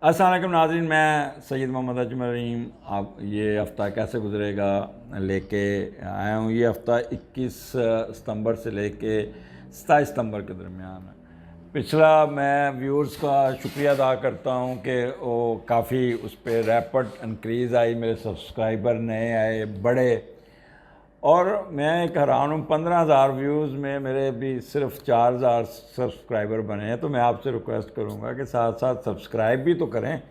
अस्सलाम वालेकुम नाज़रीन, मैं सैयद मोहम्मद अजमल रहीम आप ये हफ़्ता कैसे गुजरेगा लेके आया हूँ। ये हफ़्ता 21 सितंबर से लेके 27 सितंबर के दरमियान है। पिछला मैं व्यूअर्स का शुक्रिया अदा करता हूँ कि वो काफ़ी उस पर रैपिड इंक्रीज़ आई, मेरे सब्सक्राइबर नए आए बढ़े और मैं एक हैरान हूँ 15,000 व्यूज़ में मेरे भी सिर्फ 4,000 सब्सक्राइबर बने हैं। तो मैं आपसे रिक्वेस्ट करूँगा कि साथ साथ सब्सक्राइब भी तो करें।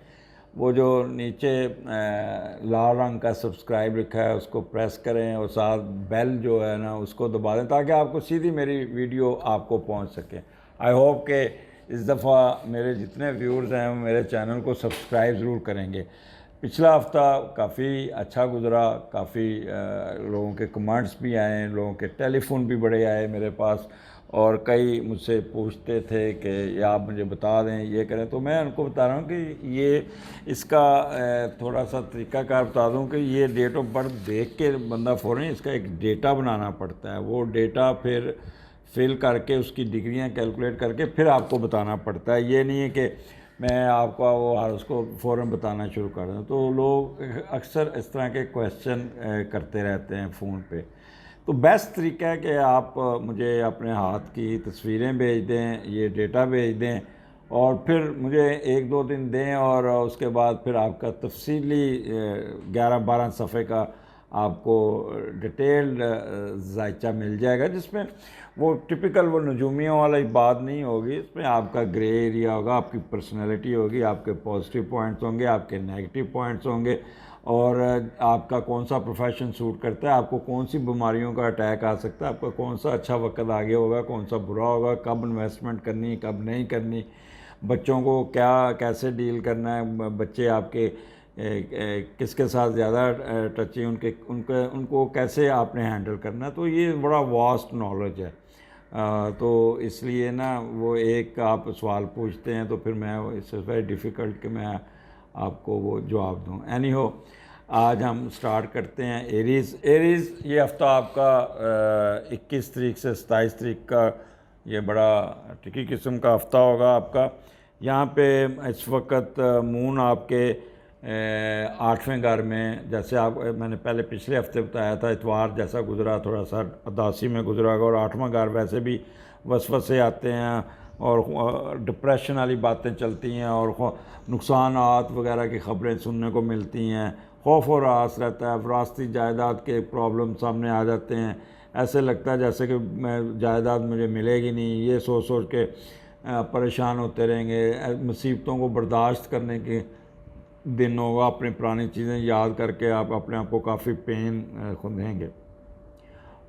वो जो नीचे लाल रंग का सब्सक्राइब लिखा है उसको प्रेस करें और साथ बेल जो है ना उसको दबा दें ताकि आपको सीधी मेरी वीडियो आपको पहुँच सके। आई होप कि इस दफ़ा मेरे जितने व्यूअर्स हैं वो मेरे चैनल को सब्सक्राइब ज़रूर करेंगे। पिछला हफ़्ता काफ़ी अच्छा गुज़रा, काफ़ी लोगों के कमेंट्स भी आए, लोगों के टेलीफ़ोन भी बड़े आए मेरे पास और कई मुझसे पूछते थे कि ये आप मुझे बता दें, ये करें। तो मैं उनको बता रहा हूँ कि ये इसका थोड़ा सा तरीक़ाकार बता दूँ कि ये डेट ऑफ बर्थ देख के बंदा फ़ौरन इसका एक डेटा बनाना पड़ता है। वो डेटा फिर फिल करके उसकी डिग्रियाँ कैलकुलेट करके फिर आपको बताना पड़ता है। ये नहीं है कि मैं आपको वो हर उसको फ़ौरन बताना शुरू कर दूँ। तो लोग अक्सर इस तरह के क्वेश्चन करते रहते हैं फ़ोन पे। तो बेस्ट तरीका है कि आप मुझे अपने हाथ की तस्वीरें भेज दें, ये डेटा भेज दें और फिर मुझे 1-2 दिन दें और उसके बाद फिर आपका तफसीली 11-12 सफ़े का आपको डिटेल्ड जायचा मिल जाएगा, जिसमें वो टिपिकल वो नजूमियों वाली बात नहीं होगी। इसमें आपका ग्रे एरिया होगा, आपकी पर्सनैलिटी होगी, आपके पॉजिटिव पॉइंट्स होंगे, आपके नेगेटिव पॉइंट्स होंगे और आपका कौन सा प्रोफेशन सूट करता है, आपको कौन सी बीमारियों का अटैक आ सकता है, आपका कौन सा अच्छा वक्त आगे होगा, कौन सा बुरा होगा, कब इन्वेस्टमेंट करनी कब नहीं करनी, बच्चों को क्या कैसे डील करना है, बच्चे आपके किसके साथ ज़्यादा टची उनको कैसे आपने हैंडल करना है। तो ये बड़ा वास्ट नॉलेज है। तो इसलिए ना वो एक आप सवाल पूछते हैं तो फिर मैं इट्स वेरी डिफ़िकल्ट कि मैं आपको वो जवाब दूँ। एनी हो, आज हम स्टार्ट करते हैं एरीज़ ये हफ़्ता आपका 21 तारीख से 27 तारीख का ये बड़ा ट्रिकी किस्म का हफ़्ता होगा आपका। यहाँ पे इस वक्त मून आपके 8वें घर में, जैसे आप मैंने पहले पिछले हफ्ते बताया था इतवार जैसा गुजरा थोड़ा सा उदासी में गुजरा और 8वां घर वैसे भी वसवसे आते हैं और डिप्रेशन वाली बातें चलती हैं और नुकसानात वगैरह की खबरें सुनने को मिलती हैं, खौफ और आस रहता है, विरासती जायदाद के प्रॉब्लम सामने आ जाते हैं। ऐसे लगता है जैसे कि मैं जायदाद मुझे मिलेगी नहीं, ये सोच सोच के परेशान होते रहेंगे। मुसीबतों को बर्दाश्त करने के दिन होगा, अपनी पुरानी चीज़ें याद करके आप अपने आप को काफ़ी पेन खुदेंगे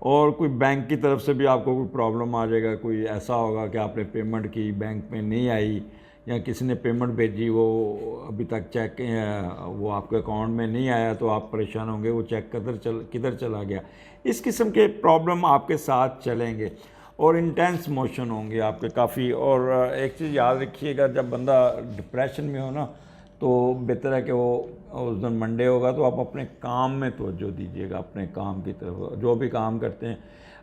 और कोई बैंक की तरफ से भी आपको कोई प्रॉब्लम आ जाएगा। कोई ऐसा होगा कि आपने पेमेंट की, बैंक में नहीं आई या किसी ने पेमेंट भेजी वो अभी तक चेक वो आपके अकाउंट में नहीं आया तो आप परेशान होंगे, वो चेक किधर चला गया। इस किस्म के प्रॉब्लम आपके साथ चलेंगे और इंटेंस मोशन होंगे आपके काफ़ी। और एक चीज़ याद रखिएगा, जब बंदा डिप्रेशन में हो ना तो बेहतर है कि वो उस दिन मंडे होगा तो आप अपने काम में तवज्जो दीजिएगा, अपने काम की तरफ जो भी काम करते हैं।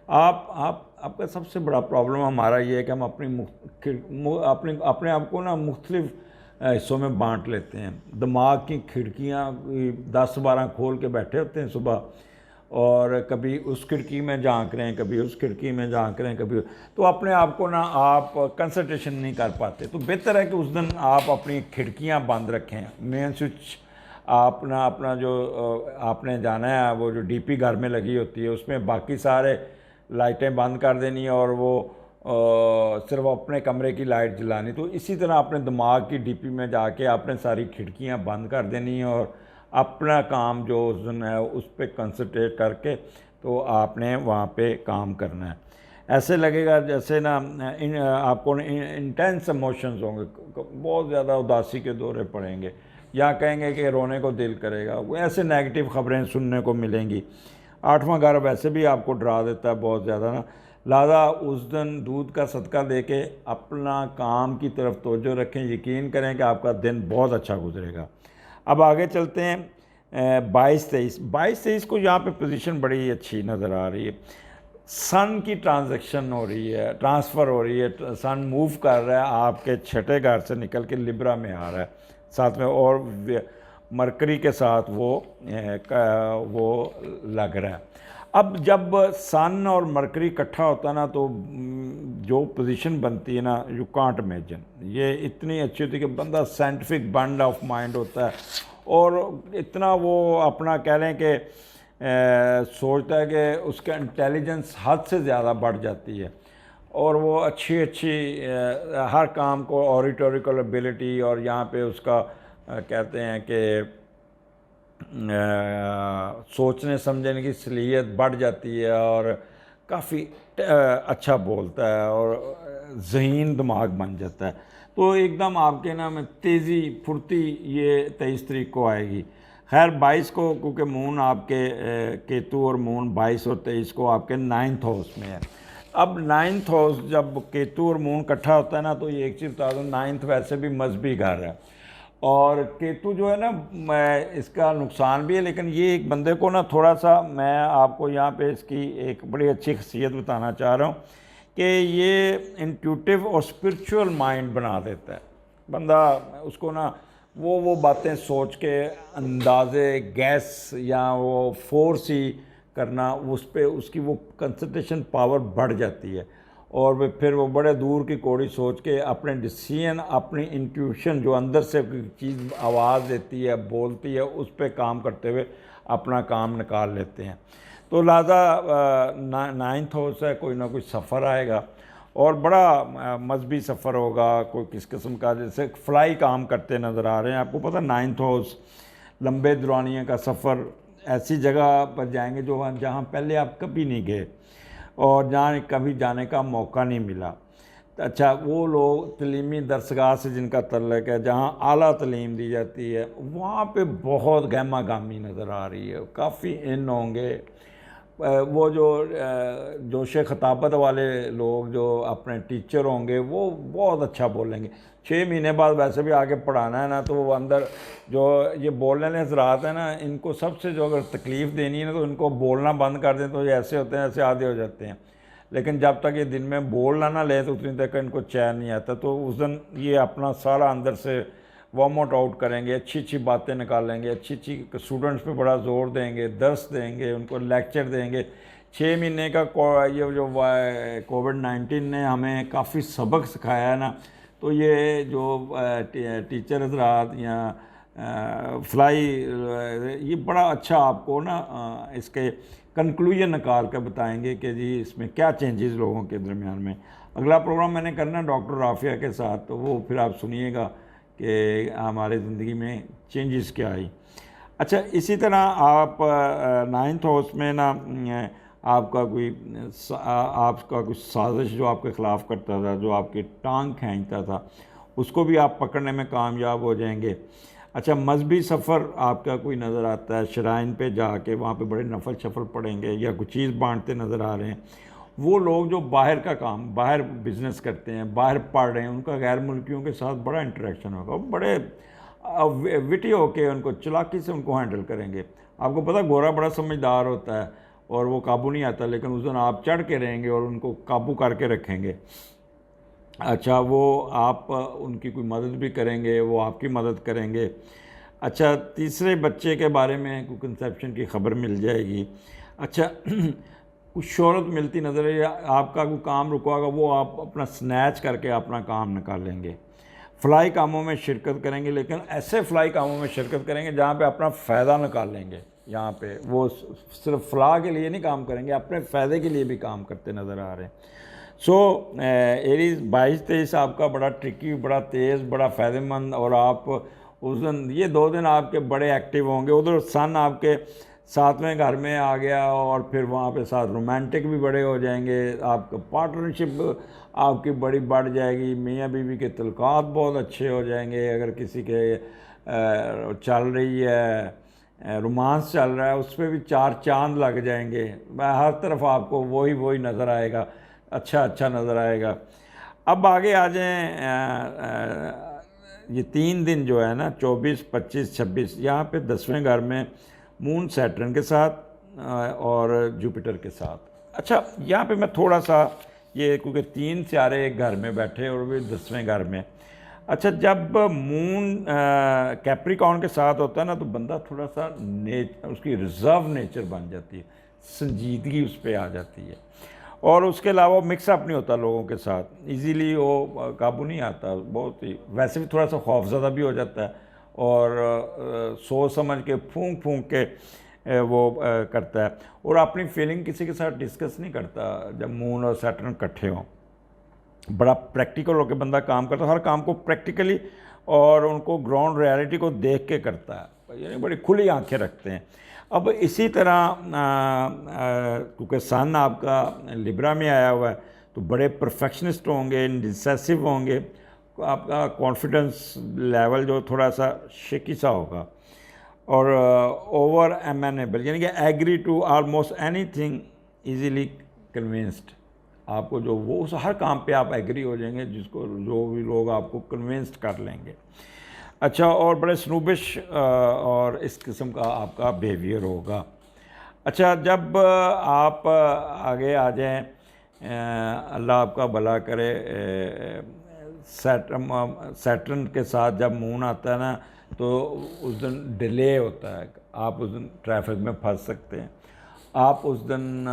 आपका सबसे बड़ा प्रॉब्लम हमारा ये है कि हम अपने आप को ना मुख्तलिफ हिस्सों में बांट लेते हैं। दिमाग की खिड़कियाँ 10-12 खोल के बैठे होते हैं सुबह और कभी उस खिड़की में झांक रहे हैं, कभी उस खिड़की में झांक रहे हैं, कभी तो अपने आप को ना आप कंसंट्रेशन नहीं कर पाते। तो बेहतर है कि उस दिन आप अपनी खिड़कियां बंद रखें। मेन स्विच अपना जो आपने जाना है वो जो डीपी घर में लगी होती है उसमें बाकी सारे लाइटें बंद कर देनी है और वो सिर्फ अपने कमरे की लाइट जलानी। तो इसी तरह अपने दिमाग की डीपी में जाके आपने सारी खिड़कियां बंद कर देनी है और अपना काम जो उस दिन है उस पर कंसंट्रेट करके तो आपने वहाँ पे काम करना है। ऐसे लगेगा जैसे ना आपको इंटेंस इमोशंस होंगे, बहुत ज़्यादा उदासी के दौरे पड़ेंगे या कहेंगे कि रोने को दिल करेगा, वो ऐसे नेगेटिव खबरें सुनने को मिलेंगी। 8वां घर वैसे भी आपको डरा देता है बहुत ज़्यादा ना, लिहाजा उस दिन दूध का सदका दे के अपना काम की तरफ तवज्जो रखें। यकीन करें कि आपका दिन बहुत अच्छा गुजरेगा। अब आगे चलते हैं 22-23 को यहाँ पे पोजीशन बड़ी अच्छी नज़र आ रही है। सन की ट्रांजैक्शन हो रही है, ट्रांसफ़र हो रही है, सन मूव कर रहा है आपके छठे घर से निकल के लिब्रा में आ रहा है साथ में, और मरकरी के साथ वो लग रहा है। अब जब सन और मरकरी इकट्ठा होता है ना, तो जो पोजीशन बनती है ना, यू कांट इमेजिन, ये इतनी अच्छी होती है कि बंदा साइंटिफिक बंड ऑफ माइंड होता है, और इतना वो अपना कह लें कि सोचता है कि उसका इंटेलिजेंस हद से ज़्यादा बढ़ जाती है, और वो अच्छी हर काम को ऑरिटोरिकल एबिलिटी, और यहाँ पे उसका कहते हैं कि सोचने समझने की सलीयत बढ़ जाती है, और काफ़ी अच्छा बोलता है, और ज़हीन दिमाग बन जाता है। तो एकदम आपके ना में तेज़ी फुर्ती ये 23 तारीख को आएगी। खैर 22 को, क्योंकि मून आपके केतु और मून 22 और 23 को आपके 9th हाउस में है। अब 9th हाउस जब केतु और मून इकट्ठा होता है ना, तो ये एक चीज़ बता दूँ, 9th वैसे भी मजहबी घर है, और केतु जो है ना, इसका नुकसान भी है, लेकिन ये एक बंदे को ना थोड़ा सा, मैं आपको यहाँ पे इसकी एक बड़ी अच्छी खसीयत बताना चाह रहा हूँ कि ये इंट्यूटिव और स्पिरिचुअल माइंड बना देता है बंदा उसको ना, वो बातें सोच के अंदाज़े गैस या वो फोर्स ही करना, उस पर उसकी वो कंसंट्रेशन पावर बढ़ जाती है, और फिर वो बड़े दूर की कौड़ी सोच के अपने डिसीजन, अपनी इंट्यूशन जो अंदर से चीज़ आवाज़ देती है, बोलती है, उस पर काम करते हुए अपना काम निकाल लेते हैं। तो लिहाजा 9th हाउस है, कोई ना कोई सफ़र आएगा, और बड़ा मजहबी सफ़र होगा, कोई किस किस्म का, जैसे फ्लाई काम करते नज़र आ रहे हैं आपको पता। 9th हाउस लंबे दुरानिया का सफ़र, ऐसी जगह पर जाएंगे जहाँ पहले आप कभी नहीं गए और जहाँ कभी जाने का मौका नहीं मिला। अच्छा, वो लोग तलीमी दरसगाह से जिनका तल्लक है, जहाँ आला तलीम दी जाती है, वहाँ पे बहुत गहमा गामी नज़र आ रही है, काफ़ी इन होंगे। वो जो जोश खताबत वाले लोग जो अपने टीचर होंगे, वो बहुत अच्छा बोलेंगे। 6 महीने बाद वैसे भी आगे पढ़ाना है ना, तो वो अंदर जो ये बोलने वाले हज़रात हैं ना, इनको सबसे जो अगर तकलीफ़ देनी है ना, तो इनको बोलना बंद कर दें, तो ये ऐसे होते हैं, ऐसे आधे हो जाते हैं। लेकिन जब तक ये दिन में बोलना ना ले, तो उतनी तक इनको चैन नहीं आता। तो उस दिन ये अपना सारा अंदर से वार्म आउट करेंगे, अच्छी अच्छी बातें निकालेंगे, अच्छी अच्छी स्टूडेंट्स पे बड़ा ज़ोर देंगे, दर्स देंगे, उनको लेक्चर देंगे। 6 महीने का ये जो कोविड-19 ने हमें काफ़ी सबक सिखाया है ना, तो ये जो टीचर हज़रात या फ्लाई, ये बड़ा अच्छा आपको ना इसके कंक्लूजन निकाल कर बताएंगे कि जी इसमें क्या चेंजेस लोगों के दरमियान में। अगला प्रोग्राम मैंने करना है डॉक्टर राफिया के साथ, तो वो फिर आप सुनिएगा कि हमारे ज़िंदगी में चेंजेस क्या आई। अच्छा, इसी तरह आप 9th हाउस में ना आपका कोई साजिश जो आपके ख़िलाफ़ करता था, जो आपकी टांग खींचता था, उसको भी आप पकड़ने में कामयाब हो जाएंगे। अच्छा, मजहबी सफ़र आपका कोई नज़र आता है, शराइन पे जाके वहाँ पे बड़े नफल शफल पढ़ेंगे, या कुछ चीज़ बांटते नज़र आ रहे हैं। वो लोग जो बाहर का काम, बाहर बिज़नेस करते हैं, बाहर पढ़ रहे हैं, उनका गैर मुल्कियों के साथ बड़ा इंटरेक्शन होगा, बड़े विटी होके उनको चालाकी से उनको हैंडल करेंगे। आपको पता, गोरा बड़ा समझदार होता है और वो काबू नहीं आता, लेकिन उस दिन आप चढ़ के रहेंगे और उनको काबू करके रखेंगे। अच्छा, वो आप उनकी कोई मदद भी करेंगे, वो आपकी मदद करेंगे। अच्छा, तीसरे बच्चे के बारे में कोई कंसेप्शन की खबर मिल जाएगी। अच्छा कुछ शोहरत मिलती नज़र है, या आपका कोई काम रुका होगा, वो आप अपना स्नैच करके अपना काम निकालेंगे। फ़्लाई कामों में शिरकत करेंगे, लेकिन ऐसे फ़्लाई कामों में शिरकत करेंगे जहाँ पे अपना फ़ायदा निकालेंगे। यहाँ पे वो सिर्फ फ़लाह के लिए नहीं काम करेंगे, अपने फ़ायदे के लिए भी काम करते नज़र आ रहे हैं। सो एरीज़ 22-23 आपका बड़ा ट्रिकी, बड़ा तेज़, बड़ा फ़ायदेमंद, और आप उस दिन, ये 2 दिन आपके बड़े एक्टिव होंगे। उधर सन आपके 7वें घर में आ गया, और फिर वहाँ पे साथ रोमांटिक भी बड़े हो जाएंगे, आपका पार्टनरशिप आपकी बड़ी बढ़ जाएगी, मियाँ बीवी के तल्लुकात बहुत अच्छे हो जाएंगे। अगर किसी के चल रही है, रोमांस चल रहा है, उस पर भी 4 चांद लग जाएंगे। हर तरफ आपको वही नज़र आएगा, अच्छा नज़र आएगा। अब आगे आ जाएँ, ये 3 दिन जो है ना, 24, 25, 26, यहाँ पे 10वें घर में मून सैटर्न के साथ और जुपिटर के साथ अच्छा, यहाँ पे मैं थोड़ा सा ये, क्योंकि 3 सितारे एक घर में बैठे और भी 10वें घर में। अच्छा, जब मून कैप्रिकॉर्न के साथ होता है ना, तो बंदा थोड़ा सा उसकी रिजर्व नेचर बन जाती है, संजीदगी उस पर आ जाती है। और उसके अलावा मिक्सअप नहीं होता लोगों के साथ, इजीली वो काबू नहीं आता, बहुत ही वैसे भी थोड़ा सा खौफज़दा भी हो जाता है, और सोच समझ के फूंक फूंक के वो करता है, और अपनी फीलिंग किसी के साथ डिस्कस नहीं करता जब मून और सैटर्न इकट्ठे हों। बड़ा प्रैक्टिकल होकर बंदा काम करता है, हर काम को प्रैक्टिकली और उनको ग्राउंड रियलिटी को देख के करता है, यानी बड़ी खुली आंखें रखते हैं। अब इसी तरह क्योंकि सन आपका लिब्रा में आया हुआ है, तो बड़े परफेक्शनिस्ट होंगे, डिसेसिव होंगे, आपका कॉन्फिडेंस लेवल जो थोड़ा सा शेकी सा होगा, और ओवर एमेनेबल, यानी कि agree to almost anything, easily convinced. आपको जो वो उस हर काम पे आप एग्री हो जाएंगे, जिसको जो भी लोग आपको कन्विंस्ड कर लेंगे। अच्छा, और बड़े स्नूबिश और इस किस्म का आपका बिहेवियर होगा। अच्छा, जब आप आगे आ जाएं, अल्लाह आपका भला करे, सैटर्न के साथ जब मून आता है ना, तो उस दिन डिले होता है, आप उस दिन ट्रैफिक में फंस सकते हैं, आप उस दिन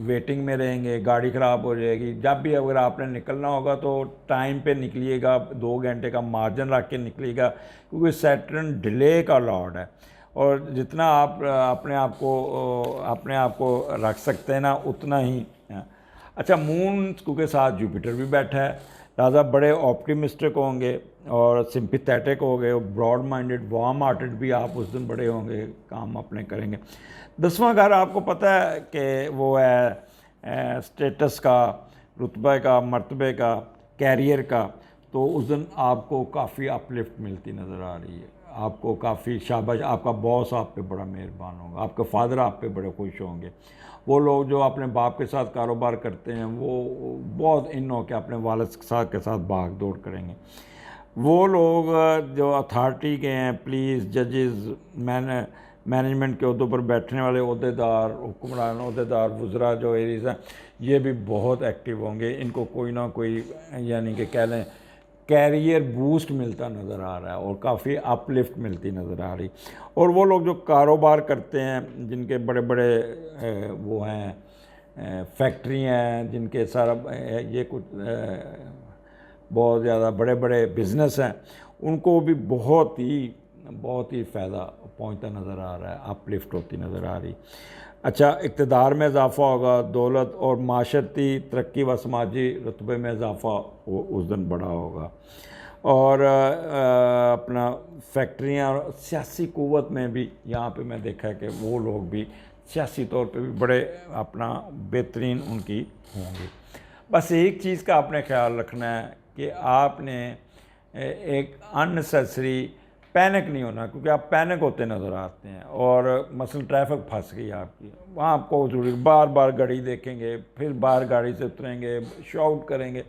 वेटिंग में रहेंगे, गाड़ी ख़राब हो जाएगी। जब भी अगर आपने निकलना होगा तो टाइम पे निकलिएगा, 2 घंटे का मार्जिन रख के निकलिएगा, क्योंकि सैटर्न डिले का लॉर्ड है, और जितना आप अपने आप को रख सकते हैं ना, उतना ही। अच्छा, मून के साथ जुपिटर भी बैठा है, लिहाजा बड़े ऑप्टिमिस्टिक होंगे और सिंपैथेटिक होंगे, ब्रॉड माइंडेड, वार्म हार्टेड भी आप उस दिन बड़े होंगे, काम अपने करेंगे। 10वां घर आपको पता है कि वो है स्टेटस का, रुतबे का, मर्तबे का, कैरियर का, तो उस दिन आपको काफ़ी अपलिफ्ट मिलती नज़र आ रही है, आपको काफ़ी शाबाश, आपका बॉस आप पे बड़ा मेहरबान होगा, आपके फादर आप पे बड़े खुश होंगे। वो लोग जो अपने बाप के साथ कारोबार करते हैं, वो बहुत इन हो के अपने वालिद के साथ भाग दौड़ करेंगे। वो लोग जो अथॉरिटी के हैं, पुलिस, जजेस, मैनेजमेंट के अहदों पर बैठने वाले अहदेदार, हुक्मरान, अहदेदार, वज़रा जो एरियाज़ हैं, ये भी बहुत एक्टिव होंगे। इनको कोई ना कोई, यानी कि कह लें, कैरियर बूस्ट मिलता नज़र आ रहा है और काफ़ी अपलिफ्ट मिलती नज़र आ रही। और वो लोग जो कारोबार करते हैं, जिनके बड़े बड़े वो हैं, फैक्ट्री हैं, जिनके सारा ये कुछ बहुत ज़्यादा बड़े बड़े बिज़नेस हैं, उनको भी बहुत ही फ़ायदा पहुंचता नज़र आ रहा है, अपलिफ्ट होती नज़र आ रही। अच्छा, इक़्तिदार में इजाफ़ा होगा, दौलत और माशरती तरक्की व समाजी रुतबे में इजाफ़ा उस दिन बड़ा होगा, और अपना फैक्ट्रियाँ और सियासी क़ुव्वत में भी यहाँ पे मैं देखा है कि वो लोग भी सियासी तौर पे भी बड़े अपना बेहतरीन उनकी होंगी। बस एक चीज़ का आपने ख्याल रखना है कि आपने एक अननेसेसरी पैनिक नहीं होना, क्योंकि आप पैनिक होते नज़र आते हैं, और मसलन ट्रैफिक फंस गई आपकी, वहाँ आपको जरूरी बार बार गाड़ी देखेंगे, फिर बाहर गाड़ी से उतरेंगे, शाउट करेंगे,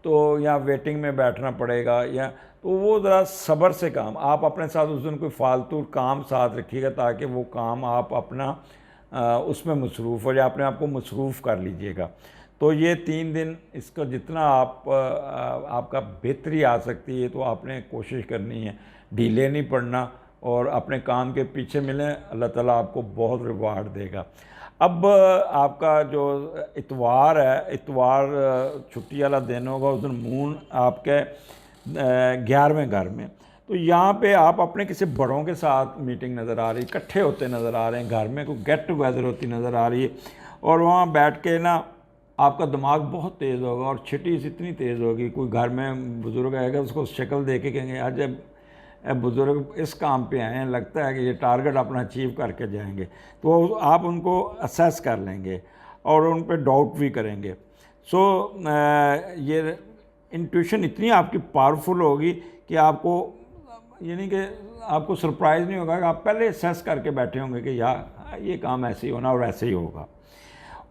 तो यहाँ वेटिंग में बैठना पड़ेगा, या तो वो ज़रा सब्र से काम, आप अपने साथ उस दिन कोई फालतू काम साथ रखिएगा, ताकि वो काम आप अपना उसमें मसरूफ़ हो जाए, अपने आप को मसरूफ़ कर लीजिएगा। तो ये 3 दिन, इसका जितना आपका बेहतरी आ सकती है, तो आपने कोशिश करनी है, ढीले नहीं पड़ना, और अपने काम के पीछे मिलें, अल्लाह ताला आपको बहुत रिवार्ड देगा। अब आपका जो इतवार है, इतवार छुट्टी वाला दिन होगा, उस दिन मून आपके 11वें घर में, तो यहाँ पे आप अपने किसी बड़ों के साथ मीटिंग नज़र आ रही, इकट्ठे होते नज़र आ रहे हैं, घर में कोई गेट टुगेदर होती नज़र आ रही है, और वहाँ बैठ के ना आपका दिमाग बहुत तेज़ होगा, और छिटीस इतनी तेज़ होगी, कोई घर में बुज़ुर्ग आएगा, उसको शक्ल देख के कहेंगे आज बुज़ुर्ग इस काम पे आए हैं, लगता है कि ये टारगेट अपना अचीव करके जाएंगे, तो आप उनको असेस कर लेंगे और उन पे डाउट भी करेंगे। सो ये इंट्यूशन इतनी आपकी पावरफुल होगी कि आपको, यानी कि आपको सरप्राइज़ नहीं होगा कि आप पहले असेस करके बैठे होंगे कि यार ये काम ऐसे ही होना और ऐसे ही होगा।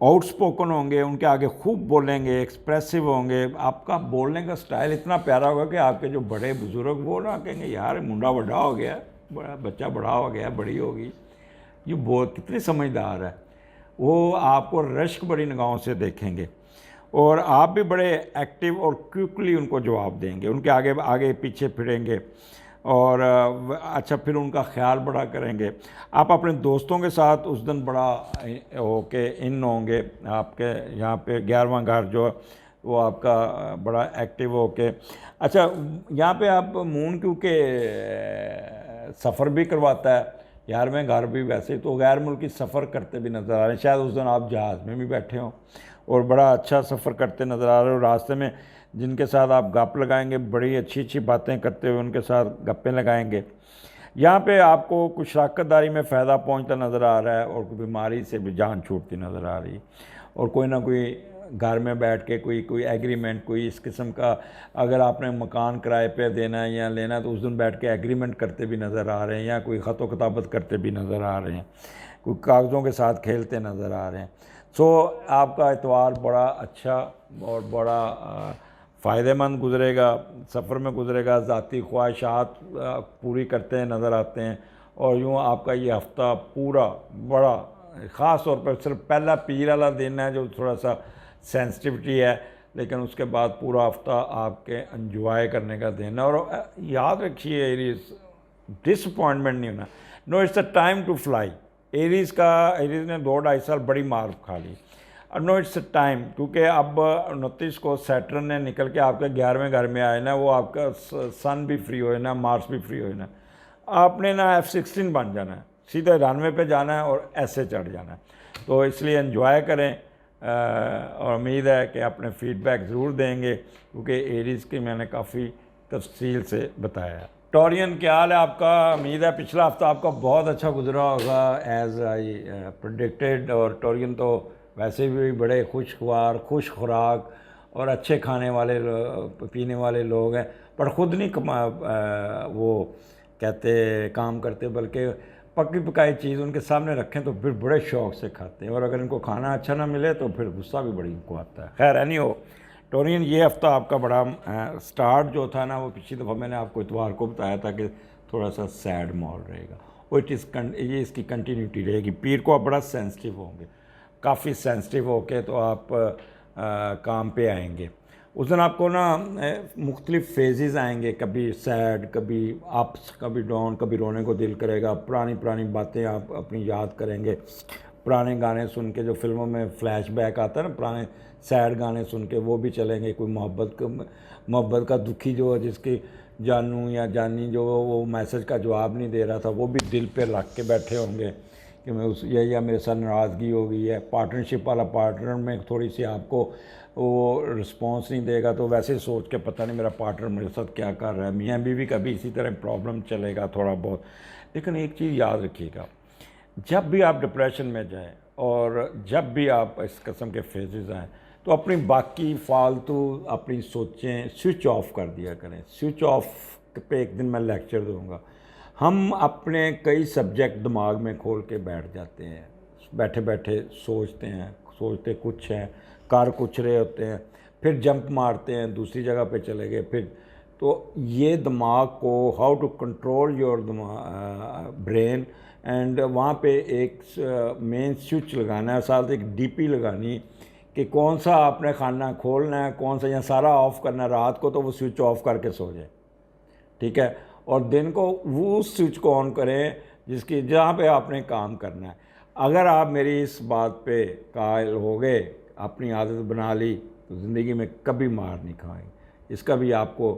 आउटस्पोकन होंगे, उनके आगे खूब बोलेंगे, एक्सप्रेसिव होंगे, आपका बोलने का स्टाइल इतना प्यारा होगा कि आपके जो बड़े बुजुर्ग वो ना कहेंगे यार मुंडा बड़ा हो गया, बड़ा बच्चा बड़ा हो गया, बड़ी होगी, ये बहुत कितनी समझदार है। वो आपको रश्क बड़ी निगाहों से देखेंगे और आप भी बड़े एक्टिव और क्विकली उनको जवाब देंगे, उनके आगे आगे पीछे फिरेंगे और अच्छा फिर उनका ख्याल बड़ा करेंगे। आप अपने दोस्तों के साथ उस दिन बड़ा होके इन होंगे, आपके यहाँ पे 11वां घर जो वो आपका बड़ा एक्टिव होके। अच्छा यहाँ पे आप मून क्योंकि सफ़र भी करवाता है, 11वें घर भी वैसे तो गैर मुल्की सफ़र करते भी नज़र आ रहे हैं, शायद उस दिन आप जहाज़ में भी बैठे हों और बड़ा अच्छा सफ़र करते नज़र आ रहे हो। रास्ते में जिनके साथ आप गप लगाएंगे, बड़ी अच्छी अच्छी बातें करते हुए उनके साथ गप्पें लगाएंगे। यहाँ पे आपको कुछ शराकतदारी में फ़ायदा पहुँचता नज़र आ रहा है और कोई बीमारी से भी जान छूटती नज़र आ रही है और कोई ना कोई घर में बैठ के कोई एग्रीमेंट, कोई इस किस्म का अगर आपने मकान किराए पे देना है या लेना है तो उस दिन बैठ के एग्रीमेंट करते भी नज़र आ रहे हैं या कोई ख़त किताबत करते भी नज़र आ रहे हैं, कोई कागज़ों के साथ खेलते नज़र आ रहे हैं। सो आपका इतवार बड़ा अच्छा और बड़ा फ़ायदेमंद गुज़रेगा, सफ़र में गुज़रेगा, ज़ाती ख्वाहिशात पूरी करते हैं नज़र आते हैं और यूँ आपका ये हफ़्ता पूरा बड़ा ख़ास तौर पर सिर्फ पहला पीर वाला दिन है जो थोड़ा सा सेंसिटिविटी है, लेकिन उसके बाद पूरा हफ़्ता आपके एंजॉय करने का दिन है। और याद रखिए एरीज, डिसअपॉइंटमेंट नहीं होना। No it's a time to fly. Aries ने 2-2.5 साल बड़ी मार खा ली। नो इट्स अ टाइम, क्योंकि अब 29 को सैटर्न ने निकल के आपके 11वें घर में आए ना, वो आपका सन भी फ्री होए ना, मार्स भी फ्री होए ना, आपने ना F-16 बन जाना है, सीधे रनवे पे जाना है और ऐसे चढ़ जाना है। तो इसलिए एंजॉय करें और उम्मीद है कि अपने फीडबैक ज़रूर देंगे क्योंकि एरीज़ की मैंने काफ़ी तफसील से बताया है। टोरियन क्या हाल है आपका? उम्मीद है पिछला हफ्ता आपका बहुत अच्छा गुजरा होगा एज आई प्रेडिक्टेड। और टोरियन तो वैसे भी बड़े खुशगवार, खुश खुराक और अच्छे खाने वाले पीने वाले लोग हैं, पर ख़ुद नहीं वो कहते काम करते, बल्कि पकी पकाई चीज़ उनके सामने रखें तो फिर बड़े शौक़ से खाते हैं और अगर इनको खाना अच्छा ना मिले तो फिर गुस्सा भी बड़ी इनको आता है। खैर एनी हो, टोरियन ये हफ़्ता आपका बड़ा स्टार्ट जो था ना, वो पिछली दफ़ा मैंने आपको इतवार को बताया था कि थोड़ा सा सैड माहौल रहेगा और ये इसकी कंटिन्यूटी रहेगी। पीर को आप बड़ा सेंसिटिव होंगे, काफ़ी सेंसिटिव होके तो आप काम पे आएंगे। उस दिन आपको ना मुख्तलिफ फेजेस आएंगे, कभी सैड, कभी अप्स, कभी डाउन, कभी रोने को दिल करेगा, पुरानी पुरानी बातें आप अपनी याद करेंगे, पुराने गाने सुन के, जो फिल्मों में फ्लैशबैक आता है ना, पुराने सैड गाने सुन के वो भी चलेंगे। कोई मोहब्बत का दुखी जो जिसकी जानू या जानी जो वो मैसेज का जवाब नहीं दे रहा था, वो भी दिल पे रख के बैठे होंगे कि मैं उस या मेरे साथ नाराज़गी हो गई है। पार्टनरशिप वाला पार्टनर में थोड़ी सी आपको वो रिस्पॉन्स नहीं देगा तो वैसे सोच के पता नहीं मेरा पार्टनर मेरे साथ क्या कर रहा है। मियाँ बीवी का भी इसी तरह प्रॉब्लम चलेगा थोड़ा बहुत। लेकिन एक चीज़ याद रखिएगा, जब भी आप डिप्रेशन में जाएं और जब भी आप इस किस्म के फेजेस आएँ तो अपनी बाकी फालतू अपनी सोचें स्विच ऑफ कर दिया करें। स्विच ऑफ पे एक दिन मैं लेक्चर दूंगा। हम अपने कई सब्जेक्ट दिमाग में खोल के बैठ जाते हैं, बैठे बैठे सोचते हैं, सोचते कुछ हैं, कर कुछ रहे होते हैं, फिर जंप मारते हैं, दूसरी जगह पे चले गए फिर। तो ये दिमाग को how to control your brain and वहाँ पे एक मेन स्विच लगाना है, साथ एक डीपी लगानी कि कौन सा आपने खाना खोलना है, कौन सा, या सारा ऑफ़ करना है। रात को तो वो स्विच ऑफ करके सो जाए, ठीक है, और दिन को वो उस स्विच को ऑन करें जिसकी जहाँ पे आपने काम करना है। अगर आप मेरी इस बात पे कायल हो गए, अपनी आदत बना ली, तो ज़िंदगी में कभी मार नहीं खाएंगे। इसका भी आपको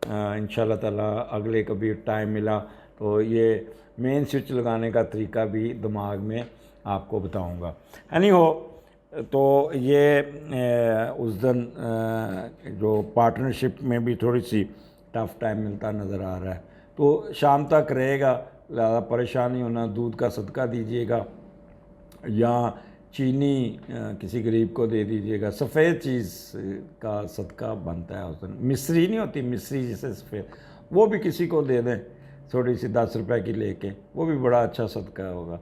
इंशाल्लाह ताला अगले कभी टाइम मिला तो ये मेन स्विच लगाने का तरीका भी दिमाग में आपको बताऊँगा। एनी हो, तो ये उस दिन जो पार्टनरशिप में भी थोड़ी सी टफ़ टाइम मिलता नज़र आ रहा है, तो शाम तक रहेगा, ज़्यादा परेशान नहीं होना। दूध का सदका दीजिएगा या चीनी किसी गरीब को दे दीजिएगा। सफ़ेद चीज़ का सदका बनता है उस दिन। मिश्री नहीं होती, मिश्री जिसे सफ़ेद, वो भी किसी को दे दें थोड़ी सी 10 रुपए की लेके, वो भी बड़ा अच्छा सदका होगा।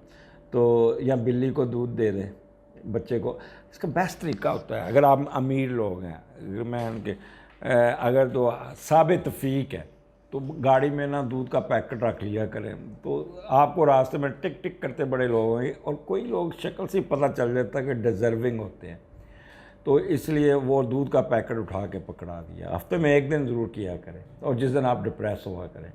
तो या बिल्ली को दूध दे दें बच्चे को। इसका बेस्ट तरीका होता है, अगर आप अमीर लोग हैं, मैं उनके अगर तो साबित फ़ीक है तो गाड़ी में ना दूध का पैकेट रख लिया करें, तो आपको रास्ते में टिक टिक करते बड़े लोग होंगे, और कोई लोग शक्ल से पता चल जाता है कि डिज़र्विंग होते हैं, तो इसलिए वो दूध का पैकेट उठा के पकड़ा दिया। हफ्ते में एक दिन ज़रूर किया करें, और जिस दिन आप डिप्रेस हुआ करें।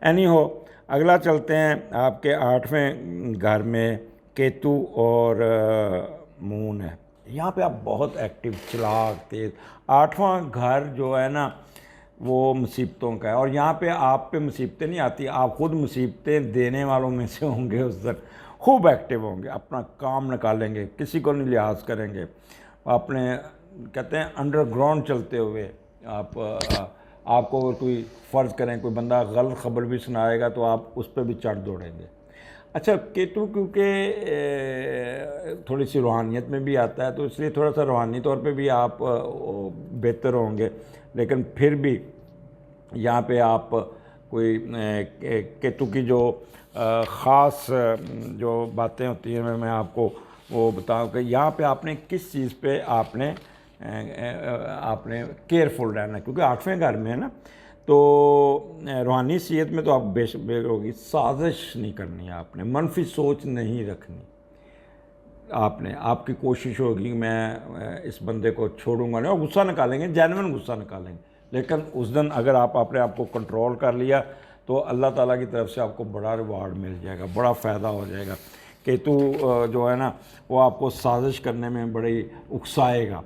एनी हो, अगला चलते हैं। आपके 8वें घर में केतु और मून है। यहाँ पे आप बहुत एक्टिव, चालाक, तेज़। 8वां घर जो है ना वो मुसीबतों का है, और यहाँ पे आप पे मुसीबतें नहीं आती, आप खुद मुसीबतें देने वालों में से होंगे। उस दिन खूब एक्टिव होंगे, अपना काम निकालेंगे, किसी को नहीं लिहाज करेंगे। अपने कहते हैं अंडरग्राउंड चलते हुए आपको अगर कोई फ़र्ज़ करें कोई बंदा गलत ख़बर भी सुनाएगा तो आप उस पर भी चढ़ दौड़ेंगे। अच्छा, केतु क्योंकि थोड़ी सी रूहानियत में भी आता है, तो इसलिए थोड़ा सा रूहानी तौर पे भी आप बेहतर होंगे, लेकिन फिर भी यहाँ पे आप कोई केतु की जो ख़ास जो बातें होती हैं मैं आपको वो बताऊँ कि यहाँ पे आपने किस चीज़ पे आपने केयरफुल रहना, क्योंकि 8वें घर में है ना, तो रूहानी सीहत में तो आप बेशक होगी। साजिश नहीं करनी है आपने, मनफी सोच नहीं रखनी आपने। आपकी कोशिश होगी मैं इस बंदे को छोड़ूंगा नहीं, और गुस्सा निकालेंगे, जेन्युइन गुस्सा निकालेंगे, लेकिन उस दिन अगर आप अपने आप को कंट्रोल कर लिया तो अल्लाह ताला की तरफ से आपको बड़ा रिवार्ड मिल जाएगा, बड़ा फ़ायदा हो जाएगा। केतु जो है ना वो आपको साजिश करने में बड़ी उकसाएगा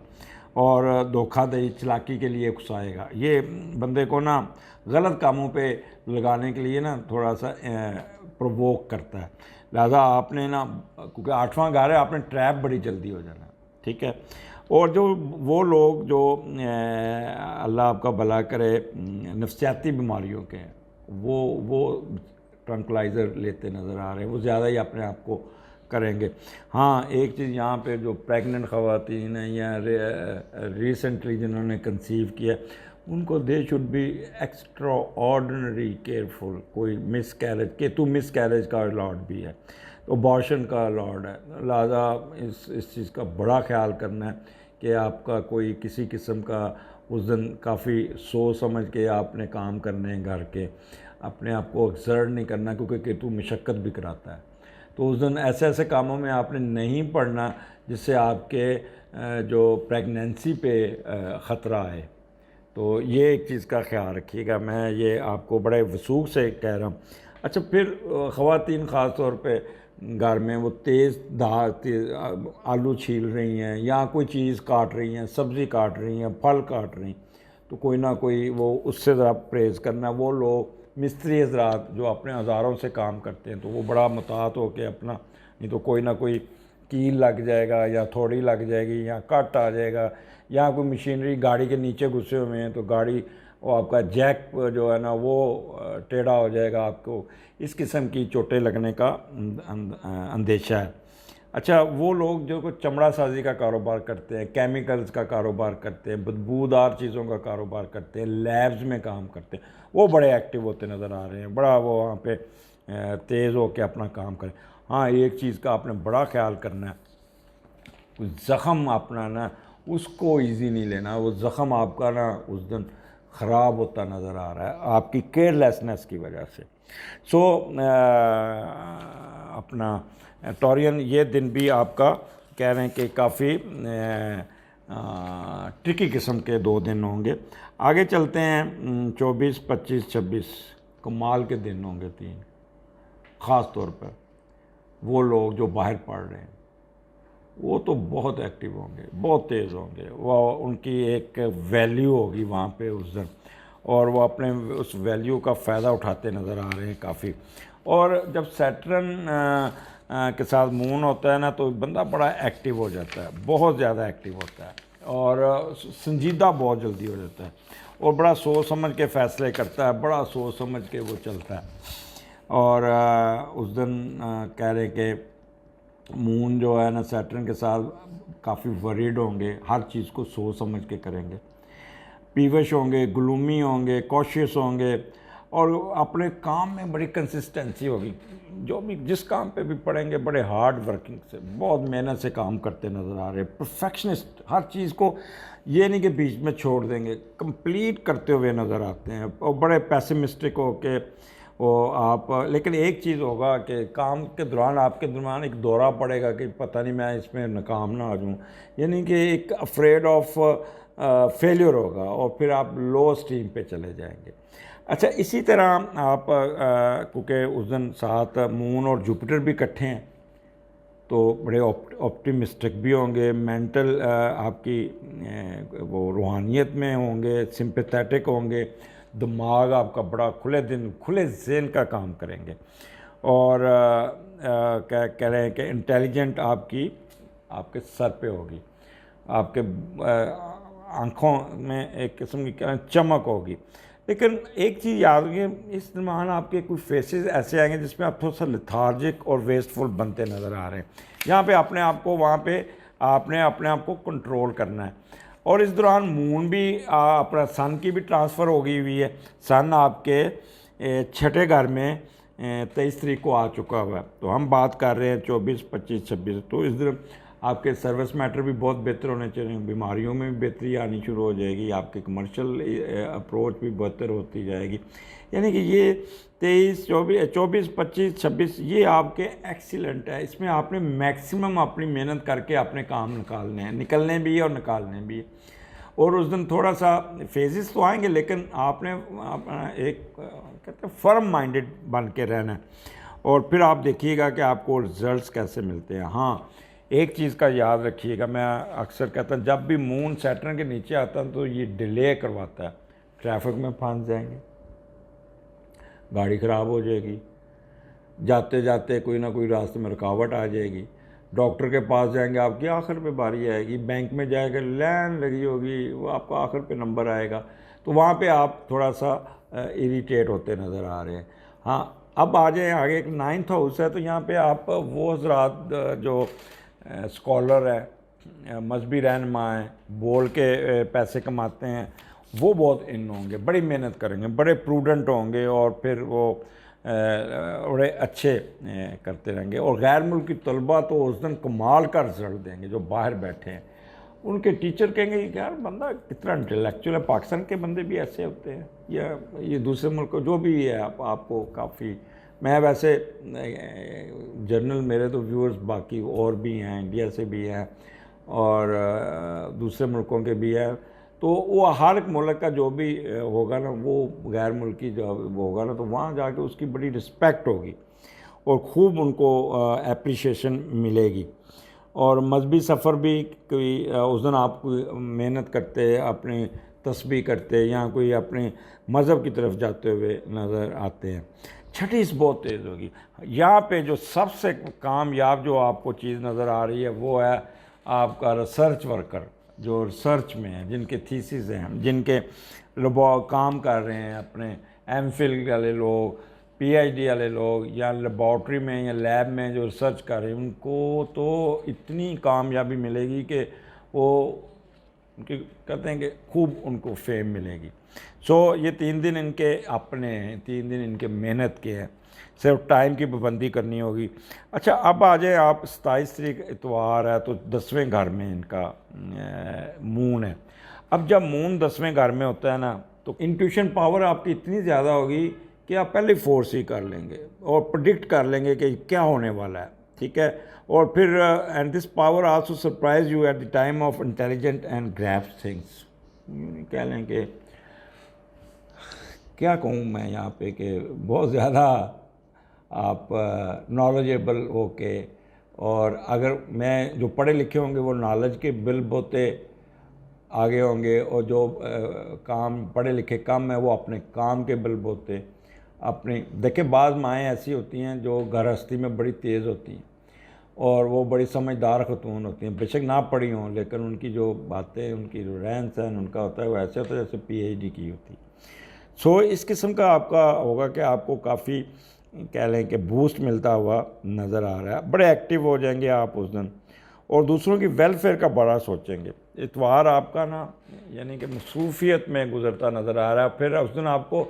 और धोखाधड़ी, चालाकी के लिए उकसाएगा। ये बंदे को ना गलत कामों पे लगाने के लिए ना थोड़ा सा प्रोवोक करता है। लिहाजा आपने ना, क्योंकि 8वां घर है, आपने ट्रैप बड़ी जल्दी हो जाना, ठीक है। और जो वो लोग जो अल्लाह आपका भला करे नफ्सियाती बीमारियों के हैं, वो ट्रंकलाइज़र लेते नज़र आ रहे हैं, वो ज़्यादा ही अपने आप को करेंगे। हाँ, एक चीज़ यहाँ पे जो प्रेग्नेंट ख़वातीन हैं या रिसेंटली जिन्होंने कंसीव किया, उनको they should be extraordinary careful. कोई miscarriage, Ketu miscarriage का लॉर्ड भी है, तो अबॉर्शन का लॉर्ड है, लिहाजा इस चीज़ का बड़ा ख्याल करना है कि आपका कोई किसी किस्म का उस दिन काफ़ी सोच समझ के आपने काम करने हैं घर के, अपने आप को एक्सर्ट नहीं करना, क्योंकि केतु मशक्क़त भी कराता है। तो उस दिन ऐसे ऐसे कामों में आपने नहीं पड़ना जिससे आपके जो प्रेगनेंसी पे ख़तरा है। तो ये एक चीज़ का ख्याल रखिएगा, मैं ये आपको बड़े वसूख से कह रहा हूँ। अच्छा, फिर ख़वातीन ख़ास तौर पे घर में वो तेज़ आलू छील रही हैं या कोई चीज़ काट रही हैं, सब्ज़ी काट रही हैं, फल काट रही, तो कोई ना कोई वो उससे ज़रा परहेज़ करना। वो लोग मिस्त्री हज़रात जो अपने औज़ारों से काम करते हैं, तो वो बड़ा मुताहत हो के अपना, नहीं तो कोई ना कोई कील लग जाएगा या थोड़ी लग जाएगी या कट आ जाएगा, या कोई मशीनरी गाड़ी के नीचे घुसे हुए हैं तो गाड़ी वो आपका जैक जो है ना वो टेढ़ा हो जाएगा, आपको इस किस्म की चोटें लगने का अंदेशा है। अच्छा, वो लोग जो कुछ चमड़ा साजी का कारोबार करते हैं, केमिकल्स का कारोबार करते हैं, बदबूदार चीज़ों का कारोबार करते हैं, लैब्स में काम करते हैं, वो बड़े एक्टिव होते नज़र आ रहे हैं, बड़ा वो वहाँ पे तेज़ हो के अपना काम करें। हाँ, एक चीज़ का आपने बड़ा ख्याल करना है, कोई ज़ख़म अपना ना उसको इजी नहीं लेना, वो ज़ख़म आपका ना उस दिन ख़राब होता नज़र आ रहा है आपकी केयरलेसनेस की वजह से। सो अपना टॉरियन, ये दिन भी आपका कह रहे हैं कि काफ़ी ट्रिकी किस्म के 2 दिन होंगे। आगे चलते हैं, 24, 25, 26 कमाल के दिन होंगे 3। ख़ास तौर पर वो लोग जो बाहर पढ़ रहे हैं वो तो बहुत एक्टिव होंगे, बहुत तेज़ होंगे, वो उनकी एक वैल्यू होगी वहाँ पे उस दिन, और वो अपने उस वैल्यू का फ़ायदा उठाते नज़र आ रहे हैं काफ़ी। और जब सैटर्न के साथ मून होता है ना तो बंदा बड़ा एक्टिव हो जाता है, बहुत ज़्यादा एक्टिव होता है, और संजीदा बहुत जल्दी हो जाता है, और बड़ा सोच समझ के फ़ैसले करता है, बड़ा सोच समझ के वो चलता है। और उस दिन कह रहे कि मून जो है ना सैटर्न के साथ काफ़ी वरीड होंगे, हर चीज़ को सोच समझ के करेंगे, पीवश होंगे, ग्लूमी होंगे, कॉशियस होंगे, और अपने काम में बड़ी कंसिस्टेंसी होगी। जो भी जिस काम पे भी पढ़ेंगे बड़े हार्ड वर्किंग से, बहुत मेहनत से काम करते नज़र आ रहे हैं। परफेक्शनिस्ट, हर चीज़ को ये नहीं कि बीच में छोड़ देंगे, कंप्लीट करते हुए नज़र आते हैं। और बड़े पैसिमिस्टिक हो के वो आप, लेकिन एक चीज़ होगा कि काम के दौरान आपके दौरान एक दौरा पड़ेगा कि पता नहीं मैं इसमें नाकाम ना आ जाऊँ, यानी कि एक अफ्रेड ऑफ फेलियर होगा और फिर आप लो स्टीम पे चले जाएंगे। अच्छा, इसी तरह आप क्योंकि उस दिन साथ मून और जुपिटर भी इकट्ठे हैं तो बड़े ऑप्टिमिस्टिक भी होंगे, मेंटल आपकी वो रूहानियत में होंगे, सिंपैथेटिक होंगे, दिमाग आपका बड़ा खुले जहन का काम करेंगे। और क्या कह रहे हैं कि इंटेलिजेंट आपके सर पे होगी, आपके आँखों में एक किस्म की चमक होगी। लेकिन एक चीज़ याद रखिए, इस दरम्यान आपके कुछ फेसेस ऐसे आएंगे जिसमें आप थोड़ा सा लेथार्जिक और वेस्टफुल बनते नज़र आ रहे हैं। यहाँ पे अपने आप को, वहाँ पे आपने अपने आप को कंट्रोल करना है। और इस दौरान मून भी अपना सन की भी ट्रांसफ़र हो गई हुई है। सन आपके छठे घर में 23 तारीख को आ चुका हुआ है। तो हम बात कर रहे हैं 24, 25, 26। तो इस दिन आपके सर्विस मैटर भी बहुत बेहतर होने चाहिए, बीमारियों में भी बेहतरी आनी शुरू हो जाएगी, आपके कमर्शियल अप्रोच भी बेहतर होती जाएगी। यानी कि ये 23, 24, 25, 26 ये आपके एक्सीलेंट है। इसमें आपने मैक्सिमम अपनी मेहनत करके अपने काम निकलने भी है और निकालने भी है। और उस दिन थोड़ा सा फेजेस तो आएंगे, लेकिन आपने अपना एक कहते हैं फर्म माइंडेड बन के रहना है। और फिर आप देखिएगा कि आपको रिजल्ट्स कैसे मिलते हैं। हाँ, एक चीज़ का याद रखिएगा, मैं अक्सर कहता हूँ जब भी मून सैटर्न के नीचे आता है तो ये डिले करवाता है। ट्रैफिक में फंस जाएंगे, गाड़ी ख़राब हो जाएगी, जाते जाते कोई ना कोई रास्ते में रुकावट आ जाएगी, डॉक्टर के पास जाएंगे आपकी आखिर पे बारी आएगी, बैंक में जाएगा लाइन लगी होगी, वो आपका आखिर पे नंबर आएगा। तो वहाँ पे आप थोड़ा सा इरिटेट होते नज़र आ रहे हैं। हाँ, अब आ जाए आगे, एक 9th हाउस है, तो यहाँ पे आप वो हजरात जो स्कॉलर है, मजहबी रहनुमा है, बोल के पैसे कमाते हैं, वो बहुत इन होंगे, बड़ी मेहनत करेंगे, बड़े प्रूडेंट होंगे और फिर वो बड़े अच्छे करते रहेंगे। और गैर मुल्की तलबा तो उस दिन कमाल का रिजल्ट देंगे। जो बाहर बैठे हैं उनके टीचर कहेंगे कि यार बंदा कितना इंटेलेक्चुअल है। पाकिस्तान के बंदे भी ऐसे होते हैं या ये दूसरे मुल्क जो भी है, आपको काफ़ी, मैं वैसे जनरल मेरे तो व्यूअर्स बाकी और भी हैं, इंडिया से भी हैं और दूसरे मुल्कों के भी हैं। तो वो हर एक मुल्क का जो भी होगा ना, वो गैर मुल्की जो होगा ना, तो वहाँ जाके उसकी बड़ी रिस्पेक्ट होगी और ख़ूब उनको एप्रिशिएशन मिलेगी। और मजहबी सफ़र भी कोई उस दिन आप कोई मेहनत करते, अपनी तस्बीह करते या कोई अपने मज़हब की तरफ जाते हुए नज़र आते हैं। छठी बहुत तेज़ होगी। यहाँ पे जो सबसे कामयाब जो आपको चीज़ नज़र आ रही है वो है आपका रिसर्च वर्कर, जो रिसर्च में है, जिनके थीसिस हैं, जिनके काम कर रहे हैं, अपने एमफिल वाले लोग, पीएचडी वाले लोग या लेबॉर्ट्री में या लैब में जो रिसर्च कर रहे हैं, उनको तो इतनी कामयाबी मिलेगी कि वो उनके कहते हैं कि खूब उनको फेम मिलेगी। सो ये 3 दिन इनके अपने हैं, 3 दिन इनके मेहनत के हैं, सिर्फ टाइम की पाबंदी करनी होगी। अच्छा, अब आ जाए आप 27 तारीख इतवार है, तो 10वें घर में इनका मून है। अब जब मून 10वें घर में होता है ना, तो इंट्यूशन पावर आपकी इतनी ज़्यादा होगी कि आप पहले फोर्स ही कर लेंगे और प्रेडिक्ट कर लेंगे कि क्या होने वाला है, ठीक है। और फिर and this power also surprise you at the time of intelligent and grasp things. कह लें कि क्या कहूँ मैं यहाँ पे कि बहुत ज़्यादा आप नॉलेजेबल होके, और अगर मैं जो पढ़े लिखे होंगे वो नॉलेज के बिल बोते आगे होंगे, और जो काम पढ़े लिखे कम है वो अपने काम के बिल बोते अपनी। देखिए, बाज़ माएँ ऐसी होती हैं जो गृहस्थी में बड़ी तेज़ होती हैं और वो बड़ी समझदार खतून होती हैं, बेशक ना पढ़ी हों, लेकिन उनकी जो बातें, उनकी जो रहन सहन उनका होता है वो ऐसे होता है जैसे पीएचडी की होती। सो इस किस्म का आपका होगा कि आपको काफ़ी कह लें कि बूस्ट मिलता हुआ नज़र आ रहा है। बड़े एक्टिव हो जाएंगे आप उस दिन और दूसरों की वेलफेयर का बड़ा सोचेंगे। इतवार आपका ना यानी कि मसरूफियत में गुजरता नज़र आ रहा है। फिर उस दिन आपको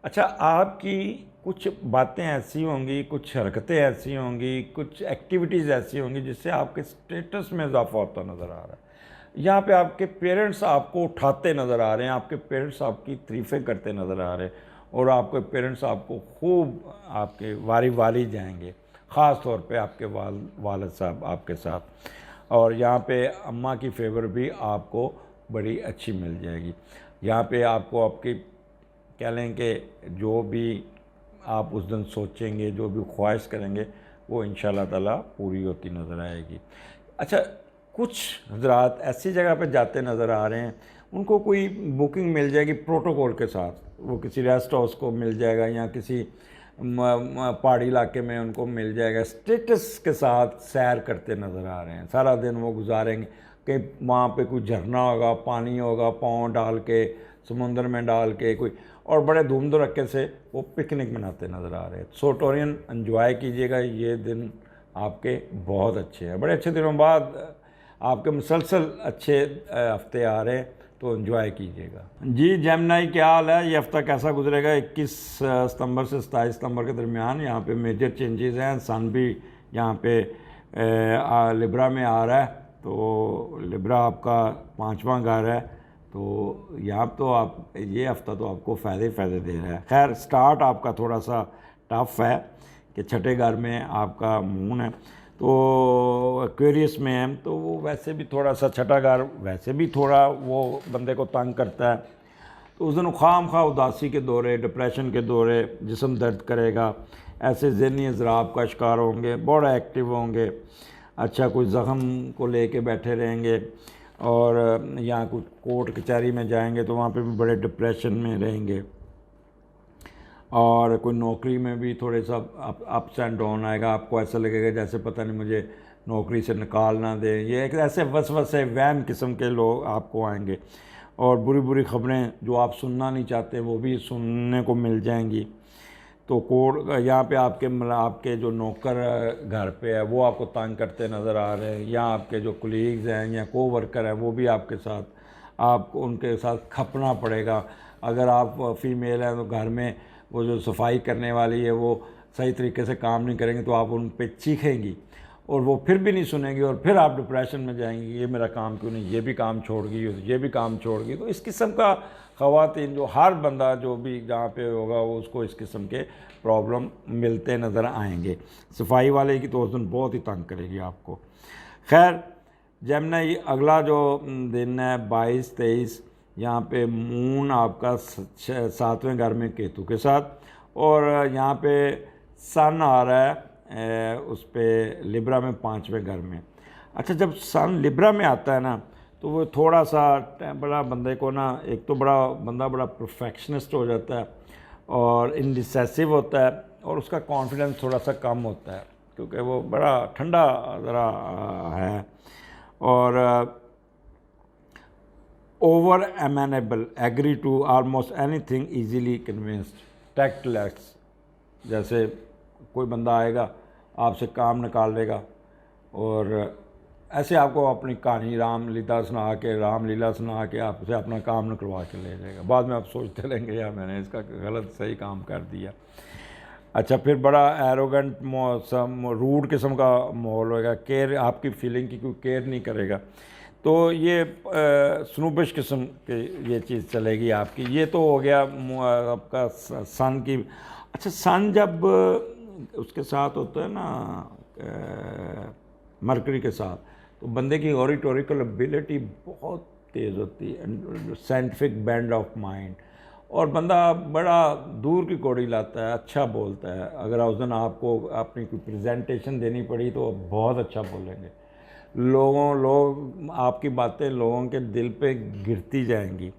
अच्छा, आपकी कुछ बातें ऐसी होंगी, कुछ हरकतें ऐसी होंगी, कुछ एक्टिविटीज़ ऐसी होंगी जिससे आपके स्टेटस में इजाफा होता नज़र आ रहा है। यहाँ पे आपके पेरेंट्स आपको उठाते नज़र आ रहे हैं, आपके पेरेंट्स आपकी तारीफ़ें करते नज़र आ रहे हैं, और आपके पेरेंट्स आपको खूब आपके वारी वारी जाएंगे, ख़ास तौर पे आपके वालिद साहब आपके साथ। और यहाँ पे अम्मा की फेवर भी आपको बड़ी अच्छी मिल जाएगी। यहाँ पे आपको आपकी कह लें कि जो भी आप उस दिन सोचेंगे, जो भी ख्वाहिश करेंगे, वो इंशाल्लाह ताला पूरी होती नज़र आएगी। अच्छा, कुछ हजरात ऐसी जगह पे जाते नज़र आ रहे हैं, उनको कोई बुकिंग मिल जाएगी प्रोटोकॉल के साथ, वो किसी रेस्ट हाउस को मिल जाएगा या किसी पहाड़ी इलाके में उनको मिल जाएगा, स्टेटस के साथ सैर करते नज़र आ रहे हैं। सारा दिन वो गुजारेंगे कि वहाँ पे कोई झरना होगा, पानी होगा, पाँव डाल के समुंदर में डाल के कोई, और बड़े धूम धड़क्के से वो पिकनिक मनाते नज़र आ रहे हैं। सो टोरियन एंजॉय कीजिएगा, ये दिन आपके बहुत अच्छे हैं। बड़े अच्छे दिनों बाद आपके मुसलसल अच्छे हफ्ते आ रहे हैं, तो एंजॉय कीजिएगा। जी जेमिनी, क्या हाल है? ये हफ़्ता कैसा गुजरेगा? 21 सितंबर से 27 सितंबर के दरमियान यहाँ पे मेजर चेंजेस हैं। सन भी यहाँ पे लिब्रा में आ रहा है, तो लिब्रा आपका 5वां घर है, तो यहाँ तो आप ये हफ़्ता तो आपको फ़ायदे दे रहा है। खैर, स्टार्ट आपका थोड़ा सा टफ है कि छठे घर में आपका मून है, तो एक्वेरियस में है, तो वो वैसे भी थोड़ा सा छठा घर वैसे भी थोड़ा वो बंदे को तंग करता है। तो उस दिन खाम खा उदासी के दौरे, डिप्रेशन के दौरे, जिस्म दर्द करेगा, ऐसे ज़हनी अज़राब का शिकार होंगे, बड़ा एक्टिव होंगे। अच्छा, कोई ज़ख़म को लेके बैठे रहेंगे, और यहाँ कुछ कोर्ट कचहरी में जाएंगे तो वहाँ पे भी बड़े डिप्रेशन में रहेंगे। और कोई नौकरी में भी थोड़े सा अप्स एंड डाउन आएगा, आपको ऐसा लगेगा जैसे पता नहीं मुझे नौकरी से निकाल ना दे। ये एक ऐसे वसवसे वहम किस्म के लोग आपको आएंगे, और बुरी बुरी ख़बरें जो आप सुनना नहीं चाहते वो भी सुनने को मिल जाएंगी। तो कोर्ट यहाँ पे आपके जो नौकर घर पे है वो आपको तंग करते नज़र आ रहे हैं, या आपके जो कुलीग्स हैं या को वर्कर हैं वो भी आपके साथ, आपको उनके साथ खपना पड़ेगा। अगर आप फीमेल हैं तो घर में वो जो सफाई करने वाली है वो सही तरीके से काम नहीं करेंगे, तो आप उन पे चीखेंगी, और वो फिर भी नहीं सुनेंगी, और फिर आप डिप्रेशन में जाएंगी, ये मेरा काम क्यों नहीं, ये भी काम छोड़ गई, ये भी काम छोड़ गई। तो इस किस्म का ख़वातीन, जो हर बंदा जो भी जहाँ पे होगा वो उसको इस किस्म के प्रॉब्लम मिलते नज़र आएंगे। सफाई वाले की तो उस दिन बहुत ही तंग करेगी आपको। खैर जेमिनी, अगला जो दिन है 22-23, यहाँ पे मून आपका 7वें घर में केतु के साथ, और यहाँ पे सन आ रहा है उस पे लिब्रा में 5वें घर में। अच्छा, जब सन लिब्रा में आता है ना, तो वो थोड़ा सा बड़ा बंदे को ना, एक तो बंदा बड़ा परफेक्शनिस्ट हो जाता है और इंडिसेसिव होता है, और उसका कॉन्फिडेंस थोड़ा सा कम होता है क्योंकि वो बड़ा ठंडा ज़रा है, और over amenable, agree to almost anything, easily convinced, tactless. जैसे कोई बंदा आएगा आपसे काम निकाल लेगा, और ऐसे आपको अपनी कहानी रामलीला सुना के आपसे अपना काम निकलवा के ले जाएगा। बाद में आप सोचते रहेंगे यार मैंने इसका गलत सही काम कर दिया। अच्छा, फिर बड़ा एरोगेंट मौसम, रूड किस्म का माहौल होगा, केयर आपकी फीलिंग की कोई केयर नहीं करेगा, तो ये स्नूबिश किस्म की ये चीज़ चलेगी आपकी। ये तो हो गया आपका सन की। अच्छा, सन जब उसके साथ होता है ना मरकरी के साथ, तो बंदे की ऑरिटोरिकल एबिलिटी बहुत तेज़ होती है, साइंटिफिक बैंड ऑफ माइंड, और बंदा बड़ा दूर की कौड़ी लाता है, अच्छा बोलता है। अगर उस दिन आपको अपनी कोई प्रेजेंटेशन देनी पड़ी तो बहुत अच्छा बोलेंगे, लोग आपकी बातें लोगों के दिल पे गिरती जाएंगी।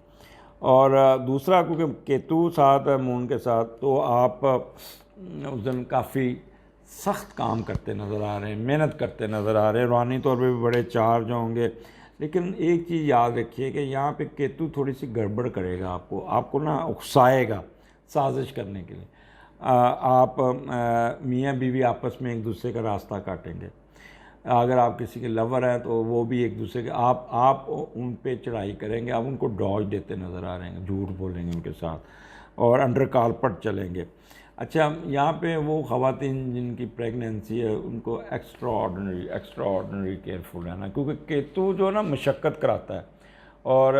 और दूसरा, क्योंकि केतु साथ है मून के साथ, तो आप उस दिन काफ़ी सख्त काम करते नज़र आ रहे हैं, मेहनत करते नज़र आ रहे हैं, रूहानी तौर पे भी बड़े चार्ज होंगे। लेकिन एक चीज़ याद रखिए कि यहाँ पे केतु थोड़ी सी गड़बड़ करेगा, आपको ना उकसाएगा साजिश करने के लिए। आप मियाँ बीवी आपस में एक दूसरे का रास्ता काटेंगे। अगर आप किसी के लवर हैं तो वो भी एक दूसरे के, आप उन पे चढ़ाई करेंगे, आप उनको डॉज देते नज़र आ रहे हैं, झूठ बोलेंगे उनके साथ, और अंडर कारपेट चलेंगे। अच्छा, यहाँ पे वो ख़वातीन जिनकी प्रेगनेंसी है उनको एक्स्ट्रा ऑर्डनरी केयरफुल रहना, क्योंकि केतु जो है ना मशक्क़त कराता है, और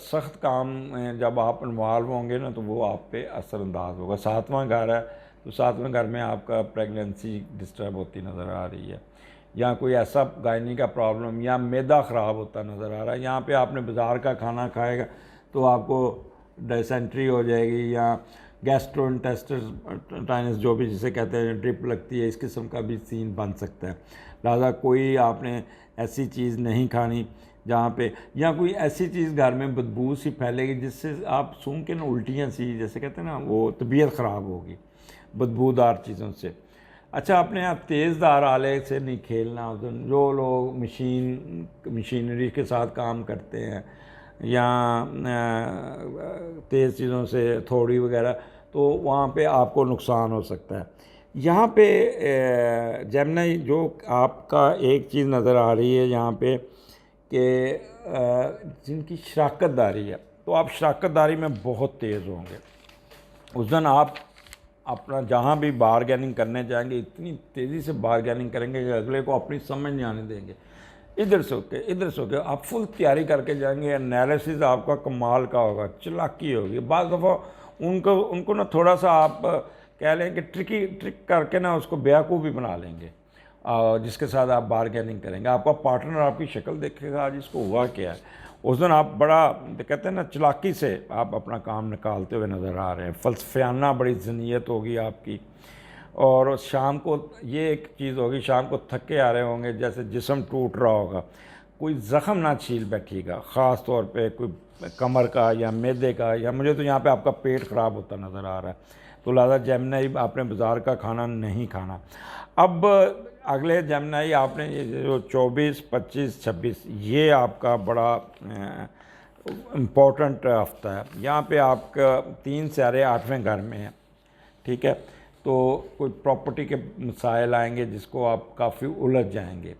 सख्त काम में जब आप इन्वॉल्व होंगे ना तो वो आप पे असरअंदाज होगा। 7वां घर है, तो 7वें घर में आपका प्रेगनेंसी डिस्टर्ब होती नज़र आ रही है, या कोई ऐसा गायनी का प्रॉब्लम या मैदा ख़राब होता नज़र आ रहा है। यहाँ पे आपने बाज़ार का खाना खाएगा तो आपको डायसेंट्री हो जाएगी, या गैस्ट्रोइंटेस्टाइनस जो भी जिसे कहते हैं ड्रिप लगती है, इस किस्म का भी सीन बन सकता है। लिहाजा कोई आपने ऐसी चीज़ नहीं खानी जहाँ पे, या कोई ऐसी चीज़ घर में बदबू सी फैलेगी जिससे आप सूंघ के ना उल्टियाँ सी, जैसे कहते हैं ना, वो तबीयत ख़राब होगी बदबूदार चीज़ों से। अच्छा, अपने आप तेज़दार आले से नहीं खेलना। जो लोग मशीनरी के साथ काम करते हैं या तेज़ चीज़ों से थोड़ी वगैरह, तो वहाँ पे आपको नुकसान हो सकता है। यहाँ पे जेमिनी जो आपका एक चीज़ नज़र आ रही है यहाँ पे कि जिनकी शराकतदारी है, तो आप शराकतदारी में बहुत तेज़ होंगे। उस दिन आप अपना जहाँ भी बारगेनिंग करने जाएंगे इतनी तेज़ी से बारगेनिंग करेंगे कि अगले को अपनी समझ नहीं आने देंगे। इधर से होके आप फुल तैयारी करके जाएंगे। एनालिसिस आपका कमाल का होगा, चालाकी होगी। बाज़ दफ़ा उनको ना थोड़ा सा आप कह लें कि ट्रिक करके ना उसको बेवकूफ़ भी बना लेंगे, जिसके साथ आप बारगेनिंग करेंगे। आपका पार्टनर आपकी शक्ल देखेगा, आज इसको हुआ क्या है। उस दिन आप बड़ा कहते हैं ना चालाकी से आप अपना काम निकालते हुए नज़र आ रहे हैं। फ़लसफ़ियाना बड़ी ज़नीयत होगी आपकी। और शाम को ये एक चीज़ होगी, शाम को थके आ रहे होंगे, जैसे जिस्म टूट रहा होगा, कोई ज़ख़म ना छील बैठिएगा, ख़ास तौर पे कोई कमर का या मैदे का, या मुझे तो यहाँ पे आपका पेट ख़राब होता नज़र आ रहा है। तो लिहाजा जेमिनी आपने बाज़ार का खाना नहीं खाना। अब अगले जेमिनी आपने ये जो 24, 25, 26 ये आपका बड़ा इम्पोर्टेंट हफ्ता है। यहाँ पे आपका 3 सितारे 8वें घर में है, ठीक है। तो कोई प्रॉपर्टी के मसाइल आएंगे जिसको आप काफ़ी उलझ जाएंगे,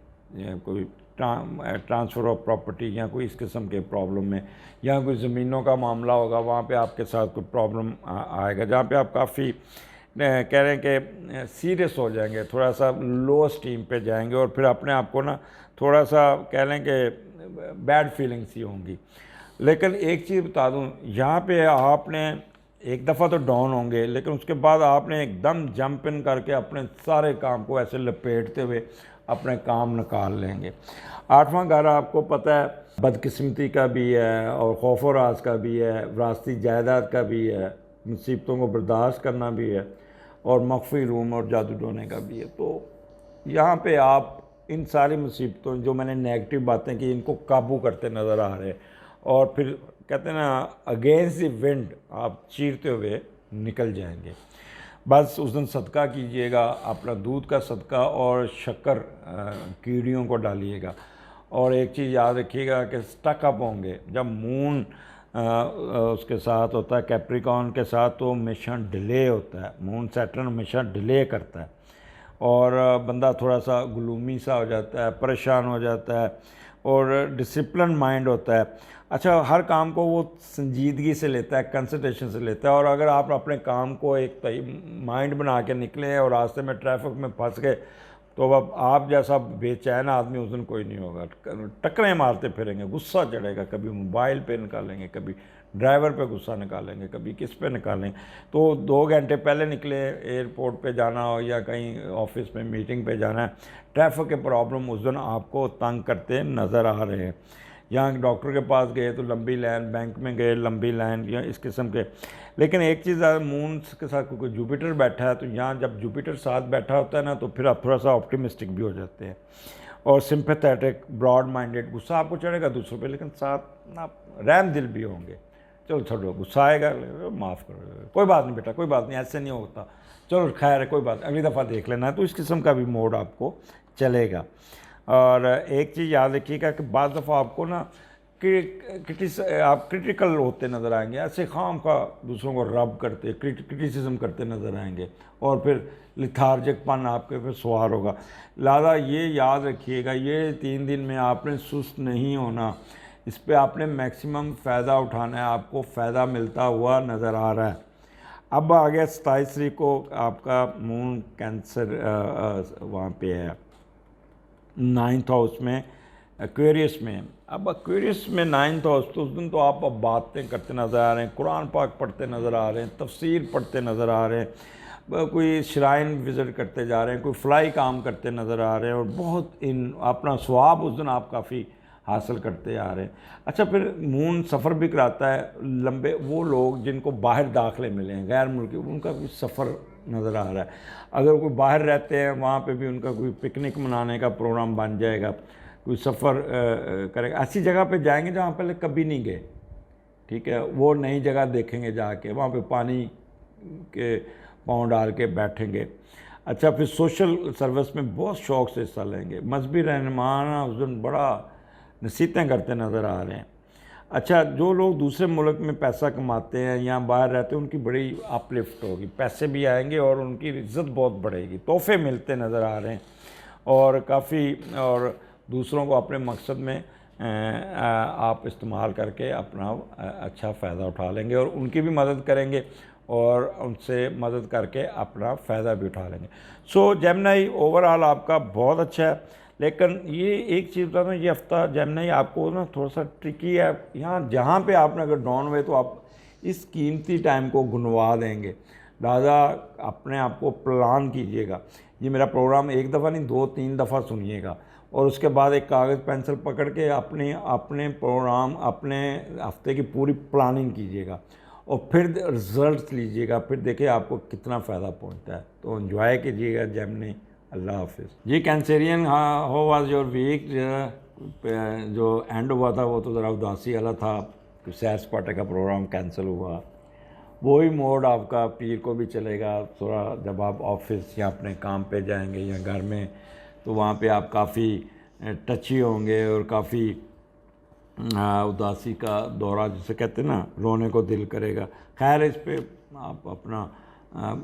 कोई ट्रांसफ़र ऑफ प्रॉपर्टी या कोई इस किस्म के प्रॉब्लम में, या कोई ज़मीनों का मामला होगा, वहाँ पे आपके साथ कोई प्रॉब्लम आएगा जहाँ पे आप काफ़ी कह रहे हैं कि सीरियस हो जाएंगे, थोड़ा सा लो स्टीम पे जाएंगे, और फिर अपने आप को ना थोड़ा सा कह लें कि बैड फीलिंग सी होंगी। लेकिन एक चीज़ बता दूं, यहाँ पे आपने एक दफ़ा तो डाउन होंगे, लेकिन उसके बाद आपने एकदम जंप इन करके अपने सारे काम को ऐसे लपेटते हुए अपने काम निकाल लेंगे। 8वां घर आपको पता है बदकिस्मती का भी है, और खौफ और राज का भी है, विरासती जायदाद का भी है, मुसीबतों को बर्दाश्त करना भी है, और मख्फी रूम और जादू टोने का भी है। तो यहाँ पे आप इन सारी मुसीबतों, जो मैंने नेगेटिव बातें की, इनको काबू करते नज़र आ रहे हैं, और फिर कहते हैं ना अगेंस्ट द विंड आप चीरते हुए निकल जाएंगे। बस उस दिन सदका कीजिएगा, अपना दूध का सदका और शक्कर कीड़ियों को डालिएगा। और एक चीज़ याद रखिएगा कि स्टक अप होंगे जब मून उसके साथ होता है, कैप्रिकॉर्न के साथ, तो हमेशा डिले होता है। मून सैटर्न हमेशा डिले करता है, और बंदा थोड़ा सा ग्लूमी सा हो जाता है, परेशान हो जाता है, और डिसिप्लिन माइंड होता है। अच्छा, हर काम को वो संजीदगी से लेता है, कंसंट्रेशन से लेता है। और अगर आप अपने काम को एक माइंड बना के निकले और रास्ते में ट्रैफिक में फंस गए, तो अब आप जैसा बेचैन आदमी उस दिन कोई नहीं होगा। टक्करें मारते फिरेंगे, गुस्सा चढ़ेगा, कभी मोबाइल पे निकालेंगे, कभी ड्राइवर पे गुस्सा निकालेंगे, कभी किस पे निकालेंगे। तो 2 घंटे पहले निकले, एयरपोर्ट पे जाना हो या कहीं ऑफिस में मीटिंग पे जाना है, ट्रैफिक के प्रॉब्लम उस दिन आपको तंग करते नज़र आ रहे हैं। यहाँ डॉक्टर के पास गए तो लंबी लाइन, बैंक में गए लंबी लाइन, या इस किस्म के। लेकिन एक चीज़, मून के साथ कोई जुपिटर बैठा है, तो यहाँ जब जुपिटर साथ बैठा होता है ना, तो फिर आप थोड़ा सा ऑप्टिमिस्टिक भी हो जाते हैं, और सिंपैथेटिक, ब्रॉड माइंडेड। गुस्सा आपको चढ़ेगा दूसरों पे, लेकिन साथ आप रहम दिल भी होंगे। चलो छोड़ो, गुस्सा आएगा, माफ़ करो, कोई बात नहीं बेटा, कोई बात नहीं, ऐसे नहीं होता, चलो खैर है, कोई बात, अगली दफ़ा देख लेना है। तो इस किस्म का भी मोड आपको चलेगा। और एक चीज़ याद रखिएगा कि बाज़ दफ़ा आपको ना आप क्रिटिकल होते नज़र आएंगे, ऐसे खाम खा दूसरों को रब करते, क्रिटिसिज्म करते नज़र आएंगे, और फिर लिथार्जिकपन आपके पे सवार होगा। लिहाजा ये याद रखिएगा, ये 3 दिन में आपने सुस्त नहीं होना, इस पर आपने मैक्सिमम फ़ायदा उठाना है। आपको फ़ायदा मिलता हुआ नज़र आ रहा है। अब आ गया 27 तारीख को आपका मून कैंसर वहाँ पे है 9th हाउस में, एक्वेरियस में। अब एक्वेरियस में 9th हाउस, तो उस दिन तो आप अब बातें करते नज़र आ रहे हैं, कुरान पाक पढ़ते नज़र आ रहे हैं, तफसीर पढ़ते नज़र आ रहे हैं, कोई श्राइन विज़िट करते जा रहे हैं, कोई फ्लाई काम करते नज़र आ रहे हैं, और बहुत इन अपना स्वाब उस दिन आप काफ़ी हासिल करते आ रहे हैं। अच्छा, फिर मून सफ़र भी कराता है लंबे, वो लोग जिनको बाहर दाखिले मिले हैं गैर मुल्की, उनका भी सफ़र नज़र आ रहा है। अगर कोई बाहर रहते हैं वहाँ पे भी उनका कोई पिकनिक मनाने का प्रोग्राम बन जाएगा, कोई सफ़र करेगा, ऐसी जगह पे जाएंगे जहाँ पहले कभी नहीं गए, ठीक है, वो नई जगह देखेंगे, जाके वहाँ पे पानी के पाँव डाल के बैठेंगे। अच्छा, फिर सोशल सर्विस में बहुत शौक़ से हिस्सा लेंगे, मजहबी रहनुमाना उस दिन बड़ा नसीहतें करते नज़र आ रहे हैं। अच्छा, जो लोग दूसरे मुल्क में पैसा कमाते हैं या बाहर रहते हैं, उनकी बड़ी अपलिफ्ट होगी, पैसे भी आएंगे और उनकी इज़्ज़त बहुत बढ़ेगी, तोहफे मिलते नज़र आ रहे हैं, और काफ़ी, और दूसरों को अपने मकसद में आप इस्तेमाल करके अपना अच्छा फ़ायदा उठा लेंगे, और उनकी भी मदद करेंगे और उनसे मदद करके अपना फ़ायदा भी उठा लेंगे। सो जेमिनी ओवरऑल आपका बहुत अच्छा है, लेकिन ये एक चीज़ बता दूँ, ये हफ्ता जेमिनी आपको ना थोड़ा सा ट्रिकी है। यहाँ जहाँ पे आपने अगर डाउन हुए तो आप इस कीमती टाइम को गुनवा देंगे, लिहाजा अपने आप को प्लान कीजिएगा। ये मेरा प्रोग्राम एक दफ़ा नहीं 2-3 दफ़ा सुनिएगा, और उसके बाद एक कागज़ पेंसिल पकड़ के अपने अपने प्रोग्राम, अपने हफ्ते की पूरी प्लानिंग कीजिएगा, और फिर रिज़ल्ट लीजिएगा, फिर देखिए आपको कितना फ़ायदा पहुंचता है। तो एंजॉय कीजिएगा जेमिनी। अल्लाह हाफिज़ जी। Cancerian, how was your week? जो एंड हुआ था वो तो ज़रा उदासी वाला था, सैर सपाटे का प्रोग्राम कैंसिल हुआ। वही मोड आपका पीर को भी चलेगा, थोड़ा जब आप ऑफिस या अपने काम पे जाएंगे या घर में, तो वहाँ पे आप काफ़ी टची होंगे और काफ़ी उदासी का दौरा जिसे कहते हैं ना, रोने को दिल करेगा। खैर, इस पे आप अपना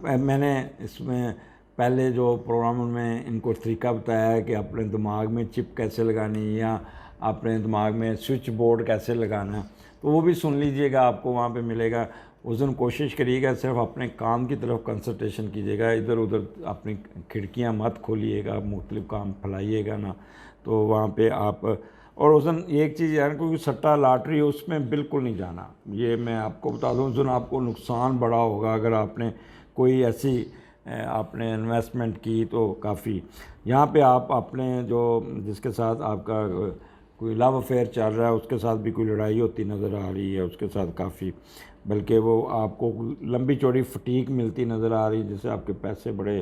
मैंने इसमें पहले जो प्रोग्राम में इनको तरीका बताया है कि अपने दिमाग में चिप कैसे लगानी या अपने दिमाग में स्विच बोर्ड कैसे लगाना, तो वो भी सुन लीजिएगा, आपको वहाँ पे मिलेगा। उस दिन कोशिश करिएगा सिर्फ अपने काम की तरफ कंसंट्रेशन कीजिएगा, इधर उधर अपनी खिड़कियाँ मत खोलिएगा, मुख्तलिफ काम फैलाइएगा ना, तो वहाँ पे आप। और उस दिन एक चीज़ यार, क्योंकि सट्टा लॉटरी उसमें बिल्कुल नहीं जाना, ये मैं आपको बता दूँ। उस दिन आपको नुकसान बड़ा होगा अगर आपने कोई ऐसी आपने इन्वेस्टमेंट की, तो काफ़ी यहाँ पे आप अपने जो जिसके साथ आपका कोई लव अफेयर चल रहा है उसके साथ भी कोई लड़ाई होती नज़र आ रही है, उसके साथ काफ़ी, बल्कि वो आपको लंबी चौड़ी फटीक मिलती नज़र आ रही है, जिससे आपके पैसे बड़े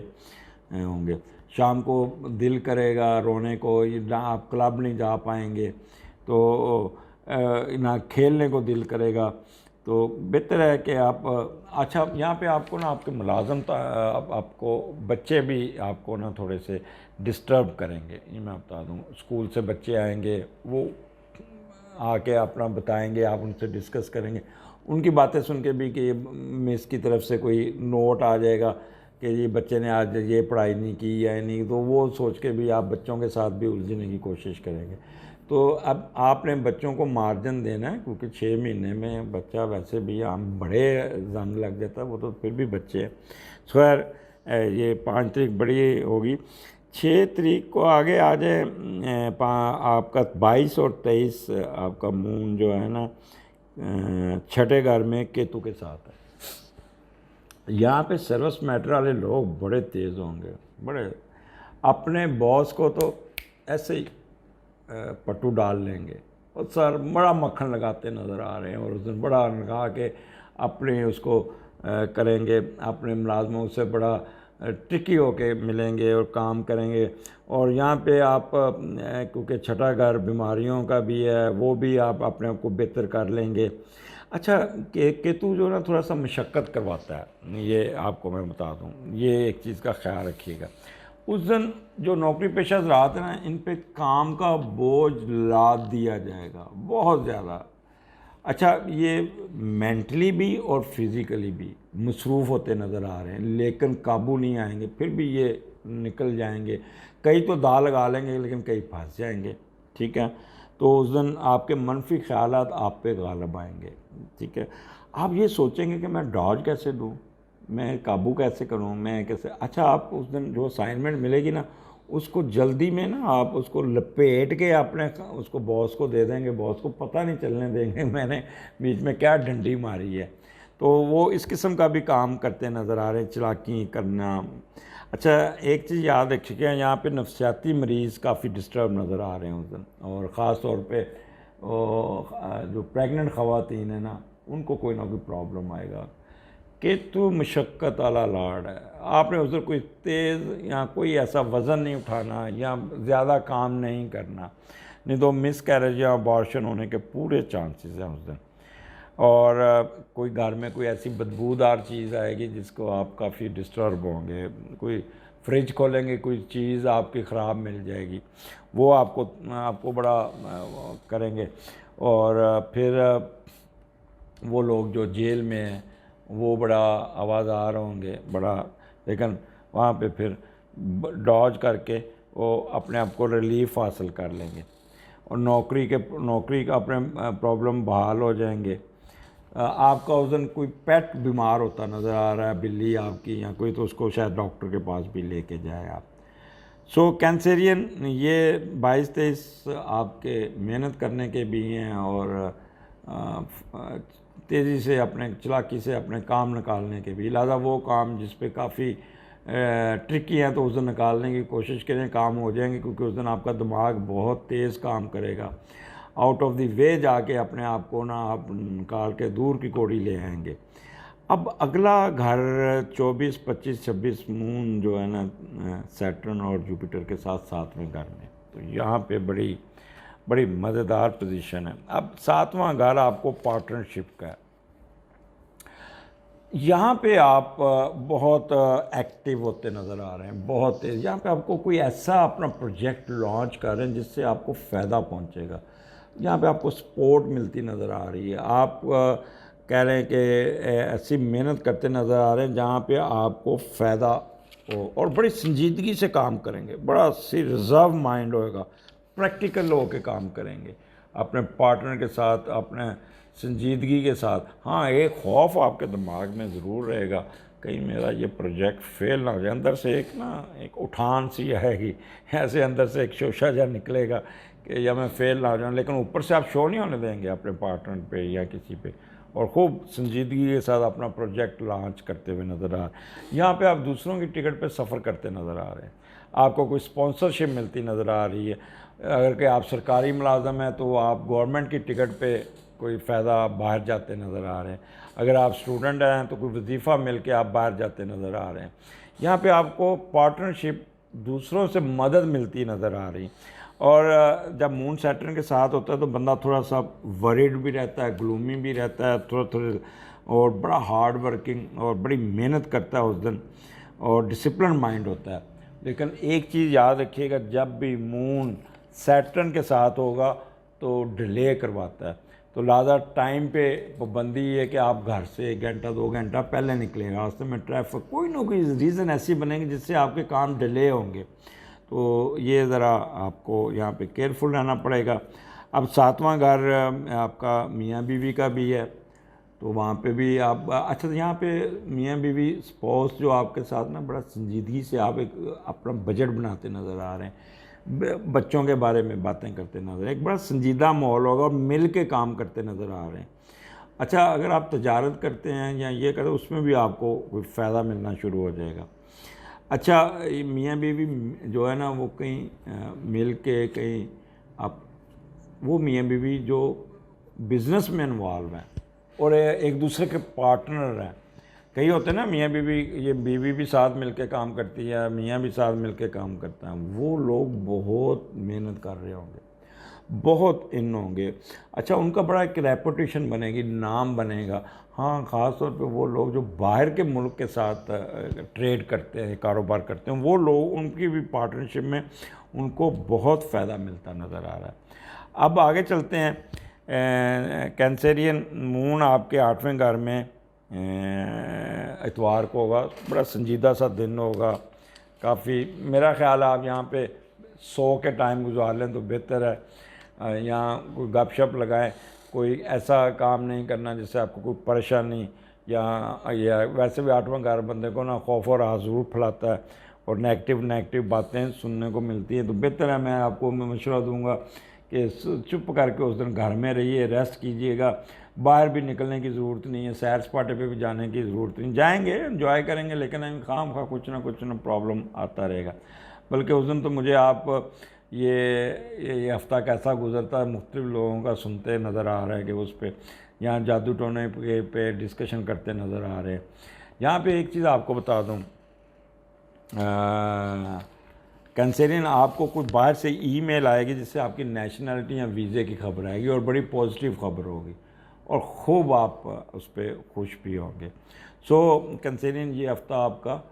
होंगे। शाम को दिल करेगा रोने को, ना आप क्लब नहीं जा पाएंगे, तो ना खेलने को दिल करेगा, तो बेहतर है कि आप अच्छा, यहाँ पे आपको ना आपके मुलाजम आपको बच्चे भी आपको ना थोड़े से डिस्टर्ब करेंगे, ये मैं बता दूँ। स्कूल से बच्चे आएंगे, वो आके अपना बताएंगे, आप उनसे डिस्कस करेंगे, उनकी बातें सुन के भी कि मिस की तरफ से कोई नोट आ जाएगा कि ये बच्चे ने आज ये पढ़ाई नहीं की या नहीं, तो वो सोच के भी आप बच्चों के साथ भी उलझने की कोशिश करेंगे। तो अब आपने बच्चों को मार्जिन देना है, क्योंकि 6 महीने में बच्चा वैसे भी हम बड़े जंग लग जाता है, वो तो फिर भी बच्चे हैं। खैर, ये 5 तारीख बड़ी होगी। 6 तारीख को आगे आ जाए, आपका 22 और 23 आपका मून जो है ना छठे घर में केतु के साथ है। यहाँ पे सर्विस मैटर वाले लोग बड़े तेज़ होंगे, बड़े अपने बॉस को तो ऐसे ही पट्टू डाल लेंगे, और सर बड़ा मक्खन लगाते नज़र आ रहे हैं, और उस दिन बड़ा लगा के अपने उसको करेंगे, अपने मुलाजमों से बड़ा ट्रिकी होके मिलेंगे और काम करेंगे। और यहाँ पे आप क्योंकि छठा घर बीमारियों का भी है, वो भी आप अपने आप को बेहतर कर लेंगे। अच्छा, केतु जो ना थोड़ा सा मशक्क़त करवाता है, ये आपको मैं बता दूँ, ये एक चीज़ का ख्याल रखिएगा। उस दिन जो नौकरी पेशा हज़रात हैं ना, इन पे काम का बोझ लाद दिया जाएगा बहुत ज़्यादा। अच्छा, ये मेंटली भी और फिज़िकली भी मसरूफ़ होते नज़र आ रहे हैं, लेकिन काबू नहीं आएंगे, फिर भी ये निकल जाएंगे। कई तो दाल लगा लेंगे, लेकिन कई फंस जाएंगे, ठीक है। तो उस दिन आपके मनफी ख्यालात आप पे गालिब आएंगे, ठीक है। आप ये सोचेंगे कि मैं डॉज कैसे दूँ, मैं काबू कैसे करूँ, मैं कैसे। अच्छा, आप उस दिन जो असाइनमेंट मिलेगी ना, उसको जल्दी में ना आप उसको लपेट के अपने उसको बॉस को दे देंगे, बॉस को पता नहीं चलने देंगे मैंने बीच में क्या डंडी मारी है। तो वो इस किस्म का भी काम करते नज़र आ रहे हैं, चालाकी करना। अच्छा, एक चीज़ याद रखिएगा, यहाँ पे नफसियाती मरीज़ काफ़ी डिस्टर्ब नज़र आ रहे हैं उस दिन, और ख़ास तौर पे जो प्रेग्नेंट ख़वातीन है ना, उनको कोई ना कोई प्रॉब्लम आएगा। कि तू मशक्क़त वाला लाड है, आपने उधर कोई तेज़ या कोई ऐसा वज़न नहीं उठाना या ज़्यादा काम नहीं करना, नहीं तो मिस कैरेज या अबॉर्शन होने के पूरे चांसेस हैं उस दिन। और कोई घर में कोई ऐसी बदबूदार चीज़ आएगी जिसको आप काफ़ी डिस्टर्ब होंगे, कोई फ्रिज खोलेंगे कोई चीज़ आपकी ख़राब मिल जाएगी, वो आपको बड़ा करेंगे। और फिर वो लोग जो जेल में हैं वो बड़ा आवाज़ार होंगे बड़ा, लेकिन वहाँ पे फिर डॉज करके वो अपने आप को रिलीफ हासिल कर लेंगे और नौकरी का अपने प्रॉब्लम बहाल हो जाएंगे। आपका उस दिन कोई पेट बीमार होता नज़र आ रहा है, बिल्ली आपकी या कोई, तो उसको शायद डॉक्टर के पास भी लेके जाए आप। सो कैंसेरियन, ये 22-23 आपके मेहनत करने के भी हैं और तेज़ी से अपने चालाकी से अपने काम निकालने के भी। लिहाजा वो काम जिस पे काफ़ी ट्रिकी हैं तो उस दिन निकालने की कोशिश करें, काम हो जाएंगे, क्योंकि उस दिन आपका दिमाग बहुत तेज़ काम करेगा। आउट ऑफ द वे जाके अपने आप को ना आप निकाल के दूर की कोड़ी ले आएंगे। अब अगला घर 24, 25, 26 मून जो है ना सैटर्न और जुपिटर के साथ 7वें घर में, तो यहाँ पे बड़ी बड़ी मज़ेदार पोजीशन है। अब 7वां घर आपको पार्टनरशिप का है। यहाँ पे आप बहुत एक्टिव होते नज़र आ रहे हैं, बहुत तेज़। यहाँ पे आपको कोई ऐसा अपना प्रोजेक्ट लॉन्च कर रहे हैं जिससे आपको फ़ायदा पहुँचेगा। यहाँ पे आपको सपोर्ट मिलती नज़र आ रही है। आप कह रहे हैं कि ऐसी मेहनत करते नज़र आ रहे हैं जहाँ पे आपको फ़ायदा हो, और बड़ी संजीदगी से काम करेंगे, बड़ा सी रिज़र्व माइंड होएगा, प्रैक्टिकल होकर काम करेंगे अपने पार्टनर के साथ, अपने संजीदगी के साथ। हाँ, एक खौफ आपके दिमाग में ज़रूर रहेगा, कहीं मेरा ये प्रोजेक्ट फेल ना हो जाए। अंदर से एक उठान सी आएगी, ऐसे अंदर से एक शोशा जा निकलेगा कि या मैं फेल ना हो जाऊँ, लेकिन ऊपर से आप शो नहीं होने देंगे अपने पार्टनर पे या किसी पे, और खूब संजीदगी के साथ अपना प्रोजेक्ट लॉन्च करते हुए नज़र आ रहे हैं। यहाँ पे आप दूसरों की टिकट पे सफ़र करते नज़र आ रहे हैं, आपको कोई स्पॉन्सरशिप मिलती नज़र आ रही है। अगर कि आप सरकारी मुलाजम हैं तो आप गवर्नमेंट की टिकट पे कोई फ़ायदा बाहर जाते नज़र आ रहे हैं। अगर आप स्टूडेंट हैं तो कोई वजीफ़ा मिल के आप बाहर जाते नज़र आ रहे हैं। यहाँ पे आपको पार्टनरशिप, दूसरों से मदद मिलती नज़र आ रही। और जब मून सैटर्न के साथ होता है तो बंदा थोड़ा सा वरीड भी रहता है, ग्लूमी भी रहता है थोड़ा, और बड़ा हार्ड वर्किंग और बड़ी मेहनत करता है उस दिन, और डिसिप्लिन माइंड होता है। लेकिन एक चीज़ याद रखिएगा, जब भी मून सैटर्न के साथ होगा तो डिले करवाता है, तो लिहाजा टाइम पे पाबंदी है कि आप घर से 1 घंटा 2 घंटा पहले निकलेगा। रास्ते में ट्रैफिक कोई ना कोई रीज़न ऐसी बनेंगे जिससे आपके काम डिले होंगे, तो ये ज़रा आपको यहाँ पे केयरफुल रहना पड़ेगा। अब 7वां घर आपका मियाँ बीवी का भी है, तो वहाँ पे भी आप अच्छा, तो यहाँ पे मियाँ बीवी स्पाउस जो आपके साथ ना बड़ा संजीदगी से आप एक अपना बजट बनाते नज़र आ रहे हैं, बच्चों के बारे में बातें करते नज़र, एक बड़ा संजीदा माहौल होगा और मिल के काम करते नज़र आ रहे हैं। अच्छा, अगर आप तजारत करते हैं या ये करते, उसमें भी आपको कोई फ़ायदा मिलना शुरू हो जाएगा। अच्छा, मियाँ बीवी जो है ना वो कहीं मिल के कहीं आप, वो मियाँ बीवी जो बिज़नेस में इन्वॉल्व हैं और एक दूसरे के पार्टनर हैं। कई होते हैं ना मियाँ बीवी, ये बीवी भी साथ मिलके काम करती है, मियाँ भी साथ मिलके काम करता है, वो लोग बहुत मेहनत कर रहे होंगे, बहुत इन होंगे। अच्छा, उनका बड़ा एक रेपुटेशन बनेगी, नाम बनेगा। हाँ, ख़ास तौर पे वो लोग जो बाहर के मुल्क के साथ ट्रेड करते हैं, कारोबार करते हैं, वो लोग, उनकी भी पार्टनरशिप में उनको बहुत फ़ायदा मिलता नज़र आ रहा है। अब आगे चलते हैं। कैंसेरियन मून आपके 8वें घर में इतवार को होगा, बड़ा संजीदा सा दिन होगा काफ़ी। मेरा ख्याल है आप यहाँ पे सो के टाइम गुजार लें तो बेहतर है। यहाँ कोई गपशप लगाएं, कोई ऐसा काम नहीं करना जिससे आपको कोई परेशानी या वैसे भी 8वां घर बंदे को ना खौफ और ज़रूर फैलाता है और नेगेटिव बातें सुनने को मिलती हैं। तो बेहतर है, मैं आपको मशवरा दूंगा कि चुप करके उस दिन घर में रहिए, रेस्ट कीजिएगा। बाहर भी निकलने की ज़रूरत नहीं है, सैर सपाटे पे भी जाने की ज़रूरत नहीं, जाएंगे एंजॉय करेंगे, लेकिन खाम खा कुछ ना प्रॉब्लम आता रहेगा। बल्कि उस दिन तो मुझे आप ये हफ़्ता कैसा गुजरता है मुख्तलिफ लोगों का सुनते नज़र आ रहा है कि उस पर यहाँ जादू टोने पे डिस्कशन करते नज़र आ रहे हैं। यहाँ पे एक चीज़ आपको बता दूँ, कैंसेरियन, आपको कुछ बाहर से ईमेल आएगी जिससे आपकी नेशनलिटी या वीज़े की खबर आएगी और बड़ी पॉजिटिव खबर होगी और खूब आप उस पर खुश भी होंगे। सो कैंसेरियन, ये हफ़्ता आपका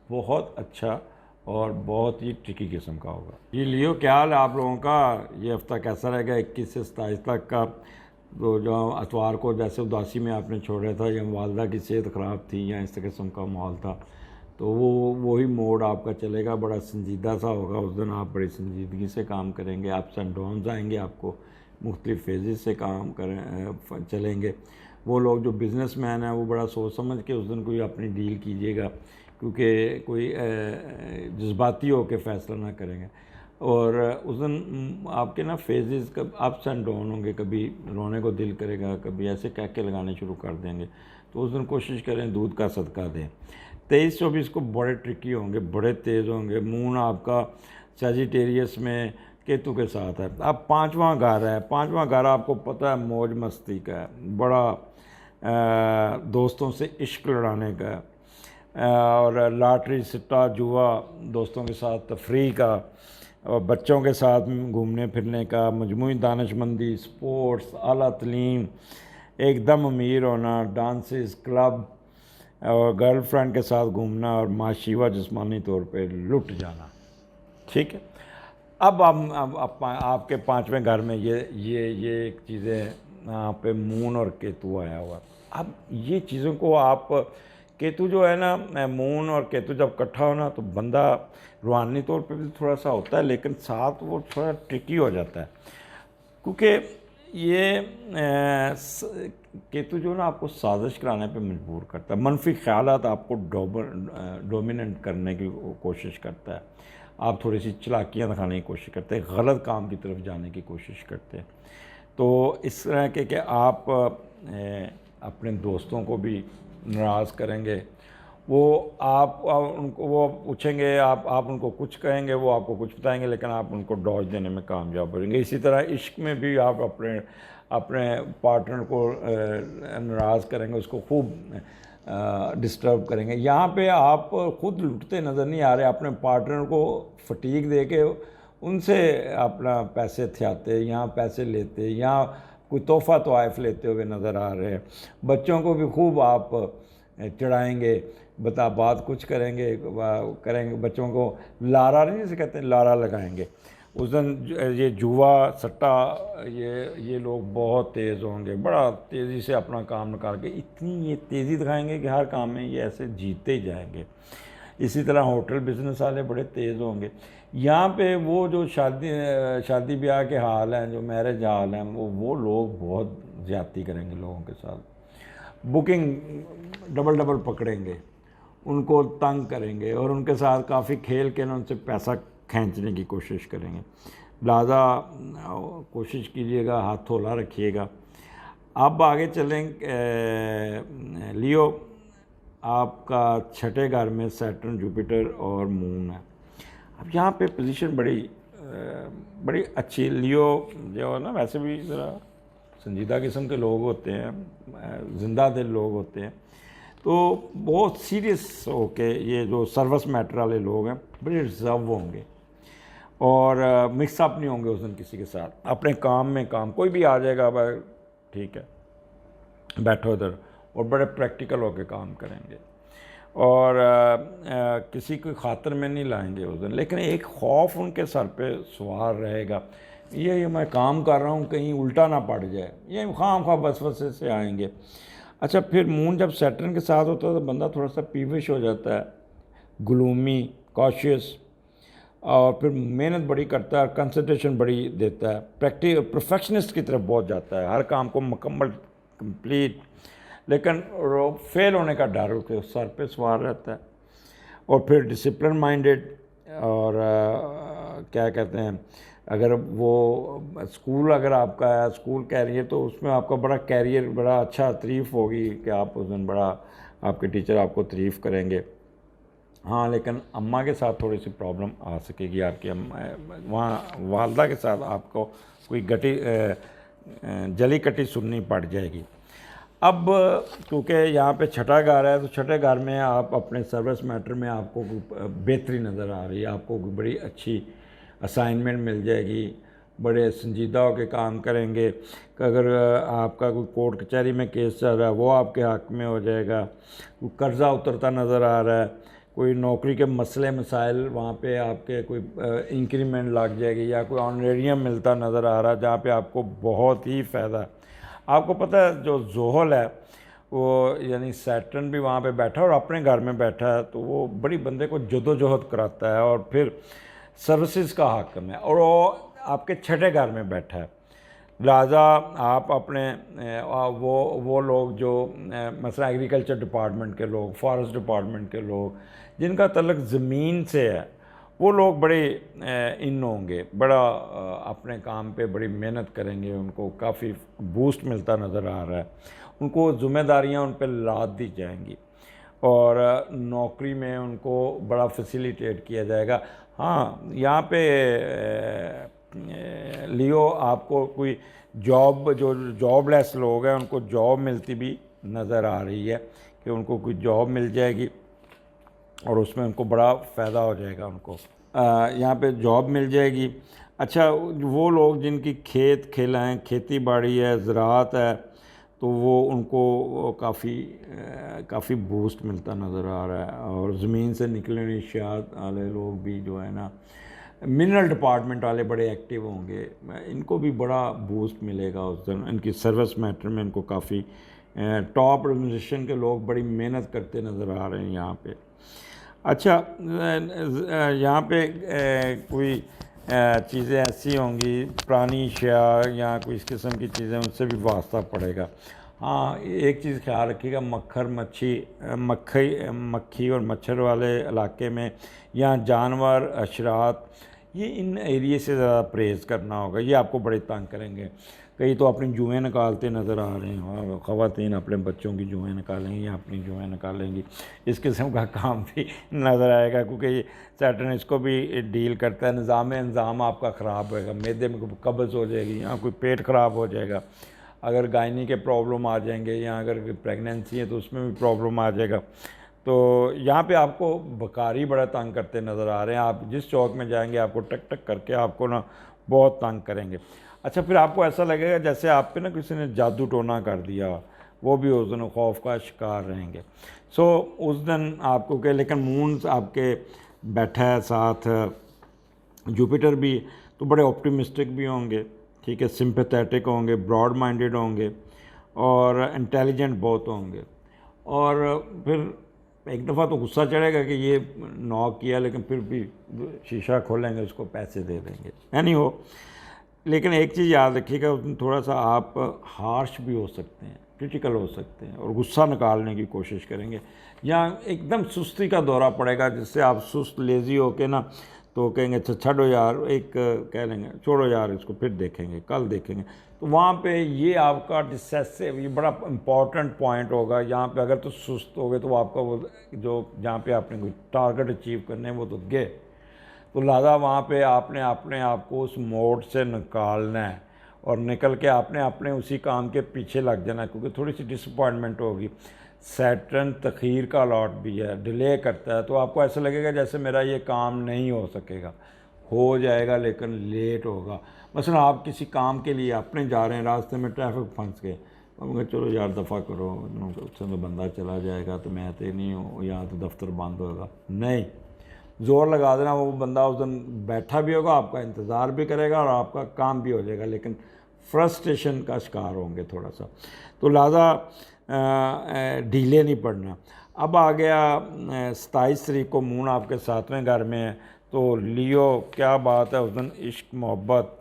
बहुत अच्छा और बहुत ही ट्रिकी किस्म का होगा। ये लियो, क्या हाल है आप लोगों का? ये हफ़्ता कैसा रहेगा 21 से 27 तक का? तो जो अतवार को जैसे उदासी में आपने छोड़ा था या वालदा की सेहत ख़राब थी या इस किस्म का माहौल था, तो वही मोड आपका चलेगा। बड़ा संजीदा सा होगा उस दिन, आप बड़ी संजीदगी से काम करेंगे, अप्स एंड डाउन्स आएंगे, आपको मुख्तलिफ फेजेस से काम करें चलेंगे। वो लोग जो बिज़नेसमैन हैं वो बड़ा सोच समझ के उस दिन कोई अपनी डील कीजिएगा, क्योंकि कोई जज्बाती होकर फ़ैसला ना करेंगे। और उस दिन आपके ना फेजेस कब अप्स एंड डाउन होंगे, कभी रोने को दिल करेगा, कभी ऐसे कहके लगाने शुरू कर देंगे। तो उस दिन कोशिश करें दूध का सदका दें। 23-24 को बड़े ट्रिकी होंगे, बड़े तेज़ होंगे। मून आपका सजिटेरियस में केतु के साथ है। अब 5वां घर है, 5वां घर आपको पता है मौज मस्ती का है, बड़ा दोस्तों से इश्क लड़ाने का है, और लॉटरी सिट्टा जुआ, दोस्तों के साथ तफरीह का, और बच्चों के साथ घूमने फिरने का, मजमूई दानिशमंदी, स्पोर्ट्स, आला तलीम, एकदम अमीर होना, डांसेस, क्लब और गर्लफ्रेंड के साथ घूमना और माशीवा जिस्मानी तौर पे लुट जाना। ठीक है, अब आपके 5वें घर में ये चीज़ें यहाँ पे मून और केतु आया हुआ। अब ये चीज़ों को आप, केतु जो है ना, मून और केतु जब इकट्ठा होना तो बंदा रूहानी तौर पे भी थोड़ा सा होता है, लेकिन साथ वो थोड़ा ट्रिकी हो जाता है, क्योंकि ये केतु जो ना आपको साजिश कराने पे मजबूर करता है, मनफी ख्यालात आपको डोमिनेंट करने की कोशिश करता है, आप थोड़ी सी चालाकियाँ दिखाने की कोशिश करते हैं, गलत काम की तरफ जाने की कोशिश करते हैं। तो इस तरह के आप अपने दोस्तों को भी नाराज़ करेंगे, वो आप उनको वो पूछेंगे, आप उनको कुछ कहेंगे, वो आपको कुछ बताएंगे, लेकिन आप उनको डॉज देने में कामयाब होंगे। इसी तरह इश्क में भी आप अपने पार्टनर को नाराज़ करेंगे, उसको खूब डिस्टर्ब करेंगे। यहाँ पे आप खुद लुटते नज़र नहीं आ रहे, अपने पार्टनर को फटीक दे के उनसे अपना पैसे थयाते, यहाँ पैसे लेते, यहाँ कोई तोहफ़ा तोहफ़ लेते हुए नज़र आ रहे हैं। बच्चों को भी खूब आप चढ़ाएंगे, बात कुछ करेंगे, बच्चों को लारा नहीं जैसे कहते हैं, लारा लगाएंगे। उस दिन ये जुआ सट्टा, ये लोग बहुत तेज़ होंगे, बड़ा तेज़ी से अपना काम निकाल के इतनी ये तेज़ी दिखाएंगे कि हर काम में ये ऐसे जीतते ही जाएंगे। इसी तरह होटल बिजनेस वाले बड़े तेज़ होंगे। यहाँ पे वो जो शादी ब्याह के हाल हैं, जो मैरिज हाल हैं, वो लोग बहुत ज़्यादती करेंगे लोगों के साथ, बुकिंग डबल पकड़ेंगे, उनको तंग करेंगे और उनके साथ काफ़ी खेल के ना उनसे पैसा खींचने की कोशिश करेंगे। लिहाजा कोशिश कीजिएगा, हाथ थोला रखिएगा। अब आगे चलें, लियो, आपका 6ठे घर में सैटर्न, जुपिटर और मून है। अब यहाँ पे पोजीशन बड़ी अच्छी। लियो जो है ना, वैसे भी ज़रा संजीदा किस्म के लोग होते हैं, जिंदा दिल लोग होते हैं, तो बहुत सीरियस होके ये जो सर्विस मैटर वाले लोग हैं बड़े रिजर्व होंगे और मिक्सअप नहीं होंगे उस दिन किसी के साथ। अपने काम में काम, कोई भी आ जाएगा भाई ठीक है बैठो इधर, और बड़े प्रैक्टिकल होकर काम करेंगे और किसी की खातिर में नहीं लाएंगे उस दिन। लेकिन एक खौफ उनके सर पे सवार रहेगा, ये मैं काम कर रहा हूँ कहीं उल्टा ना पड़ जाए, ये खाम बसवसे से आएंगे। अच्छा, फिर मून जब सैटर्न के साथ होता है तो बंदा थोड़ा सा पीविश हो जाता है, ग्लूमी, कॉशियस, और फिर मेहनत बड़ी करता है, कंसंट्रेशन बड़ी देता है, परफेक्शनिस्ट की तरफ बहुत जाता है, हर काम को मुकम्मल कंप्लीट। लेकिन फेल होने का डर उसके सर पे सवार रहता है। और फिर डिसिप्लिन माइंडेड, और क्या कहते हैं, अगर वो स्कूल अगर आपका है, स्कूल कैरियर, तो उसमें आपका बड़ा कैरियर, बड़ा अच्छा तारीफ़ होगी कि आप उस दिन बड़ा, आपके टीचर आपको तारीफ़ करेंगे। हाँ, लेकिन अम्मा के साथ थोड़ी सी प्रॉब्लम आ सकेगी आपकी। वहाँ वालदा के साथ आपको कोई जली कटी सुननी पड़ जाएगी। अब क्योंकि यहाँ पे छठा घर है, तो छठे घर में आप अपने सर्विस मैटर में आपको बेहतरी नज़र आ रही है, आपको बड़ी अच्छी असाइनमेंट मिल जाएगी, बड़े संजीदा होकर काम करेंगे। अगर आपका कोई कोर्ट कचहरी में केस चल रहा है वो आपके हक़ में हो जाएगा, कोई कर्ज़ा उतरता नज़र आ रहा है, कोई नौकरी के मसले मसाइल वहाँ पे आपके कोई इंक्रीमेंट लग जाएगी, या कोई ऑनरेरियम मिलता नज़र आ रहा है जहाँ पे आपको बहुत ही फ़ायदा है। आपको पता है जो जोहल है वो, यानी सैटर्न भी वहाँ पे बैठा और अपने घर में बैठा है, तो वो बड़ी बंदे को जदोजहद कराता है और फिर सर्विसेज का हाकिम है, और वो आपके छठे घर में बैठा है। लिहाजा आप अपने वो लोग जो मसला एग्रीकल्चर डिपार्टमेंट के लोग, फॉरेस्ट डिपार्टमेंट के लोग, जिनका तल्लक ज़मीन से है, वो लोग बड़े इन होंगे, बड़ा अपने काम पे बड़ी मेहनत करेंगे, उनको काफ़ी बूस्ट मिलता नज़र आ रहा है, उनको ज़िम्मेदारियाँ उन पर लाद दी जाएंगी और नौकरी में उनको बड़ा फैसिलिटेट किया जाएगा। हाँ, यहाँ पे लियो आपको कोई जॉब, जो जॉबलेस लोग हैं उनको जॉब मिलती भी नज़र आ रही है कि उनको कोई जॉब मिल जाएगी और उसमें उनको बड़ा फ़ायदा हो जाएगा, उनको यहाँ पे जॉब मिल जाएगी। अच्छा, वो लोग जिनकी खेत खेला है, खेती बाड़ी है, ज़राअत है, तो वो उनको काफ़ी बूस्ट मिलता नज़र आ रहा है। और ज़मीन से निकले हुए अशियात वाले लोग भी जो है ना, मिनरल डिपार्टमेंट वाले बड़े एक्टिव होंगे, इनको भी बड़ा बूस्ट मिलेगा उस दिन। इनकी सर्विस मैटर में इनको काफ़ी टॉप ऑर्गेनाइजेशन के लोग बड़ी मेहनत करते नज़र आ रहे हैं यहाँ पे। अच्छा, यहाँ पे कोई चीज़ें ऐसी होंगी, पुरानी अशिया या कोई इस किस्म की चीज़ें, उनसे भी वास्ता पड़ेगा। हाँ, एक चीज़ ख्याल रखिएगा, मक्खी और मच्छर वाले इलाके में या जानवर अशरात, ये इन एरिए से ज़्यादा परहेज़ करना होगा, ये आपको बड़े तंग करेंगे। कई तो अपनी जुएँ निकालते नज़र आ रहे हैं, ख़वातीन अपने बच्चों की जुएँ निकालेंगी या अपनी जुएँ निकालेंगी, इस किस्म का काम भी नज़र आएगा, क्योंकि सैटर्न इसको भी डील करता है। निज़ाम आपका ख़राब होएगा, मैदे में कब्ज़ हो जाएगी या कोई पेट ख़राब हो जाएगा, अगर गायनी के प्रॉब्लम आ जाएंगे, या अगर प्रेगनेंसी है तो उसमें भी प्रॉब्लम आ जाएगा। तो यहाँ पे आपको बकारी बड़ा तंग करते नज़र आ रहे हैं। आप जिस चौक में जाएंगे आपको टक टक करके आपको ना बहुत तंग करेंगे। अच्छा, फिर आपको ऐसा लगेगा जैसे आप पे ना किसी ने जादू टोना कर दिया, वो भी उस दिन खौफ का शिकार रहेंगे। सो उस दिन आपको क्या, लेकिन मून आपके बैठा है साथ, जुपिटर भी, तो बड़े ऑप्टिमिस्टिक भी होंगे, ठीक है, सिंपैथेटिक होंगे, ब्रॉड माइंडेड होंगे और इंटेलिजेंट बहुत होंगे। और फिर एक दफ़ा तो गुस्सा चढ़ेगा कि ये नॉक किया, लेकिन फिर भी शीशा खोलेंगे, उसको पैसे दे देंगे, है नहीं हो। लेकिन एक चीज़ याद रखिएगा, उस दिन थोड़ा सा आप हार्श भी हो सकते हैं, क्रिटिकल हो सकते हैं और गुस्सा निकालने की कोशिश करेंगे, या एकदम सुस्ती का दौरा पड़ेगा जिससे आप सुस्त लेज़ी होके ना, तो कहेंगे अच्छा छोड़ो यार, एक कह लेंगे छोड़ो यार, इसको फिर देखेंगे, कल देखेंगे। तो वहाँ पे ये आपका डिसेसिव, ये बड़ा इंपॉर्टेंट पॉइंट होगा। यहाँ पे अगर तो सुस्त हो गए तो आपका वो जो जहाँ पे आपने कोई टारगेट अचीव करने हैं वो तो गए, तो लिहाजा वहाँ पे आपने अपने आप को उस मोड से निकालना है और निकल के आपने अपने उसी काम के पीछे लग जाना है, क्योंकि थोड़ी सी डिसअपॉइंटमेंट होगी। सैटर्न तखीर का लॉट भी है, डिले करता है, तो आपको ऐसा लगेगा जैसे मेरा ये काम नहीं हो सकेगा, हो जाएगा लेकिन लेट होगा। मसलन आप किसी काम के लिए अपने जा रहे हैं, रास्ते में ट्रैफिक फंस गए, तो चलो यार दफ़ा करो, उससे तो बंदा चला जाएगा, तो मैं तो नहीं हूँ, यहाँ तो दफ्तर बंद होगा, नहीं, ज़ोर लगा देना, वो बंदा उस दिन बैठा भी होगा, आपका इंतज़ार भी करेगा और आपका काम भी हो जाएगा, लेकिन फ्रस्ट्रेशन का शिकार होंगे थोड़ा सा। तो लिहाजा ढीले नहीं पड़ना। अब आ गया 27 तारीख को मून आपके 7वें घर में है, तो लियो क्या बात है, उस दिन इश्क मोहब्बत,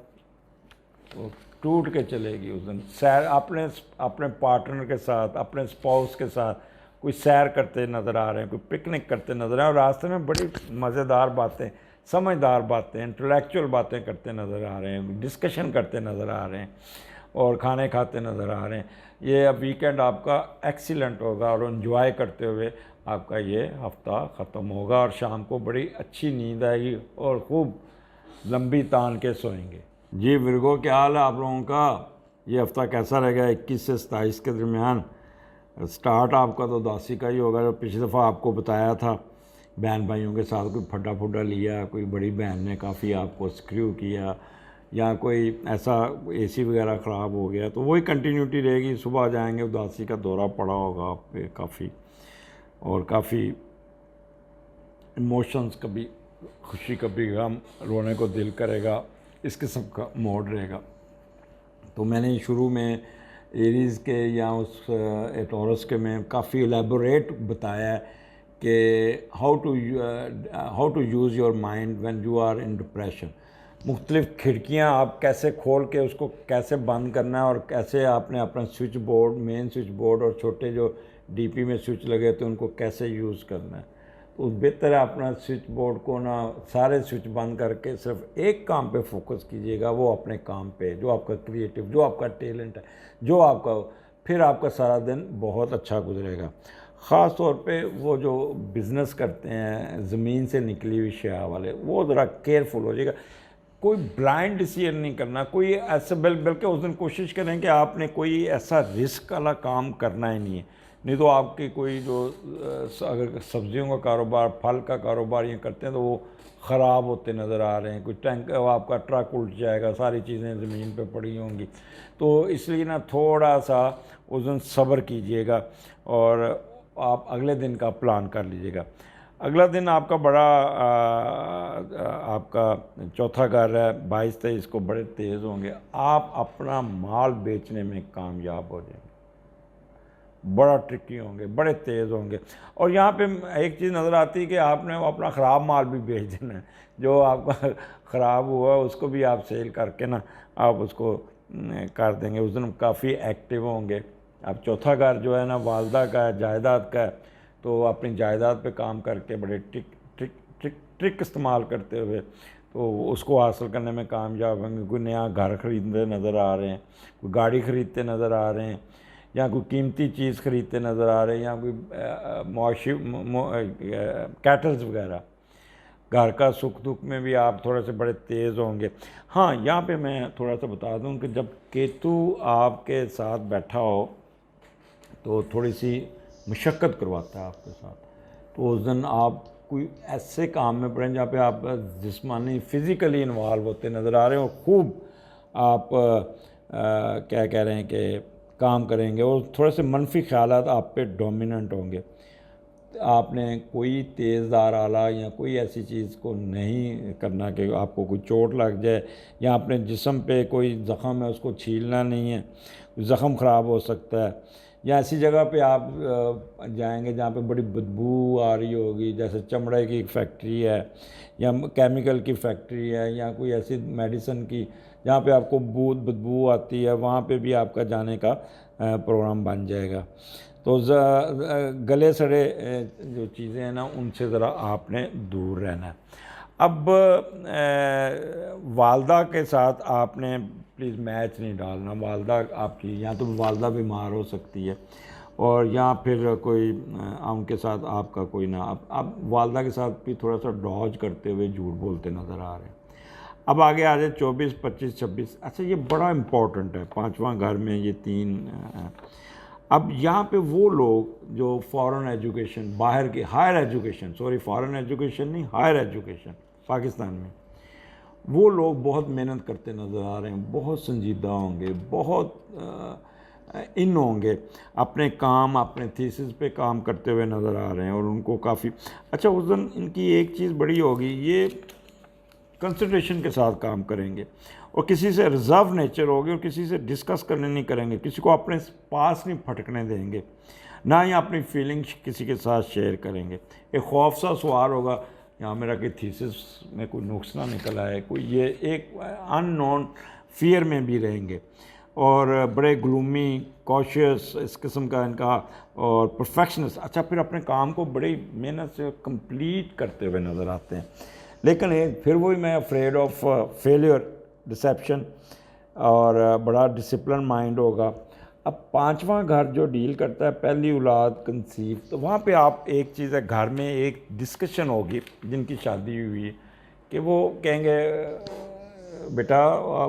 तो टूट के चलेगी उस दिन। सैर अपने अपने पार्टनर के साथ, अपने स्पाउस के साथ कोई सैर करते नज़र आ रहे हैं, कोई पिकनिक करते नज़र आ रहे हैं, और रास्ते में बड़ी मज़ेदार बातें, समझदार बातें, इंटेलेक्चुअल बातें करते नज़र आ रहे हैं, डिस्कशन करते नज़र आ रहे हैं और खाने खाते नज़र आ रहे हैं। ये अब वीकेंड आपका एक्सीलेंट होगा और एंजॉय करते हुए आपका ये हफ़्ता ख़त्म होगा और शाम को बड़ी अच्छी नींद आएगी और खूब लंबी तान के सोएंगे। जी विर्गो, क्या हाल है आप लोगों का? ये हफ़्ता कैसा रहेगा 21 से 27 के दरमियान? स्टार्ट आपका तो उदासी का ही होगा। जो पिछली दफ़ा आपको बताया था, बहन भाइयों के साथ कोई फड्डा फुड्डा लिया, कोई बड़ी बहन ने काफ़ी आपको स्क्रू किया, या कोई ऐसा एसी वगैरह ख़राब हो गया, तो वही कंटिन्यूटी रहेगी। सुबह जाएंगे, उदासी का दौरा पड़ा होगा आप पे काफ़ी, और काफ़ी इमोशंस, कभी खुशी कभी गम, रोने को दिल करेगा, इस किस्म का मोड रहेगा। तो मैंने शुरू में एरीज़ के या उस टॉरस के में काफ़ी एलेबोरेट बताया है कि how to use your mind when you are in depression. मुख्तलिफ़ खिड़कियाँ आप कैसे खोल के उसको कैसे बंद करना है, और कैसे आपने अपना switch board, main switch board और छोटे जो डीपी में स्विच लगे थे उनको कैसे यूज़ करना है। तो बेहतर है अपना स्विच बोर्ड को ना सारे स्विच बंद करके सिर्फ एक काम पे फोकस कीजिएगा, वो अपने काम पे, जो आपका क्रिएटिव, जो आपका टैलेंट है, जो आपका, फिर आपका सारा दिन बहुत अच्छा गुजरेगा। ख़ास तौर पे वो जो बिज़नेस करते हैं ज़मीन से निकली हुई शया वाले, वो ज़रा केयरफुल हो जाएगा। कोई ब्लाइंड डिसीजन नहीं करना, कोई ऐसा बल्कि उस दिन कोशिश करें कि आपने कोई ऐसा रिस्क वाला काम करना ही नहीं है। नहीं तो आपकी कोई जो अगर सब्जियों का कारोबार, फल का कारोबार ये करते हैं तो वो ख़राब होते नज़र आ रहे हैं। कोई टैंक, आपका ट्रक उल्ट जाएगा, सारी चीज़ें ज़मीन पे पड़ी होंगी। तो इसलिए ना थोड़ा सा उस दिन सब्र कीजिएगा और आप अगले दिन का प्लान कर लीजिएगा। अगला दिन आपका बड़ा आपका चौथा घर है 22-23 को, बड़े तेज़ होंगे। आप अपना माल बेचने में कामयाब हो जाएंगे, बड़ा ट्रिकी होंगे, बड़े तेज़ होंगे। और यहाँ पे एक चीज़ नज़र आती है कि आपने अपना ख़राब माल भी बेच देना है। जो आपका ख़राब हुआ उसको भी आप सेल करके ना आप उसको कर देंगे। उस दिन काफ़ी एक्टिव होंगे आप। चौथा घर जो है ना वालदा का है, जायदाद का है, तो अपनी जायदाद पे काम करके बड़े ट्रिक इस्तेमाल करते हुए तो उसको हासिल करने में कामयाब होंगे। कोई नया घर ख़रीदते नज़र आ रहे हैं, कोई गाड़ी ख़रीदते नज़र आ रहे हैं, या कोई कीमती चीज़ ख़रीदते नज़र आ रहे हैं, या कोई मुआशी कैटल्स वगैरह। घर का सुख दुख में भी आप थोड़े से बड़े तेज़ होंगे। हाँ, यहाँ पे मैं थोड़ा सा बता दूँ कि जब केतु आपके साथ बैठा हो तो थोड़ी सी मशक्क़त करवाता है आपके साथ। तो उस दिन आप कोई ऐसे काम में पड़ें जहाँ पे आप जिस्मानी फ़िज़िकली इन्वॉल्व होते नज़र आ रहे हो, खूब आप क्या कह रहे हैं कि काम करेंगे, और थोड़े से मनफी ख़यालात आप पे डोमिनेंट होंगे। आपने कोई तेज़दार आला या कोई ऐसी चीज़ को नहीं करना कि आपको कोई चोट लग जाए, या अपने जिस्म पे कोई ज़ख़म है उसको छीलना नहीं है, ज़ख़म ख़राब हो सकता है। या ऐसी जगह पे आप जाएंगे जहाँ पे बड़ी बदबू आ रही होगी, जैसे चमड़े की फैक्ट्री है या केमिकल की फैक्ट्री है, या कोई ऐसी मेडिसिन की जहाँ पे आपको बदबू आती है, वहाँ पे भी आपका जाने का प्रोग्राम बन जाएगा। तो गले सड़े जो चीज़ें हैं ना उनसे ज़रा आपने दूर रहना है। अब वालदा के साथ आपने प्लीज़ मैच नहीं डालना। वालदा आपकी, या तो वालदा बीमार हो सकती है, और या फिर कोई उनके साथ आपका कोई ना, आप वालदा के साथ भी थोड़ा सा डॉज करते हुए झूठ बोलते नज़र आ रहे हैं। अब आगे आ जाए 24, 25, 26। अच्छा, ये बड़ा इम्पोर्टेंट है, 5वां घर में ये 3। अब यहाँ पे वो लोग जो फॉरेन एजुकेशन, बाहर की higher education, sorry foreign education नहीं, हायर एजुकेशन पाकिस्तान में, वो लोग बहुत मेहनत करते नज़र आ रहे हैं, बहुत संजीदा होंगे, बहुत इन होंगे, अपने काम, अपने थीसिस पे काम करते हुए नज़र आ रहे हैं, और उनको काफ़ी अच्छा। उस दिन इनकी एक चीज़ बड़ी होगी, ये कंसंट्रेशन के साथ काम करेंगे, और किसी से रिजर्व नेचर होगी, और किसी से डिस्कस करने नहीं करेंगे, किसी को अपने पास नहीं फटकने देंगे, ना ही अपनी फीलिंग्स किसी के साथ शेयर करेंगे। एक खौफ सा सवार होगा यहाँ मेरा कोई थीसिस में कोई नुक्स ना निकल आए, कोई ये एक अननोन फियर में भी रहेंगे और बड़े ग्लूमी कॉशियस इस किस्म का इनका और परफेक्शनिस्ट। अच्छा, फिर अपने काम को बड़ी मेहनत से कंप्लीट करते हुए नज़र आते हैं। लेकिन फिर वही मैं अफ्रेड ऑफ फेलियर, डिसेप्शन और बड़ा डिसिप्लिन माइंड होगा। अब पांचवा घर जो डील करता है पहली औलाद कंसीव, तो वहाँ पे आप एक चीज़ है, घर में एक डिस्कशन होगी जिनकी शादी हुई है कि वो कहेंगे बेटा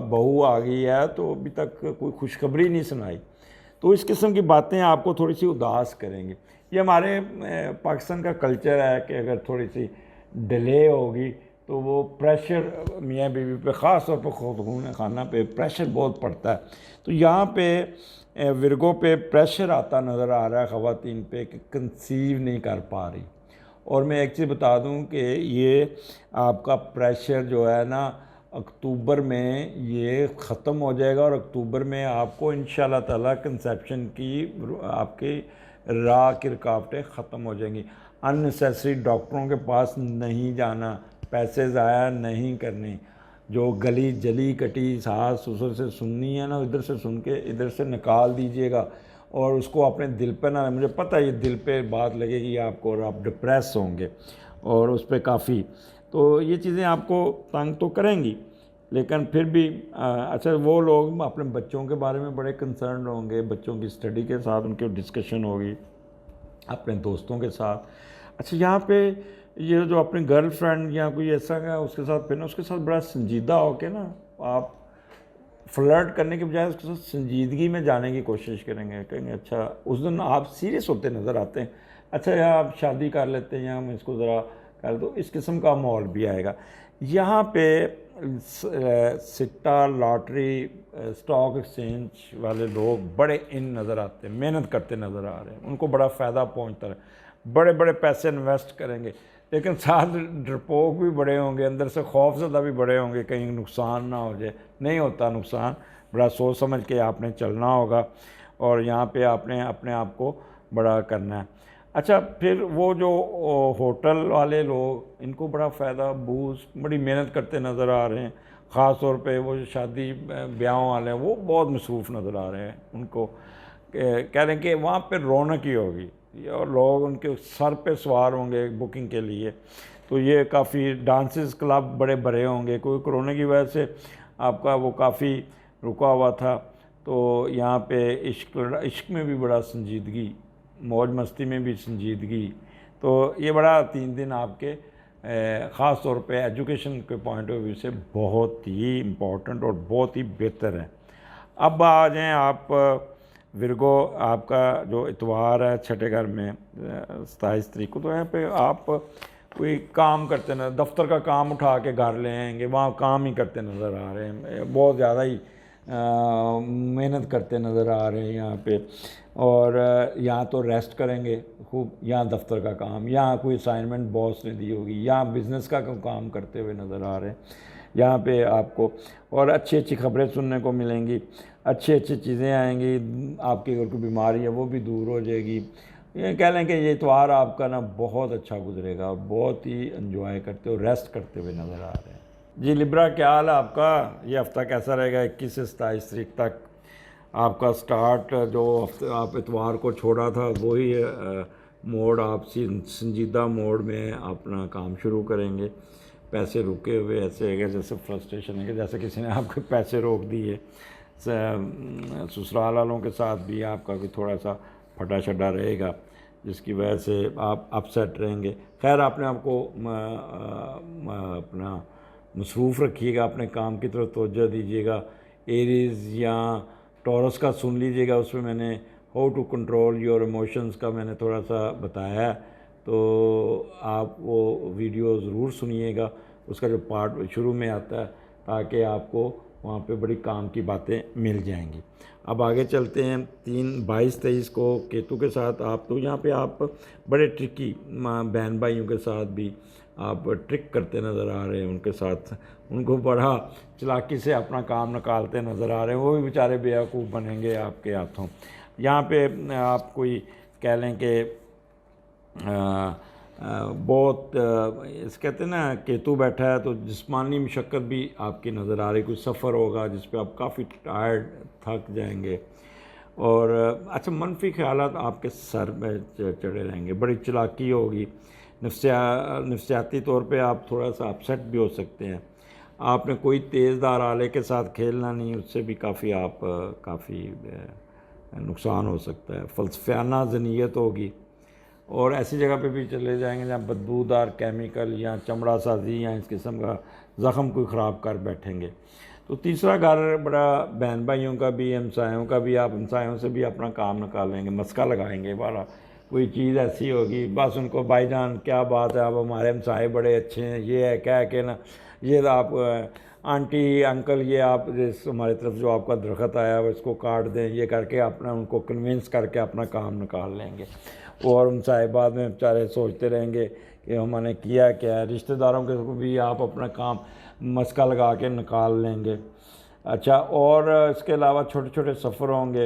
बहू आ गई है तो अभी तक कोई खुशखबरी नहीं सुनाई। तो इस किस्म की बातें आपको थोड़ी सी उदास करेंगी। ये हमारे पाकिस्तान का कल्चर है कि अगर थोड़ी सी डिले होगी तो वो प्रेशर मियाँ बीवी पे, ख़ास तौर पर ख़ुद खाना पे प्रेशर बहुत पड़ता है। तो यहाँ पे विरगो पे प्रेशर आता नज़र आ रहा है ख़वातीन पे कि कंसीव नहीं कर पा रही। और मैं एक चीज़ बता दूं कि ये आपका प्रेशर जो है ना अक्टूबर में ये ख़त्म हो जाएगा और अक्टूबर में आपको इंशाल्लाह ताला कंसेप्शन की आपकी राह की रुकावटें ख़त्म हो जाएंगी। अननेसेसरी डॉक्टरों के पास नहीं जाना, पैसे ज़ाया नहीं करने, जो गली जली कटी सास ससुर से सुननी है ना, इधर से सुन के इधर से निकाल दीजिएगा और उसको अपने दिल पे ना, मुझे पता है ये दिल पे बात लगेगी आपको और आप डिप्रेस होंगे और उस पर काफ़ी, तो ये चीज़ें आपको तंग तो करेंगी। लेकिन फिर भी अच्छा, वो लोग अपने बच्चों के बारे में बड़े कंसर्न होंगे, बच्चों की स्टडी के साथ उनकी डिस्कशन होगी अपने दोस्तों के साथ। अच्छा, यहाँ पे ये जो अपनी गर्लफ्रेंड या कोई ऐसा है उसके साथ फिर ना उसके साथ बड़ा संजीदा हो के ना आप फ्लर्ट करने के बजाय उसके साथ संजीदगी में जाने की कोशिश करेंगे। कहेंगे अच्छा, उस दिन आप सीरियस होते नज़र आते हैं, अच्छा यार आप शादी कर लेते हैं या हम इसको ज़रा कर दो, इस किस्म का माहौल भी आएगा। यहाँ पे सिट्टा लॉटरी स्टॉक एक्सचेंज वाले लोग बड़े इन नज़र आते हैं, मेहनत करते नज़र आ रहे हैं, उनको बड़ा फ़ायदा पहुँचता है, बड़े बड़े पैसे इन्वेस्ट करेंगे, लेकिन साथ डरपोक भी बड़े होंगे, अंदर से खौफज़दा भी बड़े होंगे कहीं नुकसान ना हो जाए। नहीं होता नुकसान, बड़ा सोच समझ के आपने चलना होगा और यहाँ पे आपने अपने आप को बड़ा करना है। अच्छा, फिर वो जो होटल वाले लोग, इनको बड़ा फ़ायदा, बूस्ट, बड़ी मेहनत करते नज़र आ रहे हैं। ख़ास तौर पे वो शादी ब्याहों वाले हैं वो बहुत मसरूफ़ नज़र आ रहे हैं, उनको कह रहे हैं कि वहाँ पे रौनक ही होगी और लोग उनके सर पे सवार होंगे बुकिंग के लिए। तो ये काफ़ी डांसेस क्लब बड़े भरे होंगे, कोई कोरोना की वजह से आपका वो काफ़ी रुका हुआ था, तो यहाँ पे इश्क में भी बड़ा संजीदगी, मौज मस्ती में भी संजीदगी। तो ये बड़ा 3 दिन आपके ख़ास तौर पे एजुकेशन के पॉइंट ऑफ व्यू से बहुत ही इम्पोर्टेंट और बहुत ही बेहतर है। अब आ जाएँ आप विरगो, आपका जो इतवार है छठे घर में 27 तारीख को, तो यहाँ पे आप कोई काम करते न, दफ्तर का काम उठा के घर ले आएंगे, वहाँ काम ही करते नज़र आ रहे हैं, बहुत ज़्यादा ही मेहनत करते नज़र आ रहे हैं यहाँ पे। और यहाँ तो रेस्ट करेंगे खूब, यहाँ दफ्तर का काम, यहाँ कोई असाइनमेंट बॉस ने दी होगी, यहाँ बिज़नेस का काम करते हुए नज़र आ रहे हैं यहाँ पे आपको। और अच्छी अच्छी खबरें सुनने को मिलेंगी, अच्छी अच्छी चीज़ें आएंगी, आपकी अगर कोई बीमारी है वो भी दूर हो जाएगी। ये कह लें कि ये इतवार आपका ना बहुत अच्छा गुजरेगा, बहुत ही एंजॉय करते हो, रेस्ट करते हुए नज़र आ रहे हैं। जी लिब्रा, क्या हाल है आपका? ये हफ़्ता कैसा रहेगा? 21 से 27 तारीख तक आपका स्टार्ट, जो आप इतवार को छोड़ा था वही मोड, आप संजीदा मोड में अपना काम शुरू करेंगे। पैसे रुके हुए ऐसे है जैसे फ्रस्ट्रेशन है कि जैसे किसी ने आपके पैसे रोक दिए। ससुराल वालों के साथ भी आपका भी थोड़ा सा फटा छटा रहेगा जिसकी वजह से आप अपसेट रहेंगे। खैर, आपने आपको अपना मसरूफ़ रखिएगा, अपने काम की तरफ तवज्जो दीजिएगा। एरीज़ या टॉरस का सुन लीजिएगा, उसमें मैंने how to control your emotions का मैंने थोड़ा सा बताया है, तो आप वो वीडियो ज़रूर सुनिएगा, उसका जो पार्ट शुरू में आता है, ताकि आपको वहाँ पे बड़ी काम की बातें मिल जाएंगी। अब आगे चलते हैं 3/22-23 को केतु के साथ आप, तो यहाँ पे आप बड़े ट्रिकी बहन भाइयों के साथ भी आप ट्रिक करते नज़र आ रहे हैं, उनके साथ उनको बड़ा चालाकी से अपना काम निकालते नज़र आ रहे हैं, वो भी बेचारे बेवकूफ़ बनेंगे आपके हाथों। यहाँ पे आप कोई कह लें कि बहुत इस कहते हैं ना केतु बैठा है तो जिस्मानी मशक्क़त भी आपकी नज़र आ रही, कोई सफ़र होगा जिस पे आप काफ़ी टायर्ड थक जाएंगे। और अच्छा मनफी ख्यालात आपके सर में चढ़े रहेंगे, बड़ी चालाकी होगी, नफ्सियाती तौर पे आप थोड़ा सा अपसेट भी हो सकते हैं। आपने कोई तेज़दार आले के साथ खेलना नहीं, उससे भी काफ़ी नुकसान हो सकता है। फ़लसफ़ाना ज़नीयत होगी और ऐसी जगह पे भी चले जाएंगे जहाँ बदबूदार केमिकल या चमड़ा साजी या इस किस्म का ज़ख़म कोई ख़राब कर बैठेंगे। तो तीसरा घर बड़ा बहन भाइयों का भी, हमसायों का भी, आप हमसायों से भी अपना काम निकालेंगे, मस्का लगाएंगे। बारा कोई चीज़ ऐसी होगी बस उनको भाईजान क्या बात है, आप हमारे हमसाए बड़े अच्छे हैं, ये है क्या के ना, ये आप आंटी अंकल ये आप जिस हमारी तरफ जो आपका दरख्त आया है इसको काट दें, ये करके अपना उनको कन्विंस करके अपना काम निकाल लेंगे। और हमसाए बाद में बेचारे सोचते रहेंगे कि हमने किया क्या है। रिश्तेदारों के भी आप अपना काम मस्का लगा के निकाल लेंगे। अच्छा, और इसके अलावा छोटे छोटे सफ़र होंगे,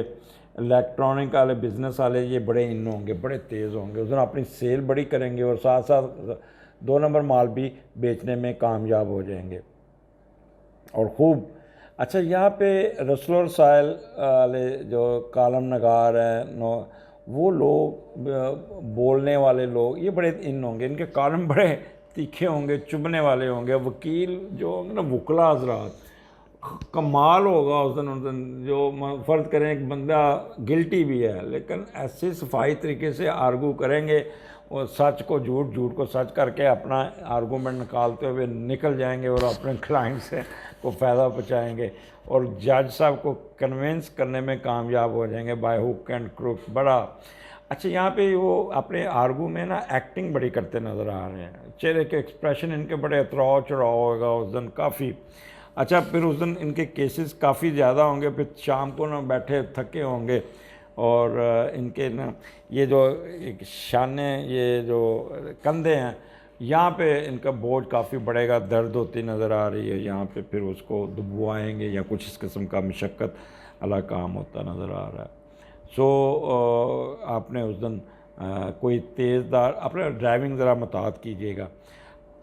इलेक्ट्रॉनिक वाले बिज़नेस वाले ये बड़े इन होंगे, बड़े तेज़ होंगे, उस दिन अपनी सेल बड़ी करेंगे और साथ साथ 2 नंबर माल भी बेचने में कामयाब हो जाएंगे और ख़ूब। अच्छा, यहाँ पे रसूल रसाइल वाले जो कालम नगार हैं, वो लोग बोलने वाले लोग ये बड़े इन होंगे, इनके कालम बड़े तीखे होंगे, चुभने वाले होंगे। वकील जो होंगे ना, वकला हजरात, कमाल होगा उस दिन जो फ़र्ज़ करें एक बंदा गिल्टी भी है लेकिन ऐसे सफाई तरीके से आर्गू करेंगे और सच को झूठ, झूठ को सच करके अपना आर्गूमेंट निकालते हुए निकल जाएंगे और अपने क्लाइंट से को फ़ायदा पहुँचाएँगे और जज साहब को कन्विंस करने में कामयाब हो जाएंगे बाय हुक एंड क्रुक। बड़ा अच्छा, यहाँ पे वो अपने आर्गू में ना एक्टिंग बड़ी करते नज़र आ रहे हैं, चेहरे के एक्सप्रेशन इनके बड़े उतराव चढ़ाव होगा उस दिन काफ़ी। अच्छा, फिर उस दिन इनके केसेस काफ़ी ज़्यादा होंगे, फिर शाम को ना बैठे थके होंगे और इनके ना ये जो एक शाने, ये जो कंधे हैं, यहाँ पे इनका बोझ काफ़ी बढ़ेगा, दर्द होती नज़र आ रही है यहाँ पे, फिर उसको दबवाएंगे या कुछ इस किस्म का मशक्क़त वाला काम होता नज़र आ रहा है। सो आपने उस दिन कोई तेज़दार अपना ड्राइविंग ज़रा मुताद कीजिएगा।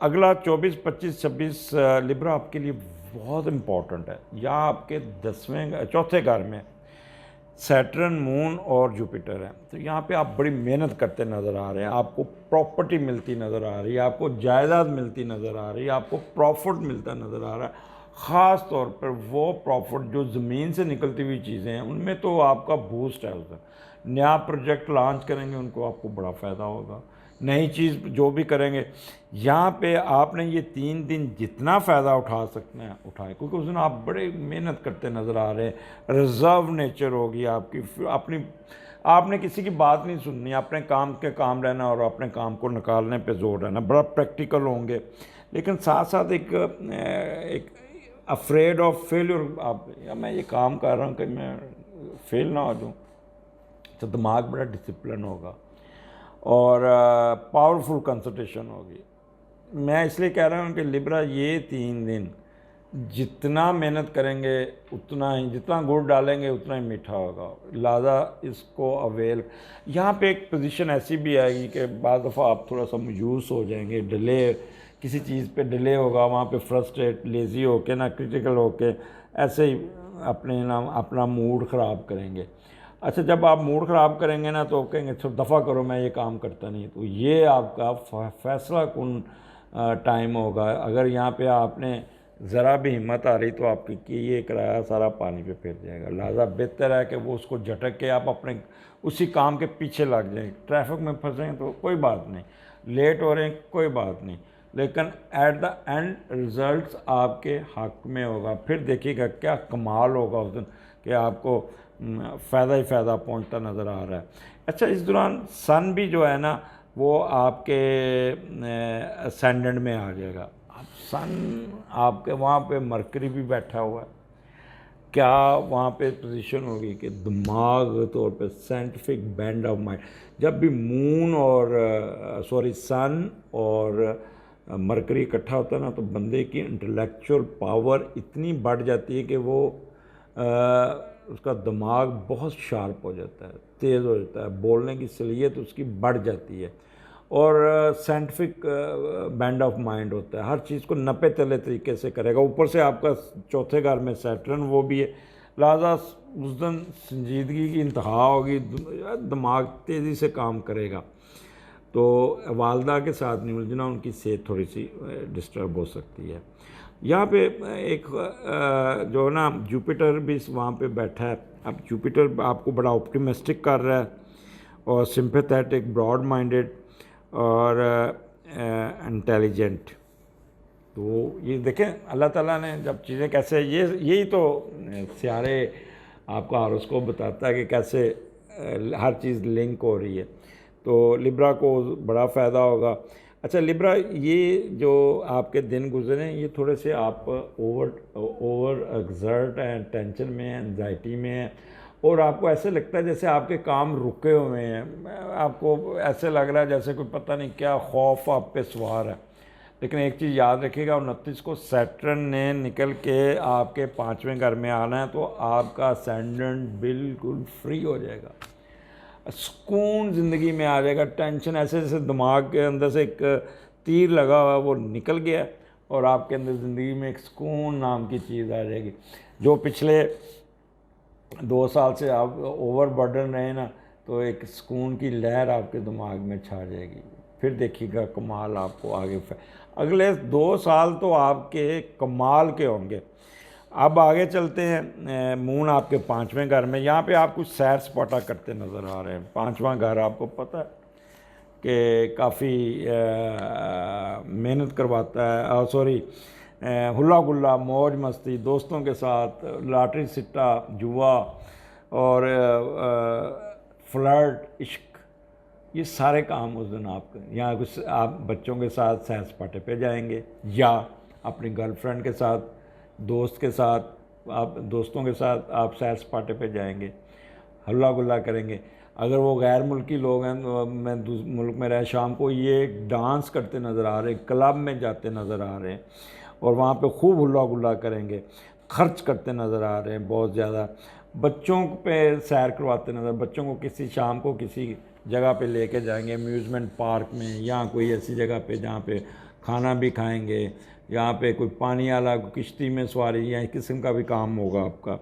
अगला 24, 25, 26 लिब्रा आपके लिए बहुत इम्पॉर्टेंट है। यहाँ आपके 10वें चौथे घर में सैटर्न, मून और जुपिटर है, तो यहाँ पे आप बड़ी मेहनत करते नज़र आ रहे हैं, आपको प्रॉपर्टी मिलती नज़र आ रही है, आपको जायदाद मिलती नज़र आ रही है, आपको प्रॉफिट मिलता नज़र आ रहा है। ख़ास तौर पर वो प्रॉफिट जो ज़मीन से निकलती हुई चीज़ें हैं उनमें तो आपका बूस्ट है। उधर नया प्रोजेक्ट लॉन्च करेंगे उनको आपको बड़ा फ़ायदा होगा, नई चीज़ जो भी करेंगे यहाँ पे आपने ये 3 दिन जितना फ़ायदा उठा सकते हैं उठाएं, क्योंकि उस दिन आप बड़े मेहनत करते नज़र आ रहे हैं। रिज़र्व नेचर होगी आपकी, अपनी आपने किसी की बात नहीं सुननी, अपने काम के काम रहना और अपने काम को निकालने पे जोर रहना, बड़ा प्रैक्टिकल होंगे। लेकिन साथ साथ एक अफ्रेड ऑफ फेल्यूर, आप या मैं ये काम कर रहा हूँ कि मैं फेल ना हो जाऊँ, तो दिमाग बड़ा डिसिप्लिन होगा और पावरफुल कंसंट्रेशन होगी। मैं इसलिए कह रहा हूँ कि लिब्रा ये 3 दिन जितना मेहनत करेंगे उतना ही, जितना गुड़ डालेंगे उतना ही मीठा होगा, लिहाजा इसको अवेल। यहाँ पे एक पोजीशन ऐसी भी आएगी कि बाद दफ़ा आप थोड़ा सा मायूस हो जाएंगे, डिले किसी चीज़ पे डिले होगा, वहाँ पे फ्रस्ट्रेट लेज़ी होके ना, क्रिटिकल होके ऐसे ही अपना मूड ख़राब करेंगे। अच्छा, जब आप मूड ख़राब करेंगे ना तो कहेंगे तो दफ़ा करो, मैं ये काम करता नहीं, तो ये आपका फैसला कुन टाइम होगा। अगर यहाँ पे आपने ज़रा भी हिम्मत आ रही तो आपकी कि ये किराया सारा पानी पे फिर जाएगा। लिहाजा बेहतर है कि वो उसको झटक के आप अपने उसी काम के पीछे लग जाएं। ट्रैफिक में फंसे तो कोई बात नहीं, लेट हो रहे हैं कोई बात नहीं, लेकिन एट द एंड रिज़ल्ट आपके हक में होगा। फिर देखिएगा क्या कमाल होगा उस दिन कि आपको फ़ायदा ही फ़ायदा पहुंचता नज़र आ रहा है। अच्छा, इस दौरान सन भी जो है ना वो आपके असेंडेंट में आ जाएगा। अब सन आपके वहाँ पे मरकरी भी बैठा हुआ है, क्या वहाँ पे पोजीशन होगी कि दिमाग तौर पे साइंटिफिक बैंड ऑफ माइंड, जब भी मून और सन और मरकरी इकट्ठा होता है ना तो बंदे की इंटेलेक्चुअल पावर इतनी बढ़ जाती है कि वो उसका दिमाग बहुत शार्प हो जाता है, तेज़ हो जाता है, बोलने की सलीयत उसकी बढ़ जाती है और साइंटिफिक बैंड ऑफ माइंड होता है, हर चीज़ को नपे तले तरीके से करेगा। ऊपर से आपका चौथे घर में सैटर्न वो भी है, लिहाजा उस दिन संजीदगी की इंतहा होगी, दिमाग तेज़ी से काम करेगा। तो वालदा के साथ नहीं उलझना, उनकी सेहत थोड़ी सी डिस्टर्ब हो सकती है। यहाँ पे एक जो ना जुपिटर भी वहाँ पे बैठा है। अब जुपिटर आपको बड़ा ऑप्टिमिस्टिक कर रहा है और सिंपैथेटिक, ब्रॉड माइंडेड और इंटेलिजेंट। तो ये देखें अल्लाह ताला ने जब चीज़ें कैसे, ये यही तो सियारे आपका हॉरोस्कोप बताता है कि कैसे हर चीज़ लिंक हो रही है। तो लिब्रा को बड़ा फ़ायदा होगा। अच्छा लिब्रा, ये जो आपके दिन गुजरे हैं ये थोड़े से आप ओवर एग्जर्ट हैं, टेंशन में हैं, एंजाइटी में हैं, और आपको ऐसे लगता है जैसे आपके काम रुके हुए हैं। आपको ऐसे लग रहा है जैसे कोई पता नहीं क्या खौफ आप पे सवार है। लेकिन एक चीज़ याद रखिएगा, 29 को सैटर्न ने निकल के आपके 5वें घर में आना है, तो आपका असेंडेंट बिल्कुल फ्री हो जाएगा, सुकून ज़िंदगी में आ जाएगा। टेंशन ऐसे जैसे दिमाग के अंदर से एक तीर लगा हुआ वो निकल गया और आपके अंदर ज़िंदगी में एक सुकून नाम की चीज़ आ जाएगी। जो पिछले 2 साल से आप ओवर बर्डन रहे ना, तो एक सुकून की लहर आपके दिमाग में छा जाएगी। फिर देखिएगा कमाल आपको आगे अगले 2 साल तो आपके कमाल के होंगे। अब आगे चलते हैं, मून आपके 5वें घर में। यहाँ पे आप कुछ सैर सपाटा करते नज़र आ रहे हैं। 5वां घर आपको पता है कि काफ़ी मेहनत करवाता है, सॉरी हुल्ला गुल्ला, मौज मस्ती, दोस्तों के साथ, लॉटरी सिट्टा, जुआ और फ्लर्ट, इश्क, ये सारे काम उस दिन आप यहाँ कुछ आप बच्चों के साथ सैर सपाटे पे जाएंगे, या अपनी गर्लफ्रेंड के साथ, दोस्त के साथ, आप दोस्तों के साथ आप सैर सपाटे पे जाएंगे, हल्ला गुल्ला करेंगे। अगर वो गैर मुल्की लोग हैं, मैं मुल्क में रह, शाम को ये डांस करते नज़र आ रहे हैं, क्लब में जाते नज़र आ रहे हैं और वहाँ पे खूब हल्ला गुल्ला करेंगे, खर्च करते नज़र आ रहे हैं बहुत ज़्यादा। बच्चों पे सैर करवाते नज़र, बच्चों को किसी शाम को किसी जगह पे लेके जाएंगे, अम्यूज़मेंट पार्क में या कोई ऐसी जगह पे जहाँ पे खाना भी खाएंगे, यहाँ पे कोई पानी वाला किश्ती में सवारी या इस किस्म का भी काम होगा आपका।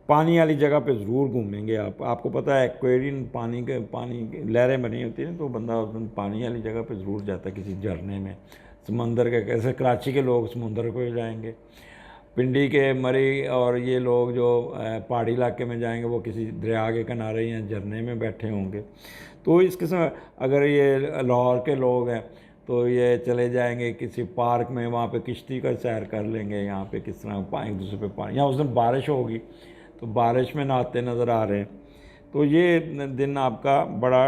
पानी वाली जगह पे ज़रूर घूमेंगे आप। आपको पता है एक्वेरियम पानी की लहरें बनी होती हैं, तो बंदा उस दिन पानी वाली जगह पे ज़रूर जाता है, किसी झरने में, समंदर के। कैसे कराची के लोग समुंदर को जाएंगे, पिंडी के मरी और ये लोग जो पहाड़ी इलाके में जाएंगे वो किसी दरिया के किनारे या झरने में बैठे होंगे। तो इस किस्म, अगर ये लाहौर के लोग हैं तो ये चले जाएंगे किसी पार्क में, वहाँ पे किश्ती का सैर कर लेंगे, यहाँ पे किस तरह एक दूसरे पे पानी, यहाँ उस दिन बारिश होगी तो बारिश में नहाते नज़र आ रहे हैं। तो ये दिन आपका बड़ा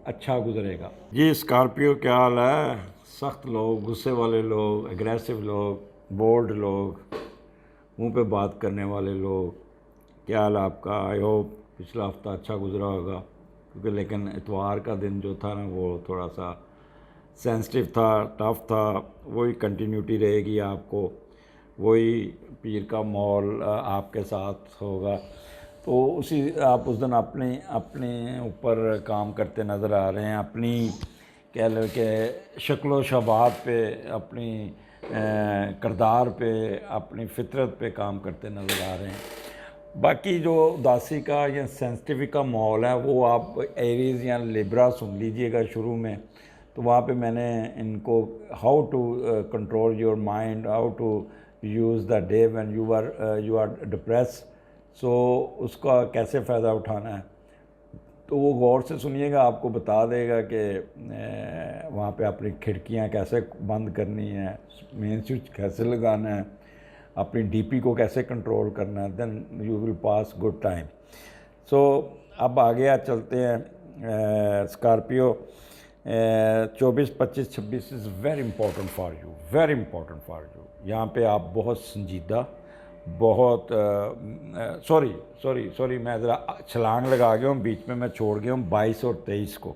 अच्छा गुजरेगा। जी स्कॉर्पियो, क्या हाल है? सख्त लोग, गुस्से वाले लोग, एग्रेसिव लोग, बोल्ड लोग, मुंह पे बात करने वाले लोग, क्या हाल आपका? आई होप पिछला हफ्ता अच्छा गुजरा होगा, क्योंकि लेकिन इतवार का दिन जो था ना वो थोड़ा सा सेंसिटिव था, टफ था। वही कंटिन्यूटी रहेगी आपको, वही पीर का मॉल आपके साथ होगा। तो उसी आप उस दिन अपने अपने ऊपर काम करते नज़र आ रहे हैं, अपनी कह लो कि शक्ल शबात पे, अपनी किरदार पे, अपनी फितरत पे काम करते नज़र आ रहे हैं। बाकी जो उदासी का या सेंसिटिव का माहौल है वो आप एरीज या लिब्रा सुन लीजिएगा शुरू में, तो वहाँ पे मैंने इनको how to control your mind, how to use the day when you are depress, so उसका कैसे फ़ायदा उठाना है, तो वो गौर से सुनिएगा, आपको बता देगा कि वहाँ पे अपनी खिड़कियाँ कैसे बंद करनी है, मेन स्विच कैसे लगाना है, अपनी डीपी को कैसे कंट्रोल करना है, then you will pass good time. So अब आगे चलते हैं। Scorpio 24, 25, 26 is very important for you, very important for you. यहाँ पे आप बहुत संजीदा, बहुत सॉरी मैं ज़रा छलांग लगा गया हूँ, बीच में मैं छोड़ गया हूँ 22 और 23 को।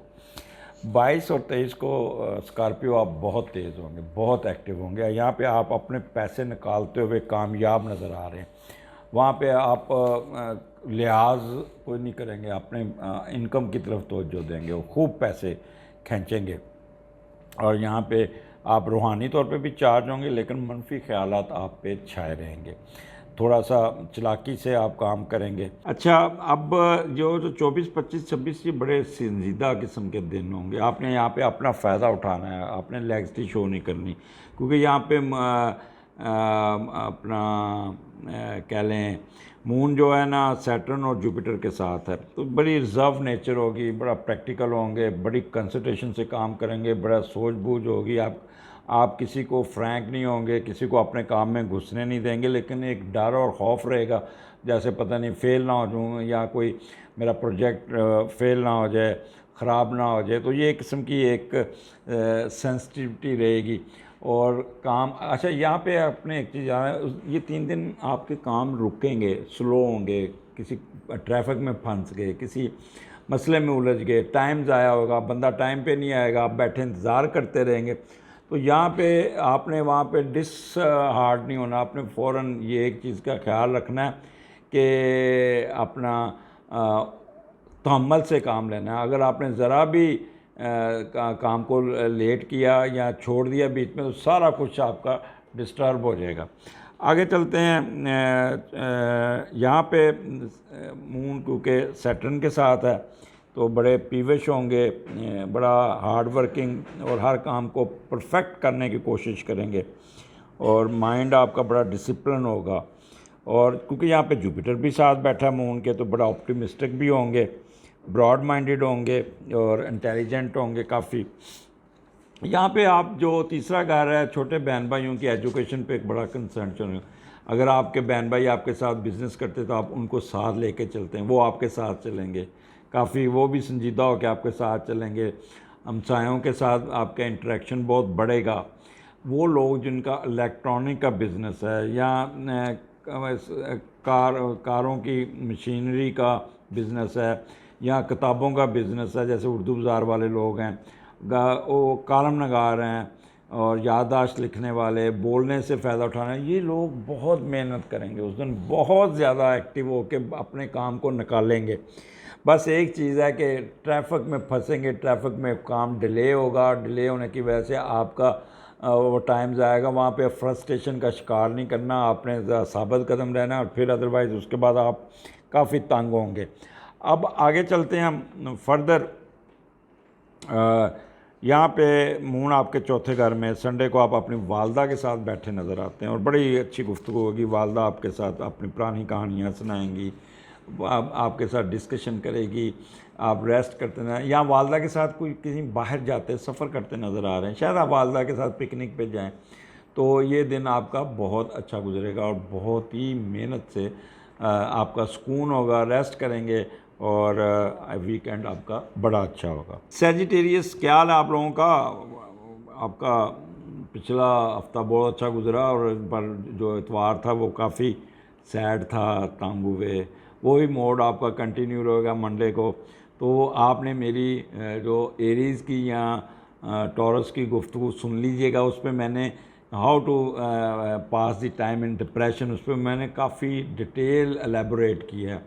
22 और 23 को स्कॉर्पियो आप बहुत तेज़ होंगे, बहुत एक्टिव होंगे। यहाँ पे आप अपने पैसे निकालते हुए कामयाब नज़र आ रहे हैं। वहाँ पे आप लिहाज कोई नहीं करेंगे, अपने इनकम की तरफ तवज्जो देंगे, वो खूब पैसे खींचेंगे। और यहाँ पे आप रूहानी तौर पे भी चार्ज होंगे, लेकिन मनफी ख्यालात आप पे छाए रहेंगे। थोड़ा सा चालाकी से आप काम करेंगे। अच्छा, अब जो 24, 25, 26 ये बड़े संजीदा किस्म के दिन होंगे। आपने यहाँ पे अपना फ़ायदा उठाना है, आपने लेगसिटी शो नहीं करनी, क्योंकि यहाँ पे अपना कह लें मून जो है ना सैटर्न और जुपिटर के साथ है, तो बड़ी रिजर्व नेचर होगी, बड़ा प्रैक्टिकल होंगे, बड़ी कंसंट्रेशन से काम करेंगे, बड़ा सूझबूझ होगी। आप किसी को फ्रैंक नहीं होंगे, किसी को अपने काम में घुसने नहीं देंगे, लेकिन एक डर और खौफ रहेगा, जैसे पता नहीं फेल ना हो जाऊँ या कोई मेरा प्रोजेक्ट फेल ना हो जाए, ख़राब ना हो जाए। तो ये एक किस्म की एक सेंसिटिविटी रहेगी और काम। अच्छा, यहाँ पे आपने एक चीज़ ये 3 दिन आपके काम रुकेंगे, स्लो होंगे, किसी ट्रैफिक में फंस गए, किसी मसले में उलझ गए, टाइम ज़ाया होगा, बंदा टाइम पे नहीं आएगा, आप बैठे इंतज़ार करते रहेंगे। तो यहाँ पे आपने वहाँ पे हार्ड नहीं होना, आपने फ़ौरन ये एक चीज़ का ख्याल रखना है कि अपना तहम्मुल से काम लेना है। अगर आपने ज़रा भी काम को लेट किया या छोड़ दिया बीच में, तो सारा कुछ आपका डिस्टर्ब हो जाएगा। आगे चलते हैं। यहाँ पे मून क्योंकि सैटर्न के साथ है, तो बड़े पीविश होंगे, बड़ा हार्ड वर्किंग और हर काम को परफेक्ट करने की कोशिश करेंगे, और माइंड आपका बड़ा डिसिप्लिन होगा। और क्योंकि यहाँ पे जुपिटर भी साथ बैठा मून के, तो बड़ा ऑप्टिमिस्टिक भी होंगे, ब्रॉड माइंडेड होंगे और इंटेलिजेंट होंगे काफ़ी। यहाँ पे आप जो तीसरा घर है, छोटे बहन भाइयों की एजुकेशन पे एक बड़ा कंसर्न चल। अगर आपके बहन भाई आपके साथ बिज़नेस करते तो आप उनको साथ लेके चलते हैं, वो आपके साथ चलेंगे, काफ़ी वो भी संजीदा हो के आपके साथ चलेंगे। हमसायों के साथ आपका इंटरेक्शन बहुत बढ़ेगा। वो लोग जिनका इलेक्ट्रॉनिक का बिज़नेस है या कारों की मशीनरी का बिज़नेस है या किताबों का बिज़नेस है, जैसे उर्दू बाज़ार वाले लोग हैं, वो कालम नगार हैं और याददाश्त लिखने वाले, बोलने से फ़ायदा उठाना, ये लोग बहुत मेहनत करेंगे उस दिन, बहुत ज़्यादा एक्टिव होकर अपने काम को निकालेंगे। बस एक चीज़ है कि ट्रैफिक में फंसेंगे, ट्रैफिक में काम डिले होगा, डिले होने की वजह से आपका वो टाइम जाएगा। वहाँ पे फ्रस्ट्रेशन का शिकार नहीं करना, आपने साबित कदम रहना, और फिर अदरवाइज़ उसके बाद आप काफ़ी तंग होंगे। अब आगे चलते हैं हम फर्दर। यहाँ पे मून आपके चौथे घर में, संडे को आप अपनी वालदा के साथ बैठे नज़र आते हैं और बड़ी अच्छी गुफ्तगू होगी। वालदा आपके साथ अपनी पुरानी कहानियाँ सुनाएंगी, आपके साथ डिस्कशन करेगी, आप रेस्ट करते हैं या वालदा के साथ कोई किसी बाहर जाते सफ़र करते नज़र आ रहे हैं, शायद आप वालदा के साथ पिकनिक पे जाएं, तो ये दिन आपका बहुत अच्छा गुजरेगा और बहुत ही मेहनत से आपका सुकून होगा, रेस्ट करेंगे और वीकेंड आपका बड़ा अच्छा होगा। सैजिटेरियस, क्या हाल है आप लोगों का? आपका पिछला हफ्ता बहुत अच्छा गुजरा और पर जो इतवार था वो काफ़ी सैड था, तंग हुए, वही मोड आपका कंटिन्यू रहेगा मंडे को। तो आपने मेरी जो एरीज़ की या टॉरस की गुफ्तगू सुन लीजिएगा, उस पर मैंने how to pass the time in depression, उस पर मैंने काफ़ी डिटेल एलेबोरेट किया है,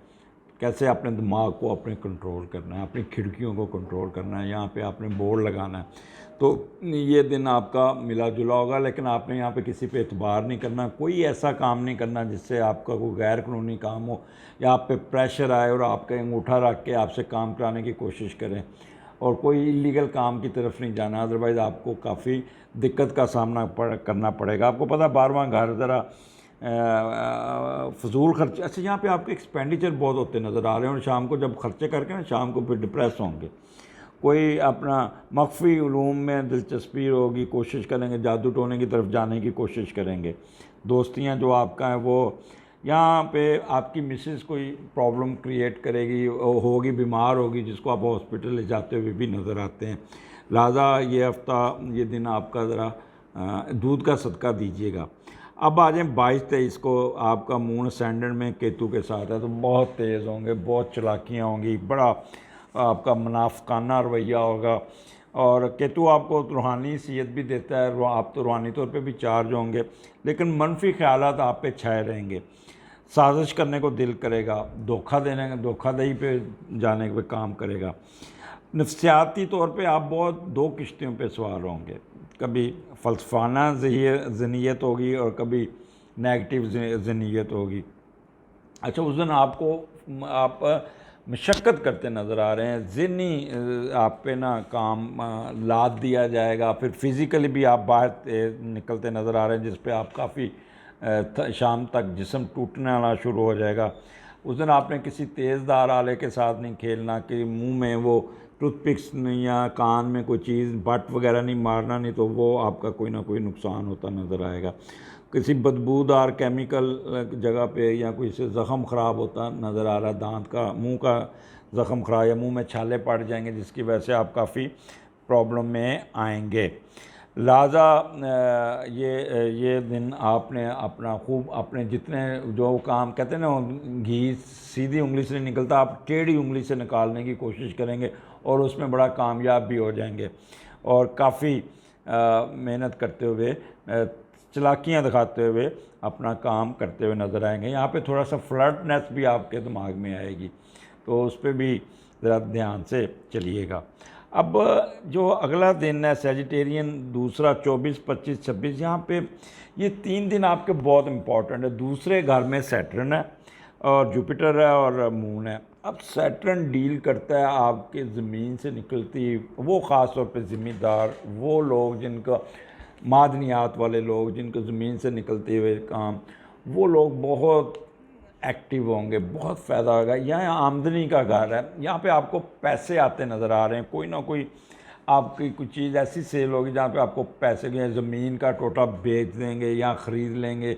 कैसे अपने दिमाग को अपने कंट्रोल करना है, अपनी खिड़कियों को कंट्रोल करना है, यहाँ पे आपने बोर्ड लगाना है। तो ये दिन आपका मिला जुला होगा, लेकिन आपने यहाँ पे किसी पे एतबार नहीं करना, कोई ऐसा काम नहीं करना जिससे आपका कोई गैर कानूनी काम हो या आप पे प्रेशर आए और आपका अंगूठा रख के आपसे काम कराने की कोशिश करें, और कोई इलीगल काम की तरफ नहीं जाना, अदरवाइज़ आपको काफ़ी दिक्कत का सामना करना पड़ेगा। आपको पता 12वां घर ज़रा फजूल खर्चे। अच्छा, यहाँ पे आपके एक्सपेंडिचर बहुत होते नज़र आ रहे हैं और शाम को जब खर्चे करके ना शाम को फिर डिप्रेस होंगे। कोई अपना मख्फी उलूम में दिलचस्पी होगी, कोशिश करेंगे, जादू टोने की तरफ जाने की कोशिश करेंगे। दोस्तियाँ जो आपका है वो, यहाँ पे आपकी मिसेस कोई प्रॉब्लम क्रिएट करेगी, होगी, बीमार होगी, जिसको आप हॉस्पिटल ले जाते हुए भी नज़र आते हैं। लिहाजा ये हफ़्ता, ये दिन आपका ज़रा दूध का सदका दीजिएगा। अब आ जाएँ 22-23 को, आपका मून असेंडेंट में केतु के साथ है, तो बहुत तेज़ होंगे, बहुत चालाकियाँ होंगी, बड़ा आपका मुनाफिकाना रवैया होगा, और केतु आपको रूहानी सीयत भी देता है, आप तो रूहानी तौर पे भी चार्ज होंगे, लेकिन मनफी ख्यालात आप पे छाए रहेंगे, साजिश करने को दिल करेगा, धोखाधड़ी पे जाने पे काम करेगा। नफ्सियाती तौर पे आप बहुत दो किश्तियों पे सवार होंगे, कभी फ़लसफ़ाना ज़हनियत होगी और कभी नेगेटिव ज़हनियत होगी। अच्छा, उस दिन आपको आप मशक्क़त करते नज़र आ रहे हैं, ज़हनी आप पे ना काम लाद दिया जाएगा, फिर फ़िज़िकली भी आप बाहर निकलते नज़र आ रहे हैं, जिस पे आप काफ़ी शाम तक जिस्म टूटने वाला शुरू हो जाएगा। उस दिन आपने किसी तेज़दार आले के साथ नहीं खेलना कि मुंह में वो टूथपिक्स नहीं या कान में कोई चीज़ बट वगैरह नहीं मारना, नहीं तो वो आपका कोई ना कोई नुकसान होता नज़र आएगा। किसी बदबूदार केमिकल जगह पे या कोई से ज़ख़म ख़राब होता नज़र आ रहा, दांत का मुंह का ज़ख़म ख़राब या मुंह में छाले पड़ जाएंगे, जिसकी वजह से आप काफ़ी प्रॉब्लम में आएंगे। लिहाजा ये दिन आपने अपना खूब अपने जितने जो काम कहते हैं ना, घी सीधी उंगली से नहीं निकलता, आप टेढ़ी उंगली से निकालने की कोशिश करेंगे और उसमें बड़ा कामयाब भी हो जाएंगे और काफ़ी मेहनत करते हुए चालाकियाँ दिखाते हुए अपना काम करते हुए नज़र आएंगे। यहाँ पे थोड़ा सा फ्लर्टनेस भी आपके दिमाग में आएगी, तो उस पर भी ज़रा ध्यान से चलिएगा। अब जो अगला दिन है सैजिटेरियन, दूसरा 24, 25, 26, यहाँ पे ये 3 दिन आपके बहुत इम्पॉर्टेंट है। दूसरे घर में सैटर्न है और जुपिटर है और मून है। अब सैटर्न डील करता है आपके ज़मीन से निकलती, वो ख़ास तौर पे ज़मींदार, वो लोग जिनका मादनियात वाले लोग, जिनको ज़मीन से निकलते हुए काम, वो लोग बहुत एक्टिव होंगे, बहुत फ़ायदा होगा। यहाँ आमदनी का घर है, यहाँ पे आपको पैसे आते नज़र आ रहे हैं। कोई ना कोई आपकी कुछ चीज़ ऐसी सेल होगी जहाँ पे आपको पैसे के, ज़मीन का टोटा बेच देंगे या ख़रीद लेंगे,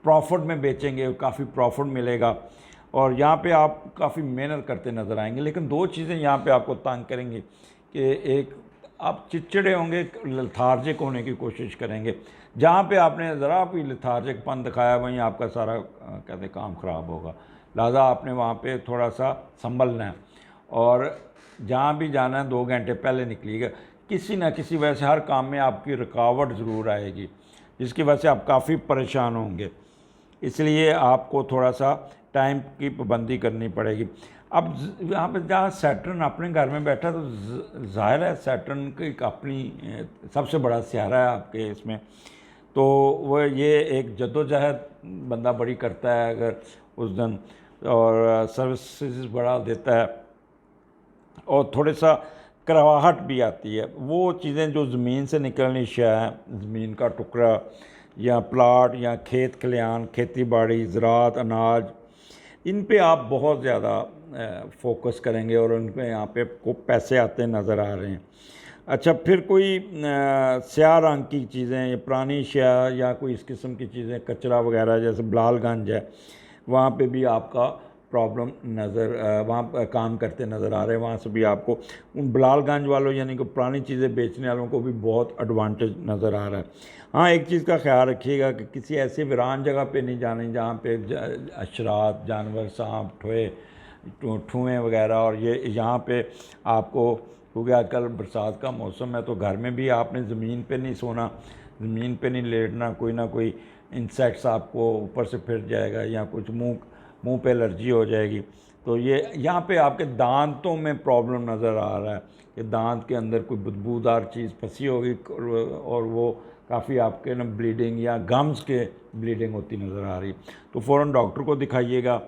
प्रॉफिट में बेचेंगे, काफ़ी प्रॉफिट मिलेगा और यहाँ पे आप काफ़ी मेहनत करते नज़र आएंगे। लेकिन दो चीज़ें यहाँ पे आपको तंग करेंगी कि एक, आप चिड़चिड़े होंगे, लथार्जिक होने की कोशिश करेंगे। जहाँ पे आपने ज़रा भी लथार्जिकपन दिखाया वहीं आपका सारा कहते काम ख़राब होगा। लिहाजा आपने वहाँ पे थोड़ा सा संभलना है और जहाँ भी जाना है 2 घंटे पहले निकलिएगा। किसी न किसी वजह से हर काम में आपकी रुकावट ज़रूर आएगी, जिसकी वजह से आप काफ़ी परेशान होंगे, इसलिए आपको थोड़ा सा टाइम की पाबंदी करनी पड़ेगी। अब यहाँ पे जहाँ सैटर्न अपने घर में बैठा, तो ज़ाहिर है सैटर्न की अपनी सबसे बड़ा सियारा है आपके इसमें, तो वह ये एक जद्दोजहद बंदा बड़ी करता है अगर उस दिन, और सर्विसेज बड़ा देता है और थोड़ा सा करवाहट भी आती है। वो चीज़ें जो ज़मीन से निकलनी शायद, ज़मीन का टुकड़ा या प्लाट या खेत खलियान, खेती बाड़ी, ज़राअत, अनाज, इन पे आप बहुत ज़्यादा फोकस करेंगे और उन पे यहाँ पे को पैसे आते नज़र आ रहे हैं। अच्छा, फिर कोई स्याह रंग की चीज़ें, पुरानी स्याह या कोई इस किस्म की चीज़ें, कचरा वगैरह, जैसे बलालगंज है, वहाँ पे भी आपका प्रॉब्लम नज़र वहाँ काम करते नज़र आ रहे हैं। वहाँ से भी आपको उन बलालगंज वालों यानी कि पुरानी चीज़ें बेचने वालों को भी बहुत एडवांटेज नज़र आ रहा है। हाँ, एक चीज़ का ख्याल रखिएगा कि किसी ऐसी वीरान जगह पे नहीं जाने जहाँ पे अशरात, जानवर, सांप, ठुएँ वगैरह, और ये यहाँ पे आपको, क्योंकि आजकल बरसात का मौसम है तो घर में भी आपने ज़मीन पे नहीं सोना, ज़मीन पे नहीं लेटना, कोई ना कोई इंसेक्ट्स आपको ऊपर से फिर जाएगा या कुछ मुंह पे एलर्जी हो जाएगी। तो ये यहाँ पे आपके दांतों में प्रॉब्लम नज़र आ रहा है कि दांत के अंदर कोई बदबूदार चीज़ फंसी होगी और वो काफ़ी आपके ना ब्लीडिंग या गम्स के ब्लीडिंग होती नज़र आ रही। तो फ़ौरन डॉक्टर को दिखाइएगा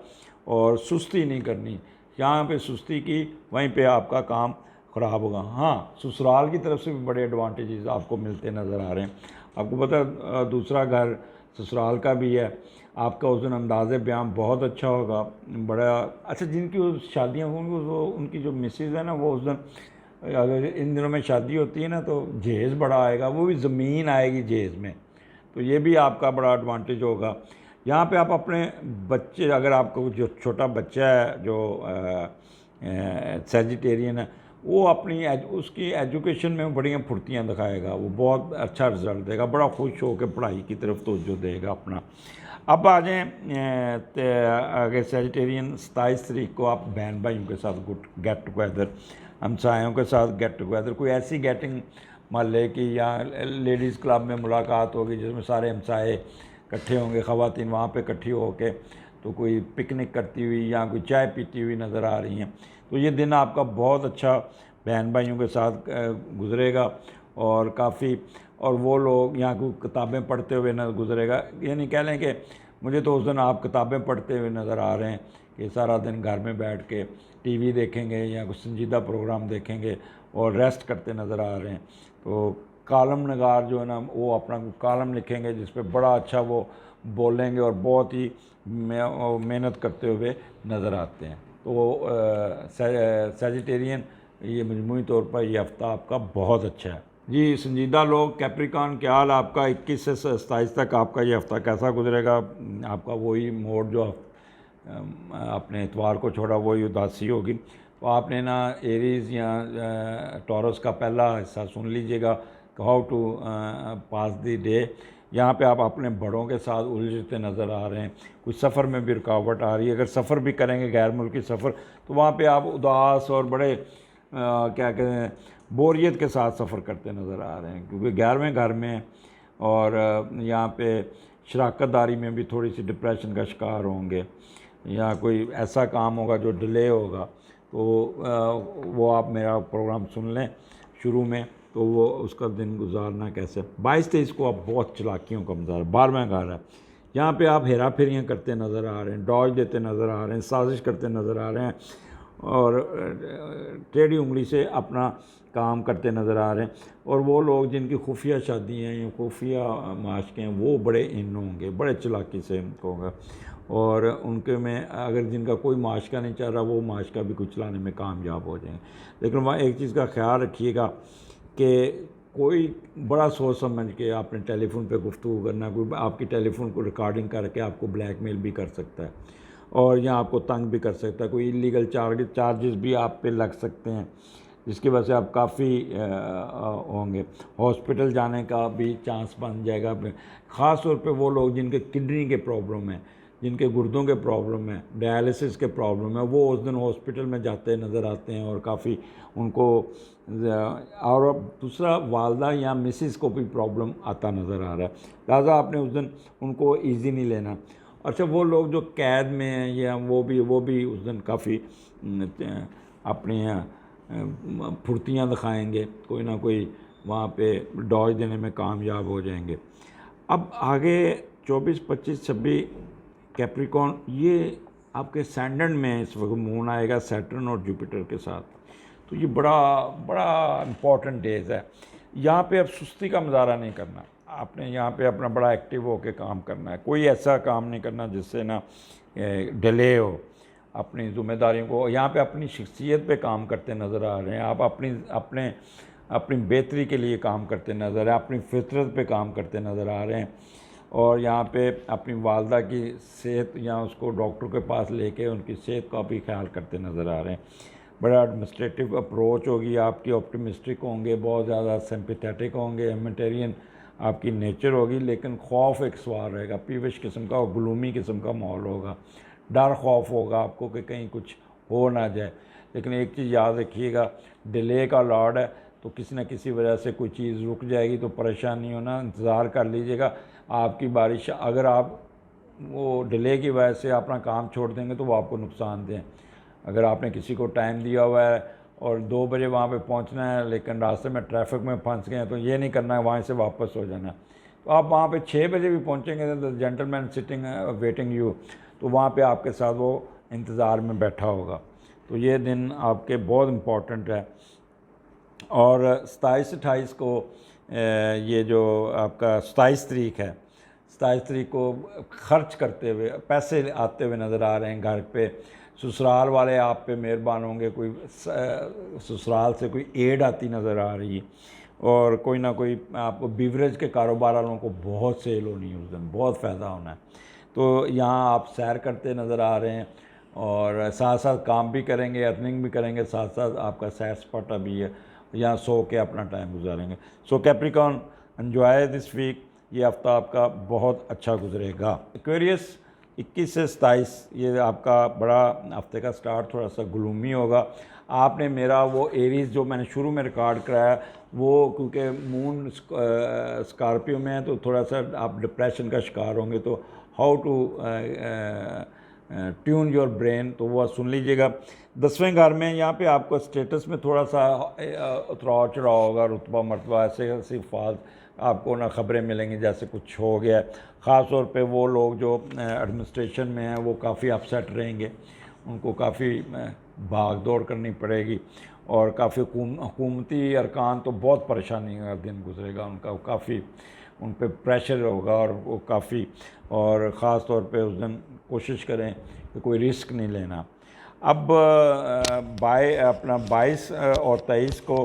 और सुस्ती नहीं करनी। यहाँ पे सुस्ती की वहीं पे आपका काम ख़राब होगा। हाँ, ससुराल की तरफ से भी बड़े एडवांटेजेस आपको मिलते नज़र आ रहे हैं। आपको पता है दूसरा घर ससुराल का भी है। आपका उस दिन अंदाज़े बयान बहुत अच्छा होगा, बड़ा अच्छा। जिनकी शादियाँ होंगी वो उनकी जो मिसेज़ है ना, वो उस दिन, अगर इन दिनों में शादी होती है ना, तो जहेज़ बड़ा आएगा, वो भी ज़मीन आएगी जहेज़ में, तो ये भी आपका बड़ा एडवांटेज होगा। यहाँ पे आप अपने बच्चे, अगर आपको जो छोटा बच्चा है जो सैजिटेरियन है, वो अपनी उसकी एजुकेशन में बढ़िया फुर्तियाँ दिखाएगा, वो बहुत अच्छा रिज़ल्ट देगा, बड़ा खुश होकर पढ़ाई की तरफ तवज्जो देगा अपना। अब आ जाएँ आगे सैजिटेरियन 27 तारीख को आप बहन भाइयों के साथ गेट टुगेदर, हमसायों के साथ गेट टुगेदर, कोई ऐसी गेटिंग मोहल्ले की या लेडीज़ क्लब में मुलाकात होगी जिसमें सारे हमसाए इकट्ठे होंगे, ख़वातीन वहाँ पे इकट्ठी होके तो कोई पिकनिक करती हुई या कोई चाय पीती हुई नज़र आ रही हैं। तो ये दिन आपका बहुत अच्छा बहन भाइयों के साथ गुजरेगा और काफ़ी, और वो लोग यहाँ को किताबें पढ़ते हुए न गुजरेगा। ये नहीं कह लें कि मुझे तो उस दिन आप किताबें पढ़ते हुए नज़र आ रहे हैं कि सारा दिन घर में बैठ के टीवी देखेंगे या कुछ संजीदा प्रोग्राम देखेंगे और रेस्ट करते नज़र आ रहे हैं। तो कालम नगार जो है ना, वो अपना कालम लिखेंगे जिस पे बड़ा अच्छा वो बोलेंगे और बहुत ही मेहनत करते हुए नज़र आते हैं। तो सैजिटेरियन ये मजमूई तौर पर ये हफ़्ता आपका बहुत अच्छा है जी। संजीदा लोग, कैप्रिकॉन, क्या हाल आपका? 21 से 27 तक आपका ये हफ़्ता कैसा गुजरेगा? आपका वही मोड जो आपने इतवार को छोड़ा वही उदासी होगी। तो आपने ना एरीज़ या टॉरस का पहला हिस्सा सुन लीजिएगा, how to pass the day. यहाँ पे आप अपने बड़ों के साथ उलझते नज़र आ रहे हैं, कुछ सफ़र में भी रुकावट आ रही है। अगर सफ़र भी करेंगे गैर मुल्की सफ़र, तो वहाँ पे आप उदास और बड़े क्या कहते हैं, बोरियत के साथ सफ़र करते नज़र आ रहे हैं, क्योंकि 11वें घर में और यहाँ पे शराकतदारी में भी थोड़ी सी डिप्रेशन का शिकार होंगे, या कोई ऐसा काम होगा जो डिले होगा। तो वो आप मेरा प्रोग्राम सुन लें शुरू में, तो वो उसका दिन गुजारना कैसे। 22-23 को आप बहुत चलाकियों का मज़ार, 12वां घर है, यहाँ पे आप हेरा फेरियाँ करते नज़र आ रहे हैं, डॉज देते नज़र आ रहे हैं, साजिश करते नज़र आ रहे हैं और टेढ़ी उंगली से अपना काम करते नज़र आ रहे हैं। और वो लोग जिनकी खुफिया शादी हैं या खुफिया माशके हैं, वो बड़े इन होंगे, बड़े चलाकी से इनको होगा। और उनके में अगर जिनका कोई माशका नहीं चल रहा, वो माशका भी कुछ चलाने में कामयाब हो जाएंगे। लेकिन वहाँ एक चीज़ का ख्याल रखिएगा कि कोई बड़ा सोच समझ के आपने टेलीफोन पे गुफ्तगू करना, कोई आपकी टेलीफोन को रिकॉर्डिंग करके आपको ब्लैकमेल भी कर सकता है और या आपको तंग भी कर सकता है। कोई इलीगल चार्जेस भी आप पे लग सकते हैं, जिसकी वजह से आप काफ़ी होंगे। हॉस्पिटल जाने का भी चांस बन जाएगा। ख़ास तौर पे वो लोग जिनके किडनी के प्रॉब्लम है, जिनके गुर्दों के प्रॉब्लम है, डायलिसिस के प्रॉब्लम है, वो उस दिन हॉस्पिटल में जाते नज़र आते हैं और काफ़ी उनको। और दूसरा, वालदा या मिसिस को भी प्रॉब्लम आता नज़र आ रहा है, लिहाजा आपने उस दिन उनको ईजी नहीं लेना। अच्छा, वो लोग जो कैद में हैं या वो भी उस दिन काफ़ी अपनी फुर्तियाँ दिखाएंगे, कोई ना कोई वहाँ पे डॉज देने में कामयाब हो जाएंगे। अब आगे 24, 25, 26 कैप्रिकॉन, ये आपके सैंडन में इस वक्त मून आएगा सैटर्न और जुपिटर के साथ। तो ये बड़ा इम्पॉर्टेंट डेज है। यहाँ पे अब सुस्ती का मुजाहरा नहीं करना, आपने यहाँ पे अपना बड़ा एक्टिव होकर काम करना है। कोई ऐसा काम नहीं करना जिससे ना डिले हो अपनी ज़िम्मेदारियों को। यहाँ पे अपनी शख्सियत पे काम करते नज़र आ रहे हैं, आप अपनी बेहतरी के लिए काम करते नज़र हैं, अपनी फितरत पे काम करते नज़र आ रहे हैं। और यहाँ पे अपनी वालदा की सेहत या उसको डॉक्टर के पास लेके उनकी सेहत का भी ख्याल करते नज़र आ रहे हैं। बड़ा एडमिनिस्ट्रेटिव अप्रोच होगी आपकी, ऑप्टिमिस्टिक होंगे, बहुत ज़्यादा सिंपैथेटिक होंगे, ह्यूमैनिटेरियन आपकी नेचर होगी। लेकिन खौफ एक सवाल रहेगा, पीविश किस्म का और ग्लूमी किस्म का माहौल होगा, डर खौफ होगा आपको कि कहीं कुछ हो ना जाए। लेकिन एक चीज़ याद रखिएगा, डिले का लॉर्ड है, तो किसी न किसी वजह से कोई चीज़ रुक जाएगी तो परेशान नहीं होना, इंतज़ार कर लीजिएगा आपकी बारिश। अगर आप वो डिले की वजह से अपना काम छोड़ देंगे तो वो आपको नुकसान दें। अगर आपने किसी को टाइम दिया हुआ है और 2 बजे वहाँ पे पहुँचना है, लेकिन रास्ते में ट्रैफिक में फंस गए हैं, तो ये नहीं करना है वहाँ से वापस हो जाना। तो आप वहाँ पे 6 बजे भी पहुँचेंगे तो जेंटलमैन सिटिंग वेटिंग यू, तो वहाँ पे आपके साथ वो इंतज़ार में बैठा होगा। तो ये दिन आपके बहुत इम्पोर्टेंट है। और 27-28 को ये जो आपका 27 तारीख है, 27 तारीख को खर्च करते हुए पैसे आते हुए नज़र आ रहे हैं घर पे। ससुराल वाले आप पे मेहरबान होंगे, कोई ससुराल से कोई एड आती नज़र आ रही है और कोई ना कोई आपको बीवरेज के कारोबार वालों को बहुत सेल होनी है उस दिन, बहुत फ़ायदा होना है। तो यहाँ आप सैर करते नज़र आ रहे हैं और साथ साथ काम भी करेंगे, अर्निंग भी करेंगे, साथ साथ आपका सैर सपाटा भी है, यहाँ सो के अपना टाइम गुजारेंगे। So Capricorn, enjoy this week, ये हफ़्ता आपका बहुत अच्छा गुजरेगा। एक्वेरियस, 21 से 27 ये आपका बड़ा हफ्ते का स्टार्ट थोड़ा सा ग्लूमी होगा। आपने मेरा वो एरीज़ जो मैंने शुरू में रिकॉर्ड कराया, वो क्योंकि मून स्कॉर्पियो में है तो थोड़ा सा आप डिप्रेशन का शिकार होंगे। तो how to tune your brain, तो वो सुन लीजिएगा। 10वें घर में यहाँ पे आपको स्टेटस में थोड़ा सा उतराव चढ़ाव होगा, रुतबा मरतबा ऐसे ऐसी फाल आपको ना खबरें मिलेंगी जैसे कुछ हो गया। ख़ास तौर पे वो लोग जो एडमिनिस्ट्रेशन में हैं वो काफ़ी अपसेट रहेंगे, उनको काफ़ी भाग दौड़ करनी पड़ेगी और काफ़ी हुकूमती अरकान तो बहुत परेशानी का दिन गुजरेगा उनका, काफ़ी उन पर प्रेशर होगा और वो काफ़ी, और ख़ास तौर पे उस दिन कोशिश करें कि कोई रिस्क नहीं लेना। अब 22 और 23 को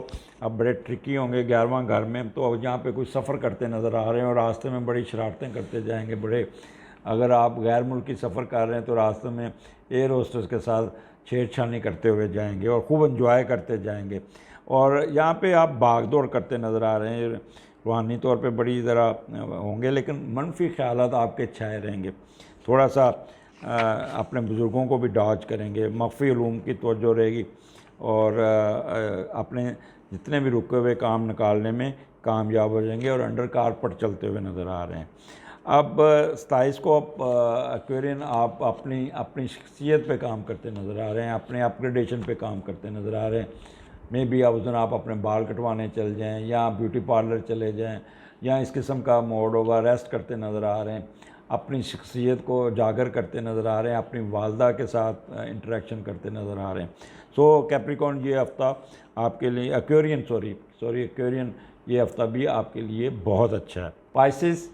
अब बड़े ट्रिकी होंगे 11वां घर में, तो अब यहाँ पे कोई सफ़र करते नज़र आ रहे हैं और रास्ते में बड़ी शरारतें करते जाएंगे बड़े। अगर आप गैर मुल्की सफ़र कर रहे हैं तो रास्ते में एयर होस्टेस के साथ छेड़छानी करते हुए जाएंगे और खूब इंजॉय करते जाएंगे। और यहाँ पे आप भाग दौड़ करते नज़र आ रहे हैं, रूहानी तौर पे बड़ी ज़रा होंगे, लेकिन मनफी ख़यालात आपके छाए रहेंगे। थोड़ा सा अपने बुज़ुर्गों को भी डॉज करेंगे, मख्फ़ी उलूम की तवज्जो रहेगी और अपने जितने भी रुके हुए काम निकालने में कामयाब हो जाएंगे और अंडर कारपेट चलते हुए नज़र आ रहे हैं। अब 27 को एक्वेरियन आप अपनी शख्सियत पे काम करते नज़र आ रहे हैं, अपने अपग्रेडेशन पे काम करते नज़र आ रहे हैं। मे बी उस दिन आप अपने बाल कटवाने चल जाएं या ब्यूटी पार्लर चले जाएं या इस किस्म का मोड होगा, रेस्ट करते नज़र आ रहे हैं, अपनी शख्सियत को जागर करते नज़र आ रहे हैं, अपनी वालदा के साथ इंटरेक्शन करते नज़र आ रहे हैं। सो कैप्रिकॉर्न ये हफ़्ता आपके लिए, एक्वेरियन ये हफ़्ता भी आपके लिए बहुत अच्छा है। पाइसेस,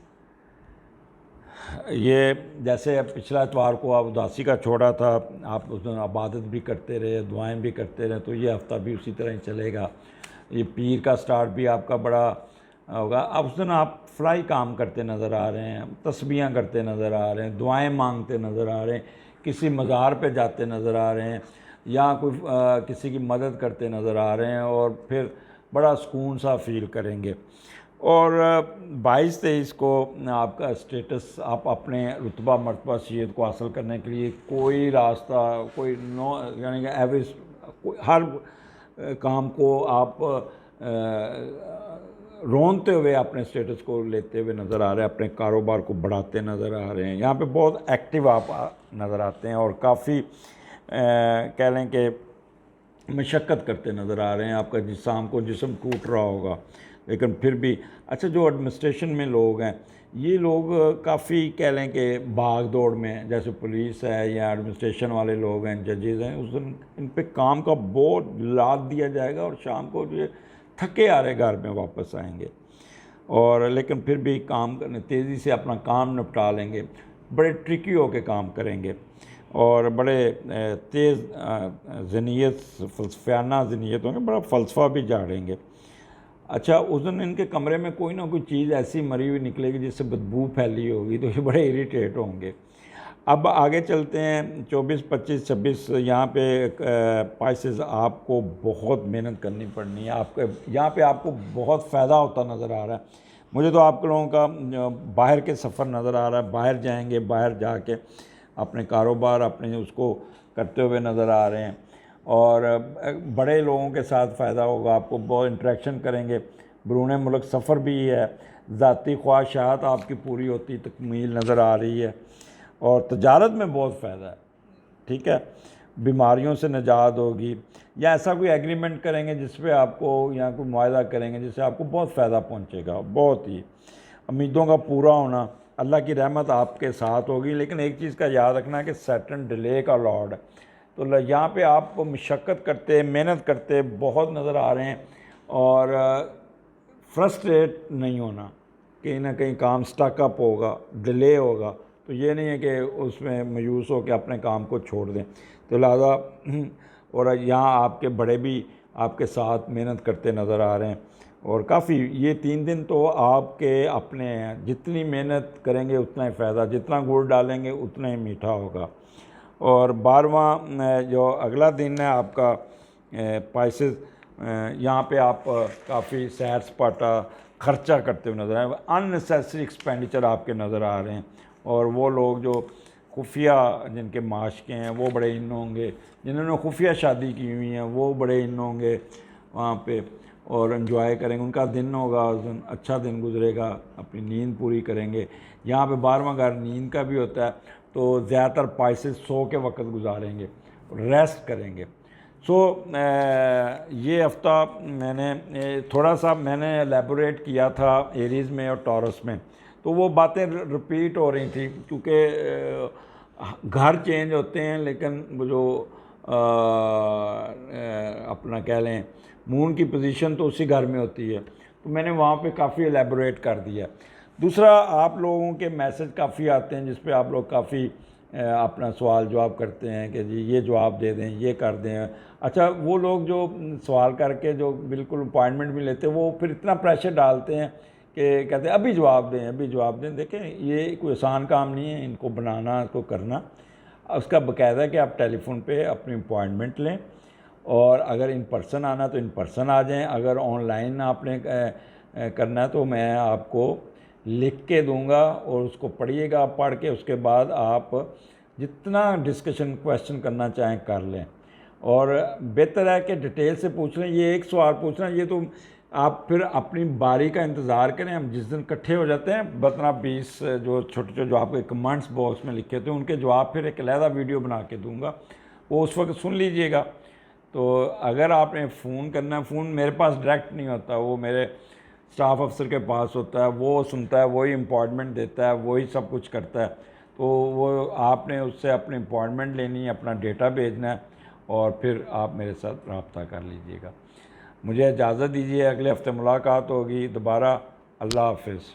ये जैसे पिछला इतवार को आप उदासी का छोड़ा था, आप उस दिन इबादत भी करते रहे, दुआएं भी करते रहे, तो ये हफ़्ता भी उसी तरह ही चलेगा। ये पीर का स्टार्ट भी आपका बड़ा होगा। अब उस दिन आप फ्लाई काम करते नज़र आ रहे हैं, तस्बीहां करते नज़र आ रहे हैं, दुआएं मांगते नज़र आ रहे हैं, किसी मज़ार पे जाते नज़र आ रहे हैं या कोई किसी की मदद करते नज़र आ रहे हैं और फिर बड़ा सुकून सा फील करेंगे। और 22-23 को आपका स्टेटस, आप अपने रुतबा मरतबा शख्सियत को हासिल करने के लिए कोई रास्ता, कोई नो यानी कि एवरेज हर काम को आप रोनते हुए अपने स्टेटस को लेते हुए नज़र आ रहे हैं, अपने कारोबार को बढ़ाते नज़र आ रहे हैं। यहाँ पे बहुत एक्टिव आप नज़र आते हैं और काफ़ी कह लें कि मशक्क़त करते नज़र आ रहे हैं। आपका शाम को जिस्म टूट रहा होगा, लेकिन फिर भी अच्छा, जो एडमिनिस्ट्रेशन में लोग हैं ये लोग काफ़ी कह लें कि भाग दौड़ में, जैसे पुलिस है या एडमिनिस्ट्रेशन वाले लोग हैं, जजेज़ हैं, उस दिन इन पे काम का बहुत लाद दिया जाएगा और शाम को जो थके आ रहे घर में वापस आएंगे और लेकिन फिर भी काम करने, तेज़ी से अपना काम निपटा लेंगे, बड़े ट्रिकी होकर काम करेंगे और बड़े तेज़ ज़हनियत, फ़लसफ़ाना ज़हनियत होंगे, बड़ा फ़लसफ़ा भी झाड़ेंगे। अच्छा, उस दिन इनके कमरे में कोई ना कोई चीज़ ऐसी मरी हुई निकलेगी जिससे बदबू फैली होगी, तो ये बड़े इरिटेट होंगे। अब आगे चलते हैं 24, 25, 26। यहाँ पे पाइसेस आपको बहुत मेहनत करनी पड़नी है। आपके यहाँ पे आपको बहुत फ़ायदा होता नज़र आ रहा है। मुझे तो आप लोगों का बाहर के सफ़र नज़र आ रहा है, बाहर जाएंगे, बाहर जाके अपने कारोबार अपने उसको करते हुए नज़र आ रहे हैं और बड़े लोगों के साथ फ़ायदा होगा, आपको बहुत इंटरेक्शन करेंगे। बैरून मुल्क सफ़र भी है, ज़ाती ख्वाहिशात आपकी पूरी होती तकमील नज़र आ रही है और तजारत में बहुत फ़ायदा है। ठीक है, बीमारियों से निजात होगी या ऐसा कोई एग्रीमेंट करेंगे जिस पे आपको, या कोई मुआहदा करेंगे जिससे आपको बहुत फ़ायदा पहुँचेगा। बहुत ही उम्मीदों का पूरा होना, अल्लाह की रहमत आपके साथ होगी। लेकिन एक चीज़ का याद रखना कि सैटर्न डिले का लॉर्ड है, तो यहाँ पे आप मशक्क़त करते, मेहनत करते बहुत नज़र आ रहे हैं और फ्रस्ट्रेट नहीं होना, कहीं ना कहीं काम स्टक अप होगा, डिले होगा, तो ये नहीं है कि उसमें मायूस हो के अपने काम को छोड़ दें। तो लिहाजा और यहाँ आपके बड़े भी आपके साथ मेहनत करते नज़र आ रहे हैं और काफ़ी ये 3 दिन तो आपके अपने हैं। जितनी मेहनत करेंगे उतना ही फ़ायदा, जितना गुड़ डालेंगे उतना ही मीठा होगा। और 12वां जो अगला दिन है आपका पाइसेस, यहाँ पे आप काफ़ी सैर सपाटा खर्चा करते हुए नज़र आए, अननेसेसरी एक्सपेंडिचर आपके नज़र आ रहे हैं और वो लोग जो खुफिया जिनके माशके हैं वो बड़े इन होंगे, जिन्होंने खुफिया शादी की हुई हैं वो बड़े इन होंगे वहाँ पे और इन्जॉय करेंगे। उनका दिन होगा, उस दिन अच्छा दिन गुजरेगा, अपनी नींद पूरी करेंगे। यहाँ पे 12वां घर नींद का भी होता है, तो ज़्यादातर पाइसेस सो के वक्त गुजारेंगे, रेस्ट करेंगे। सो ये हफ़्ता मैंने थोड़ा सा मैंने एलेबोरेट किया था एरीज़ में और टॉरस में, तो वो बातें रिपीट हो रही थी क्योंकि घर चेंज होते हैं लेकिन वो जो अपना कह लें मून की पोजीशन तो उसी घर में होती है, तो मैंने वहाँ पे काफ़ी एलेबोरेट कर दिया। दूसरा, आप लोगों के मैसेज काफ़ी आते हैं जिस पे आप लोग काफ़ी अपना सवाल जवाब करते हैं कि जी ये जवाब दे दें, ये कर दें। अच्छा, वो लोग जो सवाल करके जो बिल्कुल अपॉइंटमेंट भी लेते हैं वो फिर इतना प्रेशर डालते हैं कि कहते हैं अभी जवाब दें, अभी जवाब दें। देखें, ये कोई आसान काम नहीं है इनको बनाना, इसको करना। उसका बाकायदा कि आप टेलीफोन पे अपनी अपॉइंटमेंट लें, और अगर इन पर्सन आना तो इन पर्सन आ जाएं। अगर ऑनलाइन आपने करना है तो मैं आपको लिख के दूंगा और उसको पढ़िएगा। पढ़ के उसके बाद आप जितना डिस्कशन क्वेश्चन करना चाहें कर लें, और बेहतर है कि डिटेल से पूछ लें। ये एक सवाल पूछना, ये तो आप फिर अपनी बारी का इंतज़ार करें। हम जिस दिन इकट्ठे हो जाते हैं 15-20 जो छोटे छोटे जो आपके कमेंट्स बॉक्स में लिखे थे उनके जवाब फिर एक अलहदा वीडियो बना के दूंगा, वो उस वक्त सुन लीजिएगा। तो अगर आपने फ़ोन करना है, फ़ोन मेरे पास डायरेक्ट नहीं होता, वो मेरे स्टाफ अफसर के पास होता है, वो सुनता है, वही अपॉइंटमेंट देता है, वही सब कुछ करता है। तो वो आपने उससे अपनी अपॉइंटमेंट लेनी है, अपना डेटा भेजना है, और फिर आप मेरे साथ रब्ता कर लीजिएगा। मुझे इजाज़त दीजिए, अगले हफ्ते मुलाकात होगी दोबारा। अल्लाह हाफिज़।